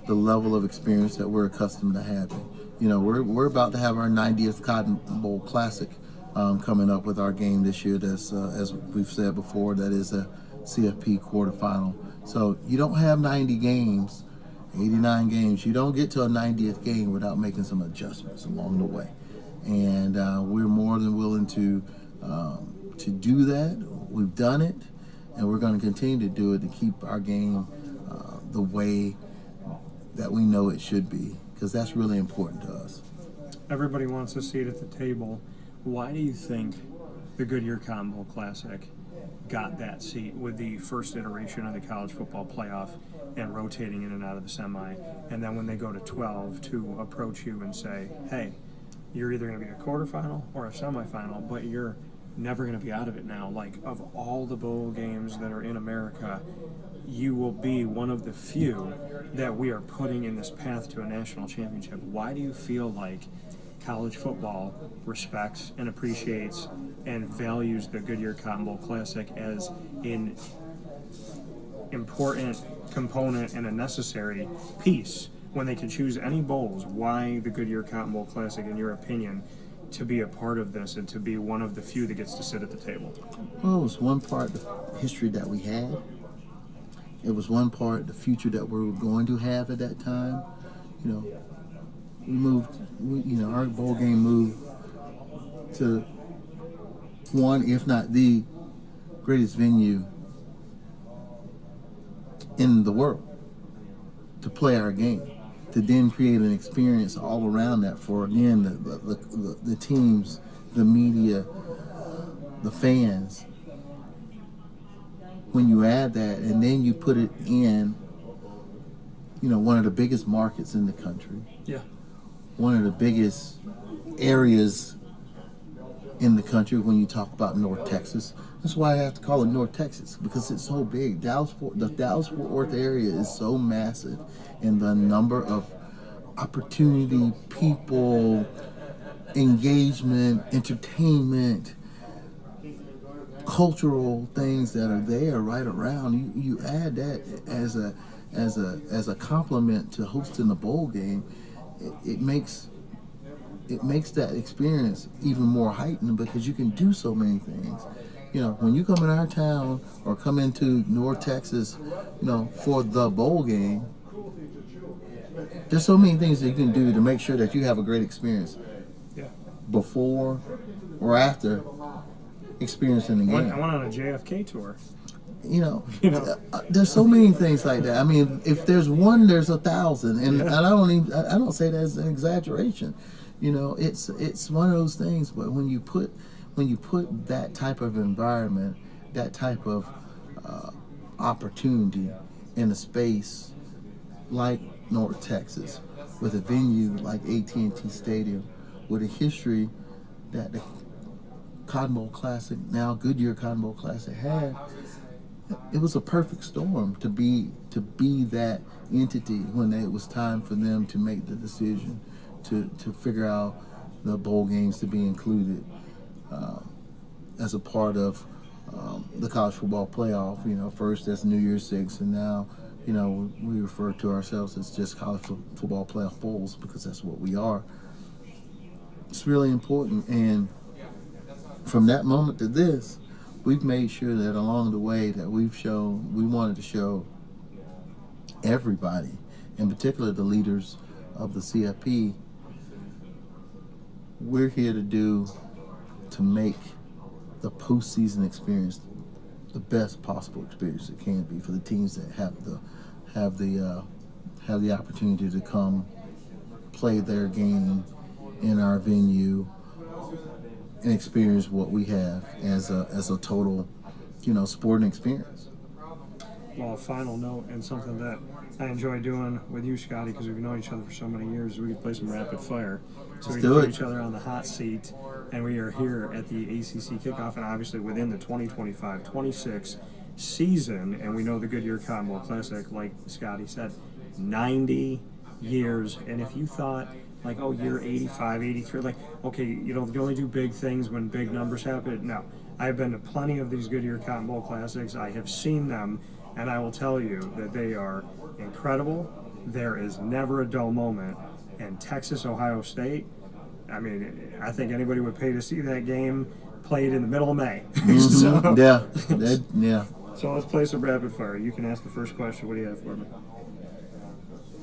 the level of experience that we're accustomed to having. We're about to have our 90th Cotton Bowl Classic coming up with our game this year. That's as we've said before, that is a CFP quarterfinal. So you don't have 90 games. 89 games. You don't get to a 90th game without making some adjustments along the way, and we're more than willing to do that. We've done it, and we're going to continue to do it to keep our game the way that we know it should be, because that's really important to us. Everybody wants a seat at the table. Why do you think the Goodyear Cotton Bowl Classic got that seat with the first iteration of the college football playoff and rotating in and out of the semi, and then when they go to 12 to approach you and say, hey, you're either going to be a quarterfinal or a semifinal, but you're never going to be out of it now. Like, of all the bowl games that are in America, you will be one of the few that we are putting in this path to a national championship. Why do you feel like college football respects and appreciates and values the Goodyear Cotton Bowl Classic as an important component and a necessary piece when they can choose any bowls? Why the Goodyear Cotton Bowl Classic, in your opinion, to be a part of this and to be one of the few that gets to sit at the table? Well, it was one part of the history that we had. It was one part of the future that we were going to have at that time. Our bowl game moved to one, if not the greatest venue in the world to play our game, to then create an experience all around that for, again, the teams, the media, the fans. When you add that and then you put it in, one of the biggest markets in the country, one of the biggest areas in the country when you talk about North Texas. That's why I have to call it North Texas, because it's so big. The Dallas-Fort Worth area is so massive, and the number of opportunity, people, engagement, entertainment, cultural things that are there right around. You add that as a compliment to hosting the bowl game. It makes that experience even more heightened, because you can do so many things. When you come in our town or come into North Texas, for the bowl game, there's so many things that you can do to make sure that you have a great experience before, or after experiencing the game. I went on a JFK tour. You know, there's so many things like that. I mean, if there's one, there's 1,000, and I don't say that as an exaggeration. You know, it's one of those things. But when you put that type of environment, that type of opportunity in a space like North Texas, with a venue like AT&T Stadium, with a history that the Cotton Bowl Classic, now Goodyear Cotton Bowl Classic, had, it was a perfect storm to be that entity when it was time for them to make the decision to figure out the bowl games to be included as a part of the college football playoff. You know, first as New Year's Six, and now, you know, we refer to ourselves as just college football playoff bowls, because that's what we are. It's really important, and from that moment to this, we've made sure that along the way that we wanted to show everybody, in particular the leaders of the CFP, we're here to make the postseason experience the best possible experience it can be for the teams that have the opportunity to come play their game in our venue and experience what we have as a total, you know, sporting experience. Well, a final note, and something that I enjoy doing with you, Scottie, because we've known each other for so many years, we can play some rapid fire. So we can put each other on the hot seat, and we are here at the ACC kickoff, and obviously within the 2025-26 season, and we know the Goodyear Cotton Bowl Classic, like Scottie said, 90 years. And if you thought, like, oh, year 85, 83, like, okay, you know, you only do big things when big numbers happen. No, I've been to plenty of these Goodyear Cotton Bowl Classics. I have seen them, and I will tell you that they are incredible. There is never a dull moment. And Texas, Ohio State, I mean, I think anybody would pay to see that game played in the middle of May. Mm-hmm. Yeah. So let's play some rapid fire. You can ask the first question. What do you have for me?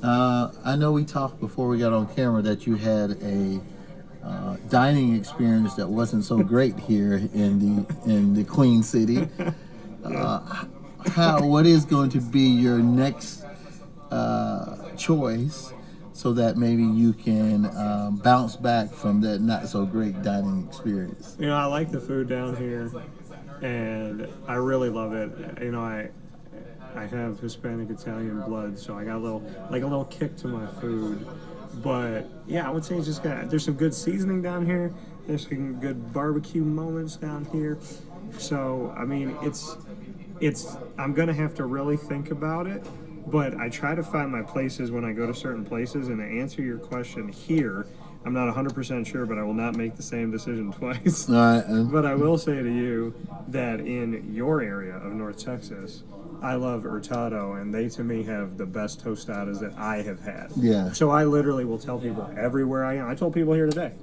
I know we talked before we got on camera that you had a dining experience that wasn't so great here in the Queen City. What is going to be your next choice, so that maybe you can bounce back from that not so great dining experience? You know, I like the food down here, and I really love it. You know, I have Hispanic Italian blood, so I got a little kick to my food. But yeah, I would say it's just there's some good seasoning down here. There's some good barbecue moments down here. So I mean, it's I'm gonna have to really think about it. But I try to find my places when I go to certain places. And to answer your question here, I'm not 100% sure, but I will not make the same decision twice. All right. But I will say to you that in your area of North Texas, I love Hurtado, and they, to me, have the best tostadas that I have had. Yeah. So I literally will tell people everywhere I am. I told people here today.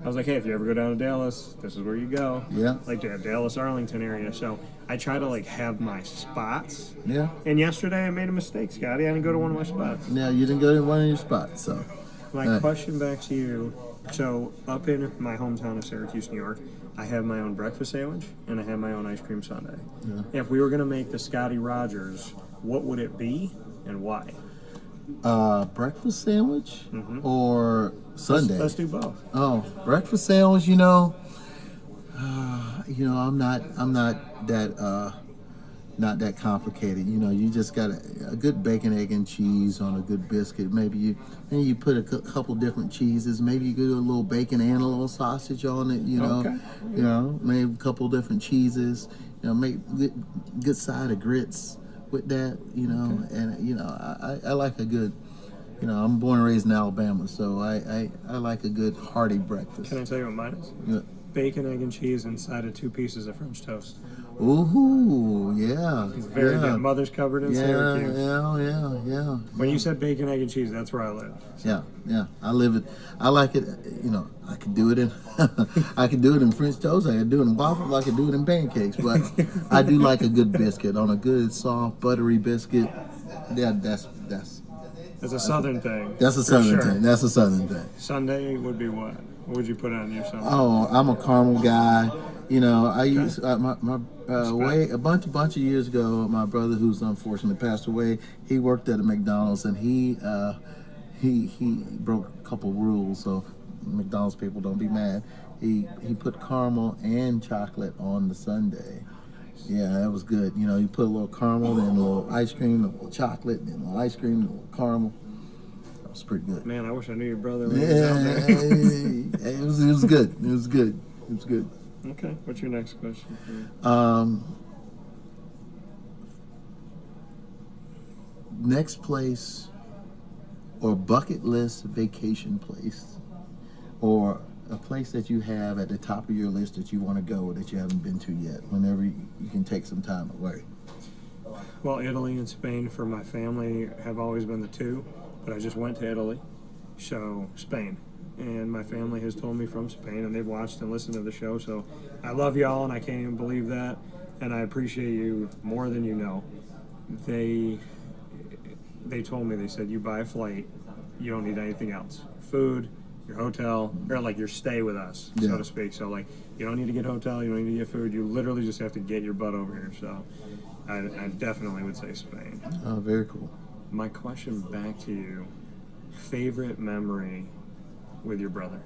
I was like, hey, if you ever go down to Dallas, this is where you go. Yeah. Like the Dallas, Arlington area. So I try to, like, have my spots. Yeah. And yesterday I made a mistake, Scottie. I didn't go to one of my spots. Yeah, you didn't go to one of your spots, so. My question back to you. So up in my hometown of Syracuse, New York, I have my own breakfast sandwich, and I have my own ice cream sundae. Yeah. If we were going to make the Scottie Rodgers, what would it be and why? Breakfast sandwich or sundae? Let's do both. Oh, breakfast sandwich. You know, I'm not that complicated. You know, you just got a good bacon, egg, and cheese on a good biscuit. Maybe you put a couple different cheeses. Maybe you do a little bacon and a little sausage on it. You know, you know, maybe a couple different cheeses. You know, make good side of grits with that. You know, and you know, I like a good. You know, I'm born and raised in Alabama, so I like a good hearty breakfast. Can I tell you what mine is? Yeah. Bacon, egg, and cheese inside of 2 pieces of French toast. Ooh, yeah. It's very good. Mother's cupboard in Syracuse. Yeah. When you said bacon, egg, and cheese, that's where I live. So. Yeah. I live it. I like it. You know, I can do it in. I can do it in French toast. I can do it in waffles. I can do it in pancakes. But I do like a good biscuit on a good soft buttery biscuit. Yeah, that's It's a Southern thing. That's a for Southern sure. thing. That's a Southern thing. Sunday would be what? What would you put on your Sunday? Oh, I'm a caramel guy. You know, I used a bunch of years ago. My brother, who's unfortunately passed away, he worked at a McDonald's, and he broke a couple rules. So McDonald's people, don't be mad. He put caramel and chocolate on the sundae. Yeah, that was good. You know, you put a little caramel, then a little ice cream, a little chocolate, then a little ice cream, a little caramel. That was pretty good. Man, I wish I knew your brother. Yeah, it was good. It was good. It was good. Okay, what's your next question for me? Next place or bucket list vacation place, or a place that you have at the top of your list that you want to go that you haven't been to yet, whenever you can take some time away. Well, Italy and Spain for my family have always been the two, but I just went to Italy, so Spain. And my family has told me from Spain, and they've watched and listened to the show, so I love y'all, and I can't even believe that, and I appreciate you more than you know. They told me, they said, you buy a flight, you don't need anything else. Food, your hotel, or like your stay with us, so to speak. So like, you don't need to get hotel, you don't need to get food, you literally just have to get your butt over here. So I definitely would say Spain. Oh, very cool. My question back to you, favorite memory with your brother?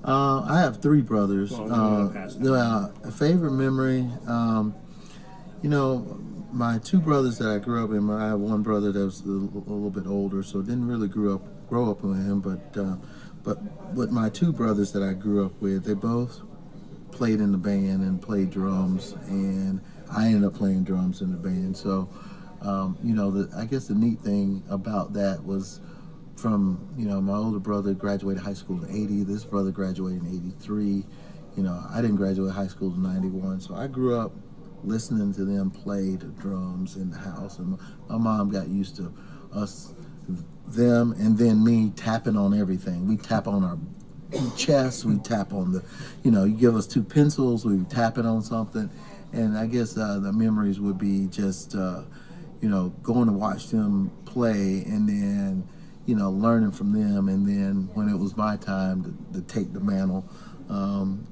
I have three brothers. A favorite memory, you know, my two brothers that I grew up in, I have one brother that was a little bit older, so didn't really grow up with him, but with my two brothers that I grew up with, they both played in the band and played drums, and I ended up playing drums in the band. So, you know, I guess the neat thing about that was from, you know, my older brother graduated high school in 80, this brother graduated in 83. You know, I didn't graduate high school in 91, so I grew up listening to them play the drums in the house, and my mom got used to them and then me tapping on everything. We tap on our chest, we tap on the, you know, you give us two pencils, we tap it on something. And I guess the memories would be just, you know, going to watch them play, and then, you know, learning from them. And then when it was my time to take the mantle,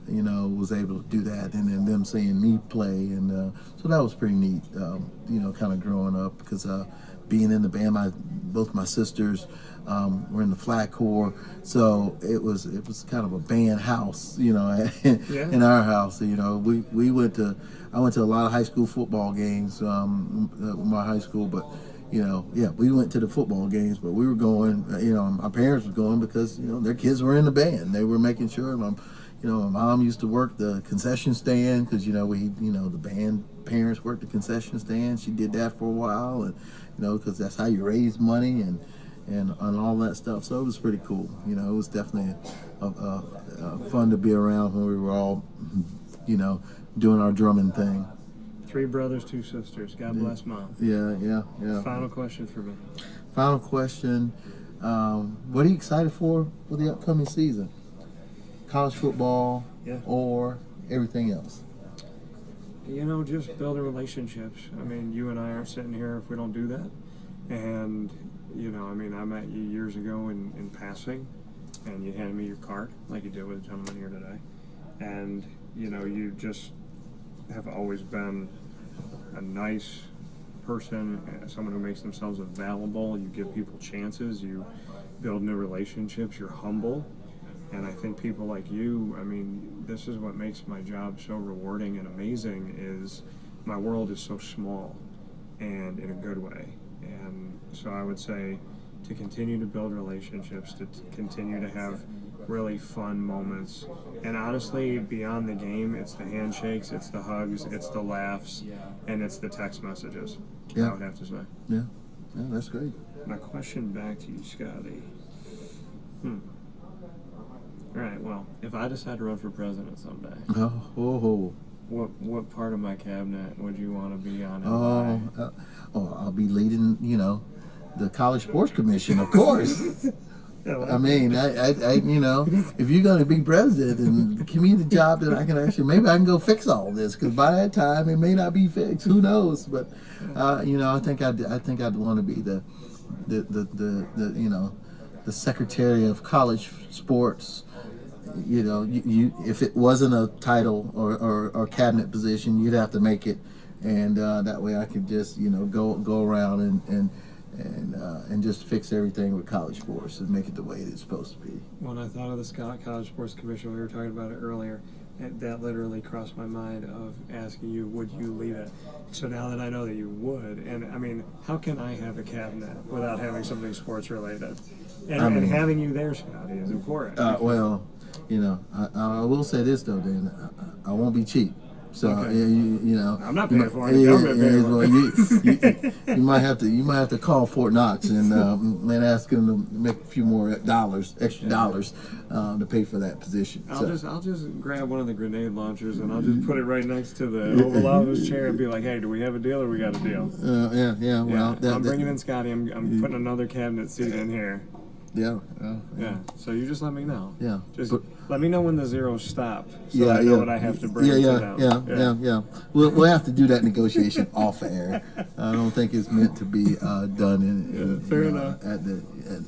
you know, was able to do that, and then them seeing me play, and so that was pretty neat, you know, kind of growing up, because being in the band, both my sisters were in the flat corps, so it was kind of a band house, you know, in our house. You know, I went to a lot of high school football games with my high school, but you know, we went to the football games, but we were going, you know, my parents were going because, you know, their kids were in the band. They were making sure. You know, my mom used to work the concession stand because, you know, the band parents worked the concession stand. She did that for a while, and, you know, because that's how you raise money and all that stuff. So it was pretty cool. You know, it was definitely fun to be around when we were all, you know, doing our drumming thing. 3 brothers, 2 sisters. God bless Mom. Yeah. Final question for me. Final question. What are you excited for the upcoming season? College football or everything else? You know, just building relationships. I mean, you and I aren't sitting here if we don't do that. And, you know, I mean, I met you years ago in passing, and you handed me your card, like you did with the gentleman here today. And, you know, you just have always been a nice person, someone who makes themselves available. You give people chances. You build new relationships. You're humble. And I think people like you, I mean, this is what makes my job so rewarding and amazing, is my world is so small, and in a good way. And so I would say to continue to build relationships, to continue to have really fun moments. And honestly, beyond the game, it's the handshakes, it's the hugs, it's the laughs, and it's the text messages, I would have to say. Yeah, that's great. My question back to you, Scottie. All right, well, if I decide to run for president someday, what part of my cabinet would you want to be on? I'll be leading, you know, the College Sports Commission, of course. I mean, I you know, if you're going to be president, and give me the job that I can actually, maybe I can go fix all this, because by that time it may not be fixed. Who knows? But you know, I think I'd want to be the the secretary of college sports. You if it wasn't a title or cabinet position, you'd have to make it, and that way I could just go around and just fix everything with college sports and make it the way it's supposed to be. When I thought of the College Sports Commission, we were talking about it earlier, that literally crossed my mind of asking you, would you lead it? So now that I know that you would, and I mean, how can I have a cabinet without having something sports related? And having you there, Scottie, is important. Well, I will say this though, Dan, I won't be cheap. So Okay. I'm not paying for it. The government paying for it. You might have to call Fort Knox and ask them to make a few more extra dollars to pay for that position. I'll just grab one of the grenade launchers and I'll just put it right next to the Oval Office chair and be like, hey, do we have a deal or we got a deal? Well, I'm bringing in Scottie. I'm putting another cabinet seat in here. Yeah. So you just let me know. Yeah. Just let me know when the zeros stop, so I know what I have to bring to them. Yeah. We'll have to do that negotiation off air. I don't think it's meant to be done Fair enough.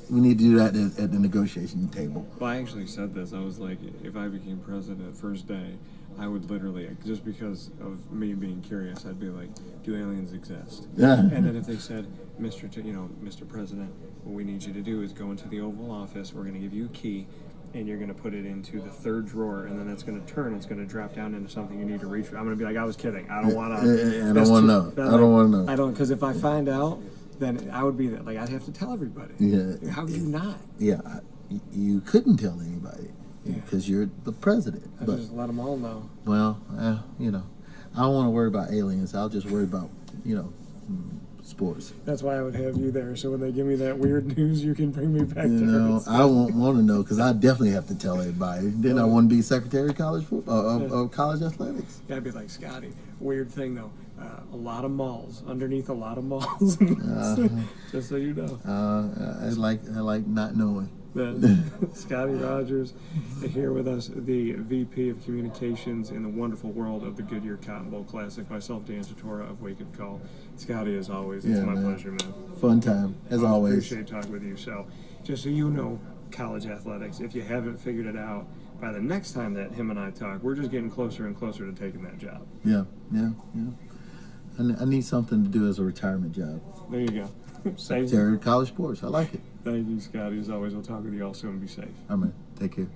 We need to do that at the negotiation table. Well, I actually said this. I was like, if I became president first day, I would literally, just because of me being curious, I'd be like, do aliens exist? Yeah. And then if they said, Mr. President, what we need you to do is go into the Oval Office. We're going to give you a key, and you're going to put it into the third drawer, and then it's going to turn. It's going to drop down into something you need to reach for. I'm going to be like, I was kidding. I don't want to. I don't want to know. I don't want to know. I don't, because if I find out, then I would be like, I'd have to tell everybody. Yeah. How could you not? Yeah. You couldn't tell anybody because you're the president. I just let them all know. Well, I don't want to worry about aliens. I'll just worry about sports. That's why I would have you there. So when they give me that weird news, you can bring me back to Earth. I won't want to know because I definitely have to tell everybody. Then I want to be secretary of college football, of college athletics. Yeah, I'd be like, Scottie. Weird thing though, a lot of malls, underneath a lot of malls. Just so you know. I like not knowing. Scottie Rodgers here with us, the VP of Communications in the wonderful world of the Goodyear Cotton Bowl Classic. Myself, Dan Tortora of Wake Up Call. Scottie, as always, it's my pleasure, man. Fun time, as always. Appreciate talking with you. So, just so you know, college athletics, if you haven't figured it out, by the next time that him and I talk, we're just getting closer and closer to taking that job. Yeah. I need something to do as a retirement job. There you go. Secretary of college sports. I like it. Thank you, Scottie. As always, we'll talk with you all soon. Be safe. All right, man. Take care.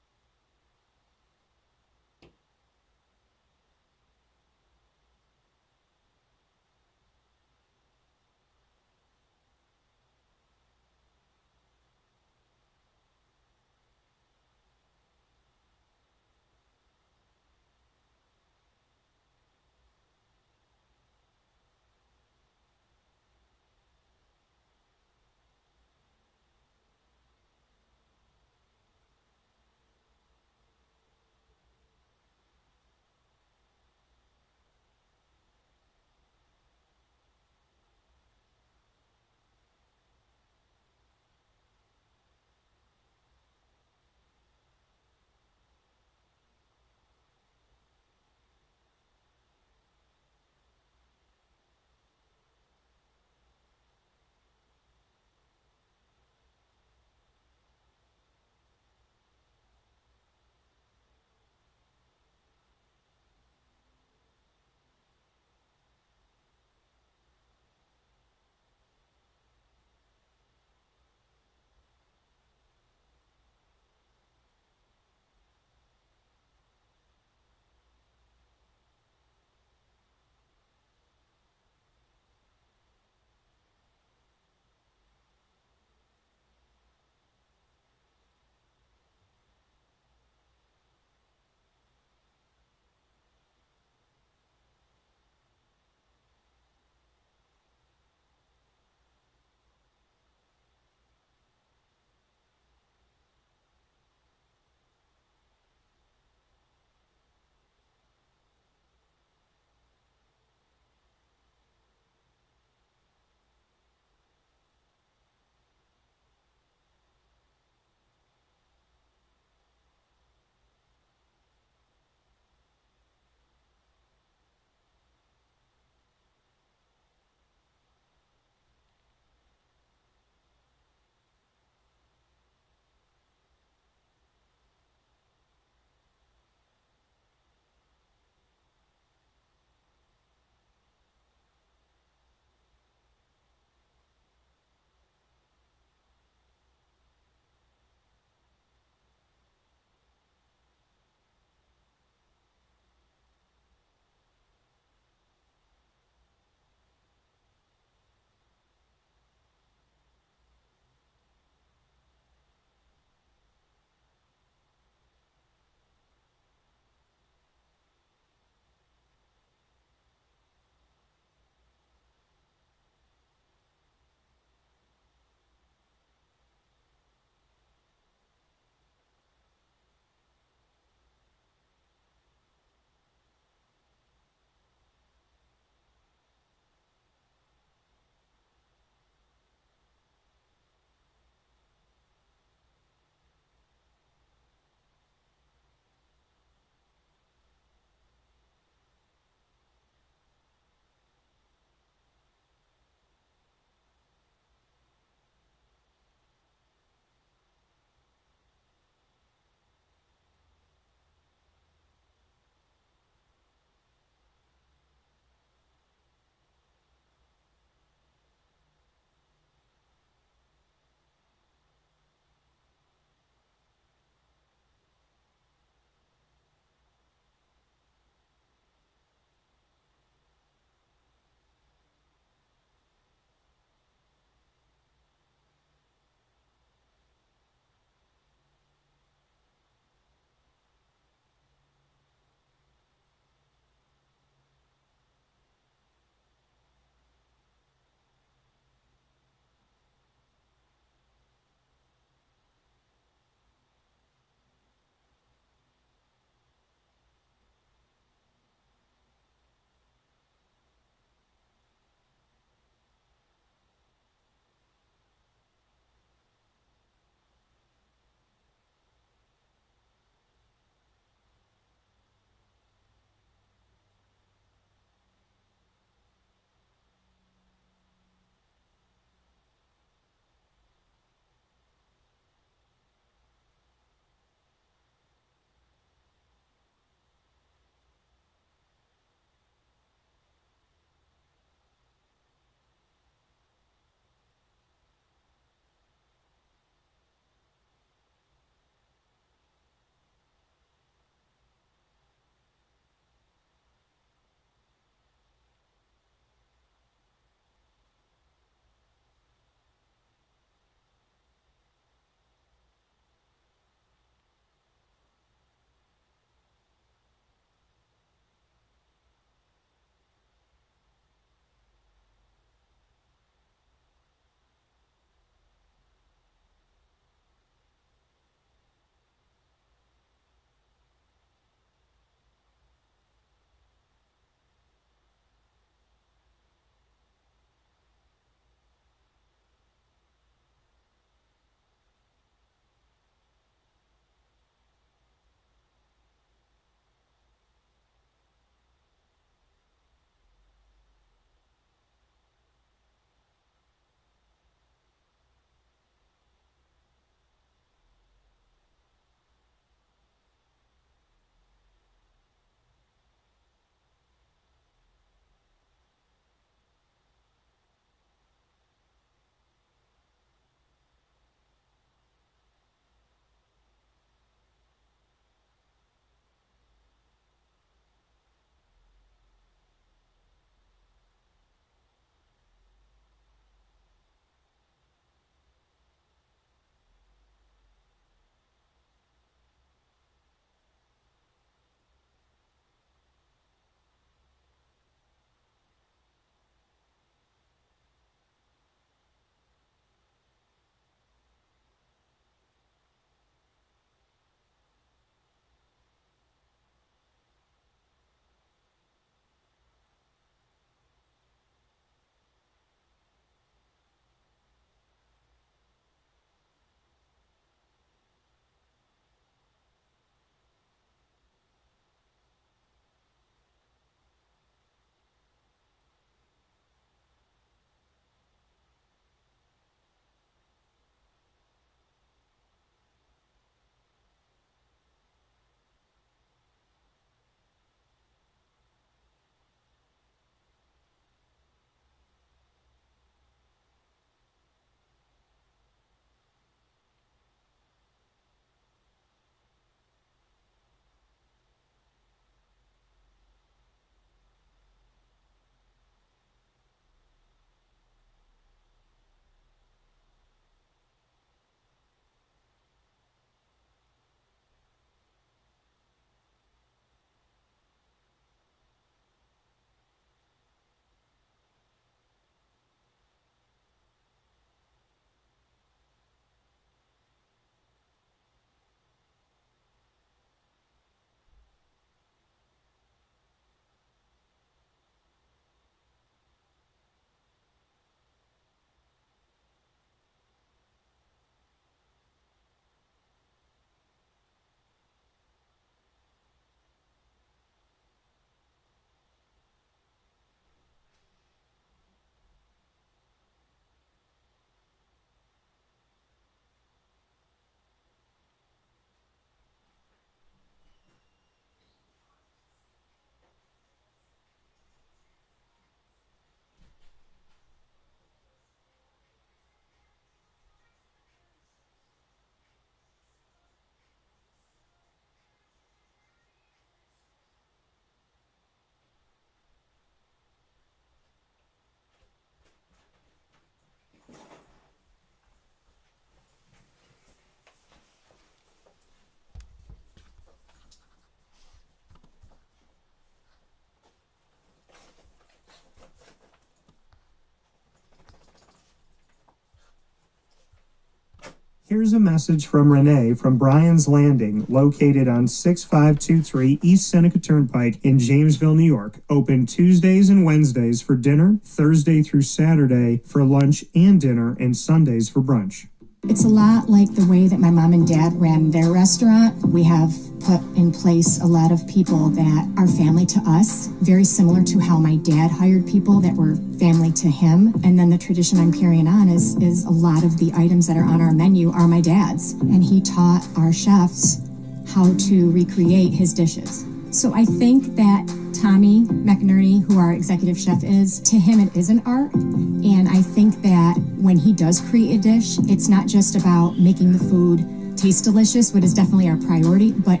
Here's a message from Renee from Bryan's Landing, located on 6523 East Seneca Turnpike in Jamesville, New York. Open Tuesdays and Wednesdays for dinner, Thursday through Saturday for lunch and dinner, and Sundays for brunch. It's a lot like the way that my mom and dad ran their restaurant. We have put in place a lot of people that are family to us, very similar to how my dad hired people that were family to him. And then the tradition I'm carrying on is a lot of the items that are on our menu are my dad's. And he taught our chefs how to recreate his dishes. So I think that Tommy McInerney, who our executive chef is, to him it is an art. And I think that when he does create a dish, it's not just about making the food taste delicious, which is definitely our priority, but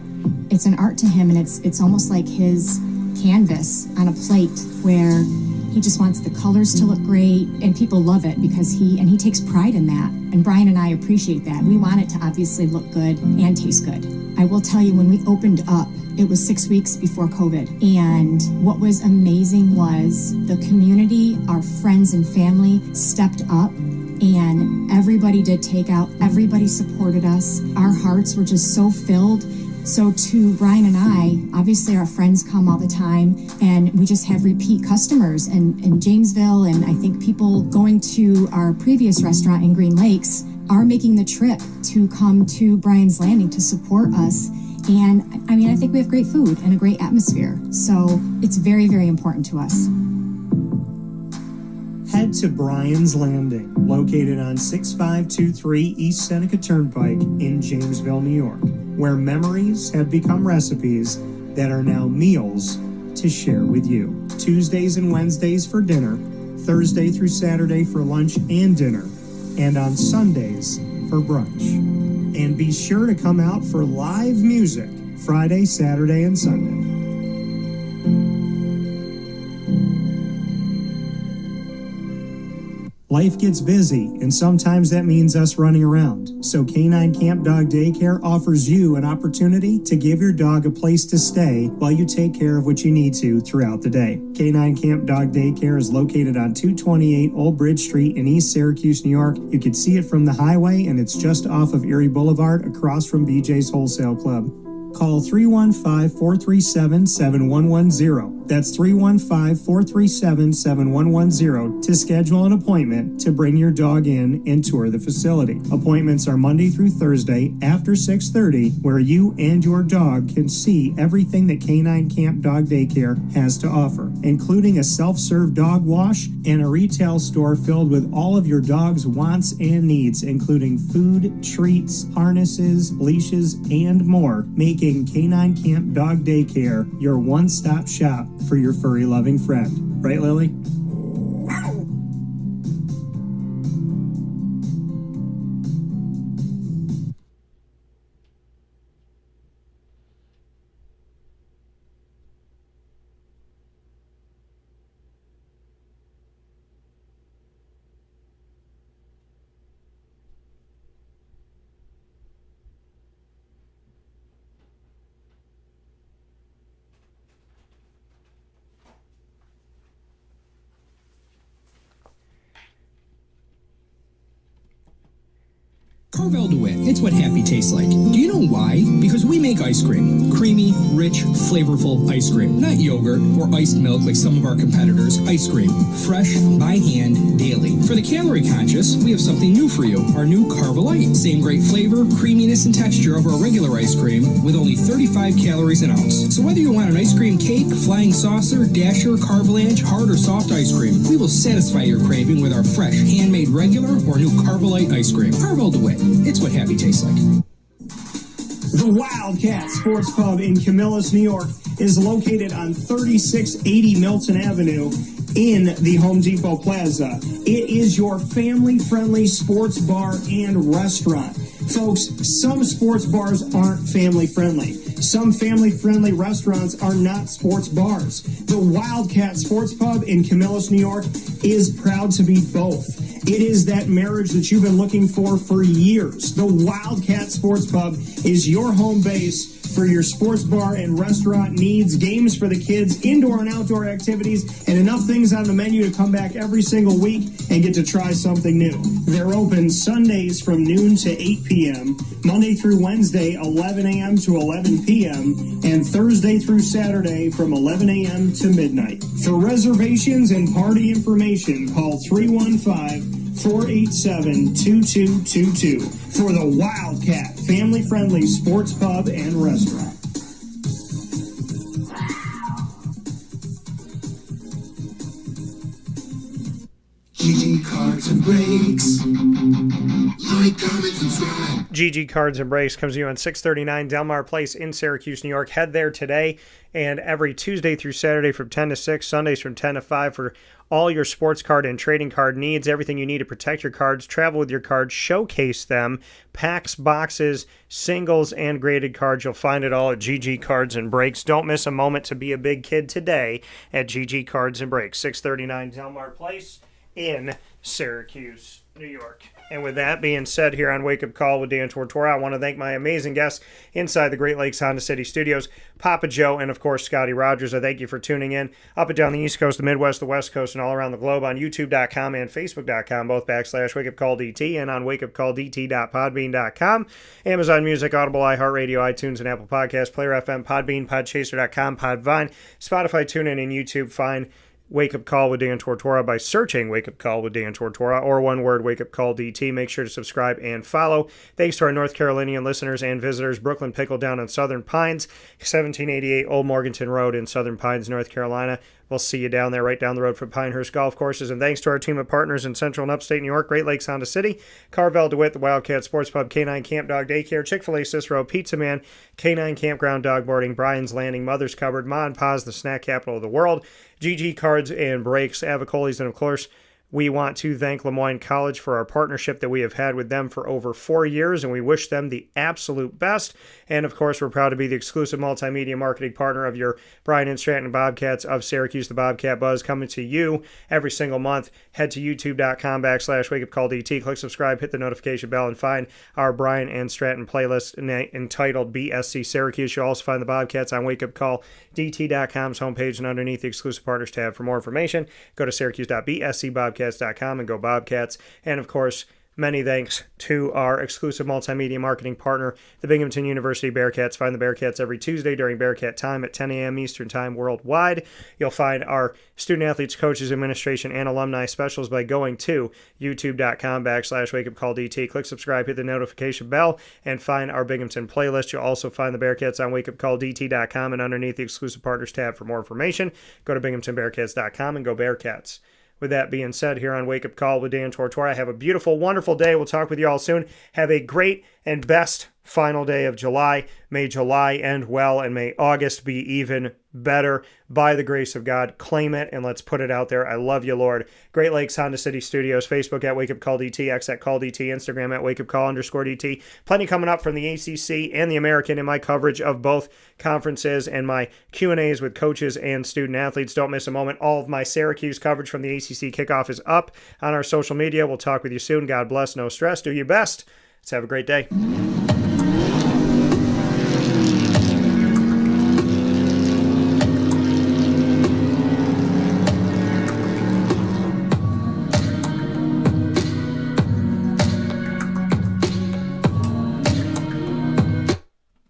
it's an art to him, and it's almost like his canvas on a plate where he just wants the colors to look great, and people love it because he takes pride in that. And Bryan and I appreciate that. We want it to obviously look good and taste good. I will tell you, when we opened up, it was 6 weeks before COVID. And what was amazing was the community, our friends and family stepped up, and everybody did takeout. Everybody supported us. Our hearts were just so filled. So to Bryan and I, obviously our friends come all the time, and we just have repeat customers in Jamesville, and I think people going to our previous restaurant in Green Lakes are making the trip to come to Bryan's Landing to support us. And I mean, I think we have great food and a great atmosphere. So it's very, very important to us. Head to Bryan's Landing, located on 6523 East Seneca Turnpike in Jamesville, New York, where memories have become recipes that are now meals to share with you. Tuesdays and Wednesdays for dinner, Thursday through Saturday for lunch and dinner, and on Sundays for brunch. And be sure to come out for live music Friday, Saturday, and Sunday. Life gets busy, and sometimes that means us running around. So Canine Camp Dog Daycare offers you an opportunity to give your dog a place to stay while you take care of what you need to throughout the day. Canine Camp Dog Daycare is located on 228 Old Bridge Street in East Syracuse, New York. You can see it from the highway, and it's just off of Erie Boulevard across from BJ's Wholesale Club. Call 315-437-7110. That's 315-437-7110 to schedule an appointment to bring your dog in and tour the facility. Appointments are Monday through Thursday after 6:30, where you and your dog can see everything that Canine Camp Dog Daycare has to offer, including a self-serve dog wash and a retail store filled with all of your dog's wants and needs, including food, treats, harnesses, leashes, and more, making Canine Camp Dog Daycare your one-stop shop for your furry loving friend. Right, Lily? Carvel DeWitt, it's what happy tastes like. Do you know why? Because we make ice cream. Creamy, rich, flavorful ice cream. Not yogurt or iced milk like some of our competitors. Ice cream. Fresh, by hand, daily. For the calorie conscious, we have something new for you. Our new Carvelite. Same great flavor, creaminess, and texture of our regular ice cream with only 35 calories an ounce. So whether you want an ice cream cake, flying saucer, dasher, carvalanche, hard or soft ice cream, we will satisfy your craving with our fresh, handmade regular or new Carvelite ice cream. Carvel DeWitt. It's what happy tastes like. The Wildcat Sports Pub in Camillus, New York is located on 3680 Milton Avenue in the Home Depot Plaza. It is your family-friendly sports bar and restaurant. Folks, some sports bars aren't family-friendly. Some family-friendly restaurants are not sports bars. The Wildcat Sports Pub in Camillus, New York is proud to be both. It is that marriage that you've been looking for years. The Wildcat Sports Pub is your home base for your sports bar and restaurant needs, games for the kids, indoor and outdoor activities, and enough things on the menu to come back every single week and get to try something new. They're open Sundays from noon to 8 p.m., Monday through Wednesday, 11 a.m. to 11 p.m., and Thursday through Saturday from 11 a.m. to midnight. For reservations and party information, call 315-487-2222 for the Wildcat family-friendly sports pub and restaurant. GG Cards and Breaks. Like, comment, subscribe. GG Cards and Breaks comes to you on 639 Delmar Place in Syracuse, New York. Head there today and every Tuesday through Saturday from 10 to 6, Sundays from 10 to 5 for all your sports card and trading card needs. Everything you need to protect your cards, travel with your cards, showcase them, packs, boxes, singles, and graded cards. You'll find it all at GG Cards and Breaks. Don't miss a moment to be a big kid today at GG Cards and Breaks, 639 Delmar Place in Syracuse, New York. And with that being said, here on Wake Up Call with Dan Tortora, I want to thank my amazing guests inside the Great Lakes Honda City Studios, Papa Joe, and of course, Scottie Rodgers. I thank you for tuning in up and down the East Coast, the Midwest, the West Coast, and all around the globe on YouTube.com and Facebook.com, both / Wake Up Call DT, and on wakeupcalldt.podbean.com, Amazon Music, Audible, iHeartRadio, iTunes, and Apple Podcasts, Player FM, Podbean, Podchaser.com, Podvine, Spotify, TuneIn, and YouTube. Find Wake Up Call with Dan Tortora by searching Wake Up Call with Dan Tortora, or one word, Wake Up Call DT. Make sure to subscribe and follow. Thanks to our North Carolinian listeners and visitors. Brooklyn Pickle down on Southern Pines, 1788 Old Morganton Road in Southern Pines, North Carolina. We'll see you down there, right down the road from Pinehurst Golf Courses. And thanks to our team of partners in Central and Upstate New York, Great Lakes Honda City, Carvel DeWitt, the Wildcat Sports Pub, K9 Camp Dog Daycare, Chick-fil-A Cicero, Pizza Man, K9 Campground Dog Boarding, Brian's Landing, Mother's Cupboard, Ma and Pa's, the snack capital of the world, GG Cards and Breaks, Avicoli's, and of course, we want to thank Lemoyne College for our partnership that we have had with them for over 4 years, and we wish them the absolute best. And of course, we're proud to be the exclusive multimedia marketing partner of your Bryan and Stratton Bobcats of Syracuse, the Bobcat Buzz, coming to you every single month. Head to youtube.com / wakeupcalldt, click subscribe, hit the notification bell, and find our Bryan and Stratton playlist entitled BSC Syracuse. You'll also find the Bobcats on wakeupcalldt.com's homepage, and underneath the exclusive partners tab. For more information, go to syracuse.bscbobcats.com and go Bobcats. And of course, many thanks to our exclusive multimedia marketing partner, the Binghamton University Bearcats. Find the Bearcats every Tuesday during Bearcat time at 10 a.m. Eastern Time worldwide. You'll find our student athletes, coaches, administration, and alumni specials by going to youtube.com / wakeupcalldt. Click subscribe, hit the notification bell, and find our Binghamton playlist. You'll also find the Bearcats on wakeupcalldt.com and underneath the exclusive partners tab. For more information, go to binghamtonbearcats.com and go Bearcats. With that being said, here on Wake Up Call with Dan Tortora, have a beautiful, wonderful day. We'll talk with you all soon. Have a great and best final day of July. May July end well, and may August be even better. By the grace of God, claim it, and let's put it out there. I love you, Lord. Great Lakes Honda City Studios, Facebook at Wake Up Call DT, X at Call DT, Instagram at Wake Up Call _DT. Plenty coming up from the ACC and the American in my coverage of both conferences and my Q&As with coaches and student athletes. Don't miss a moment. All of my Syracuse coverage from the ACC kickoff is up on our social media. We'll talk with you soon. God bless. No stress. Do your best. Let's have a great day.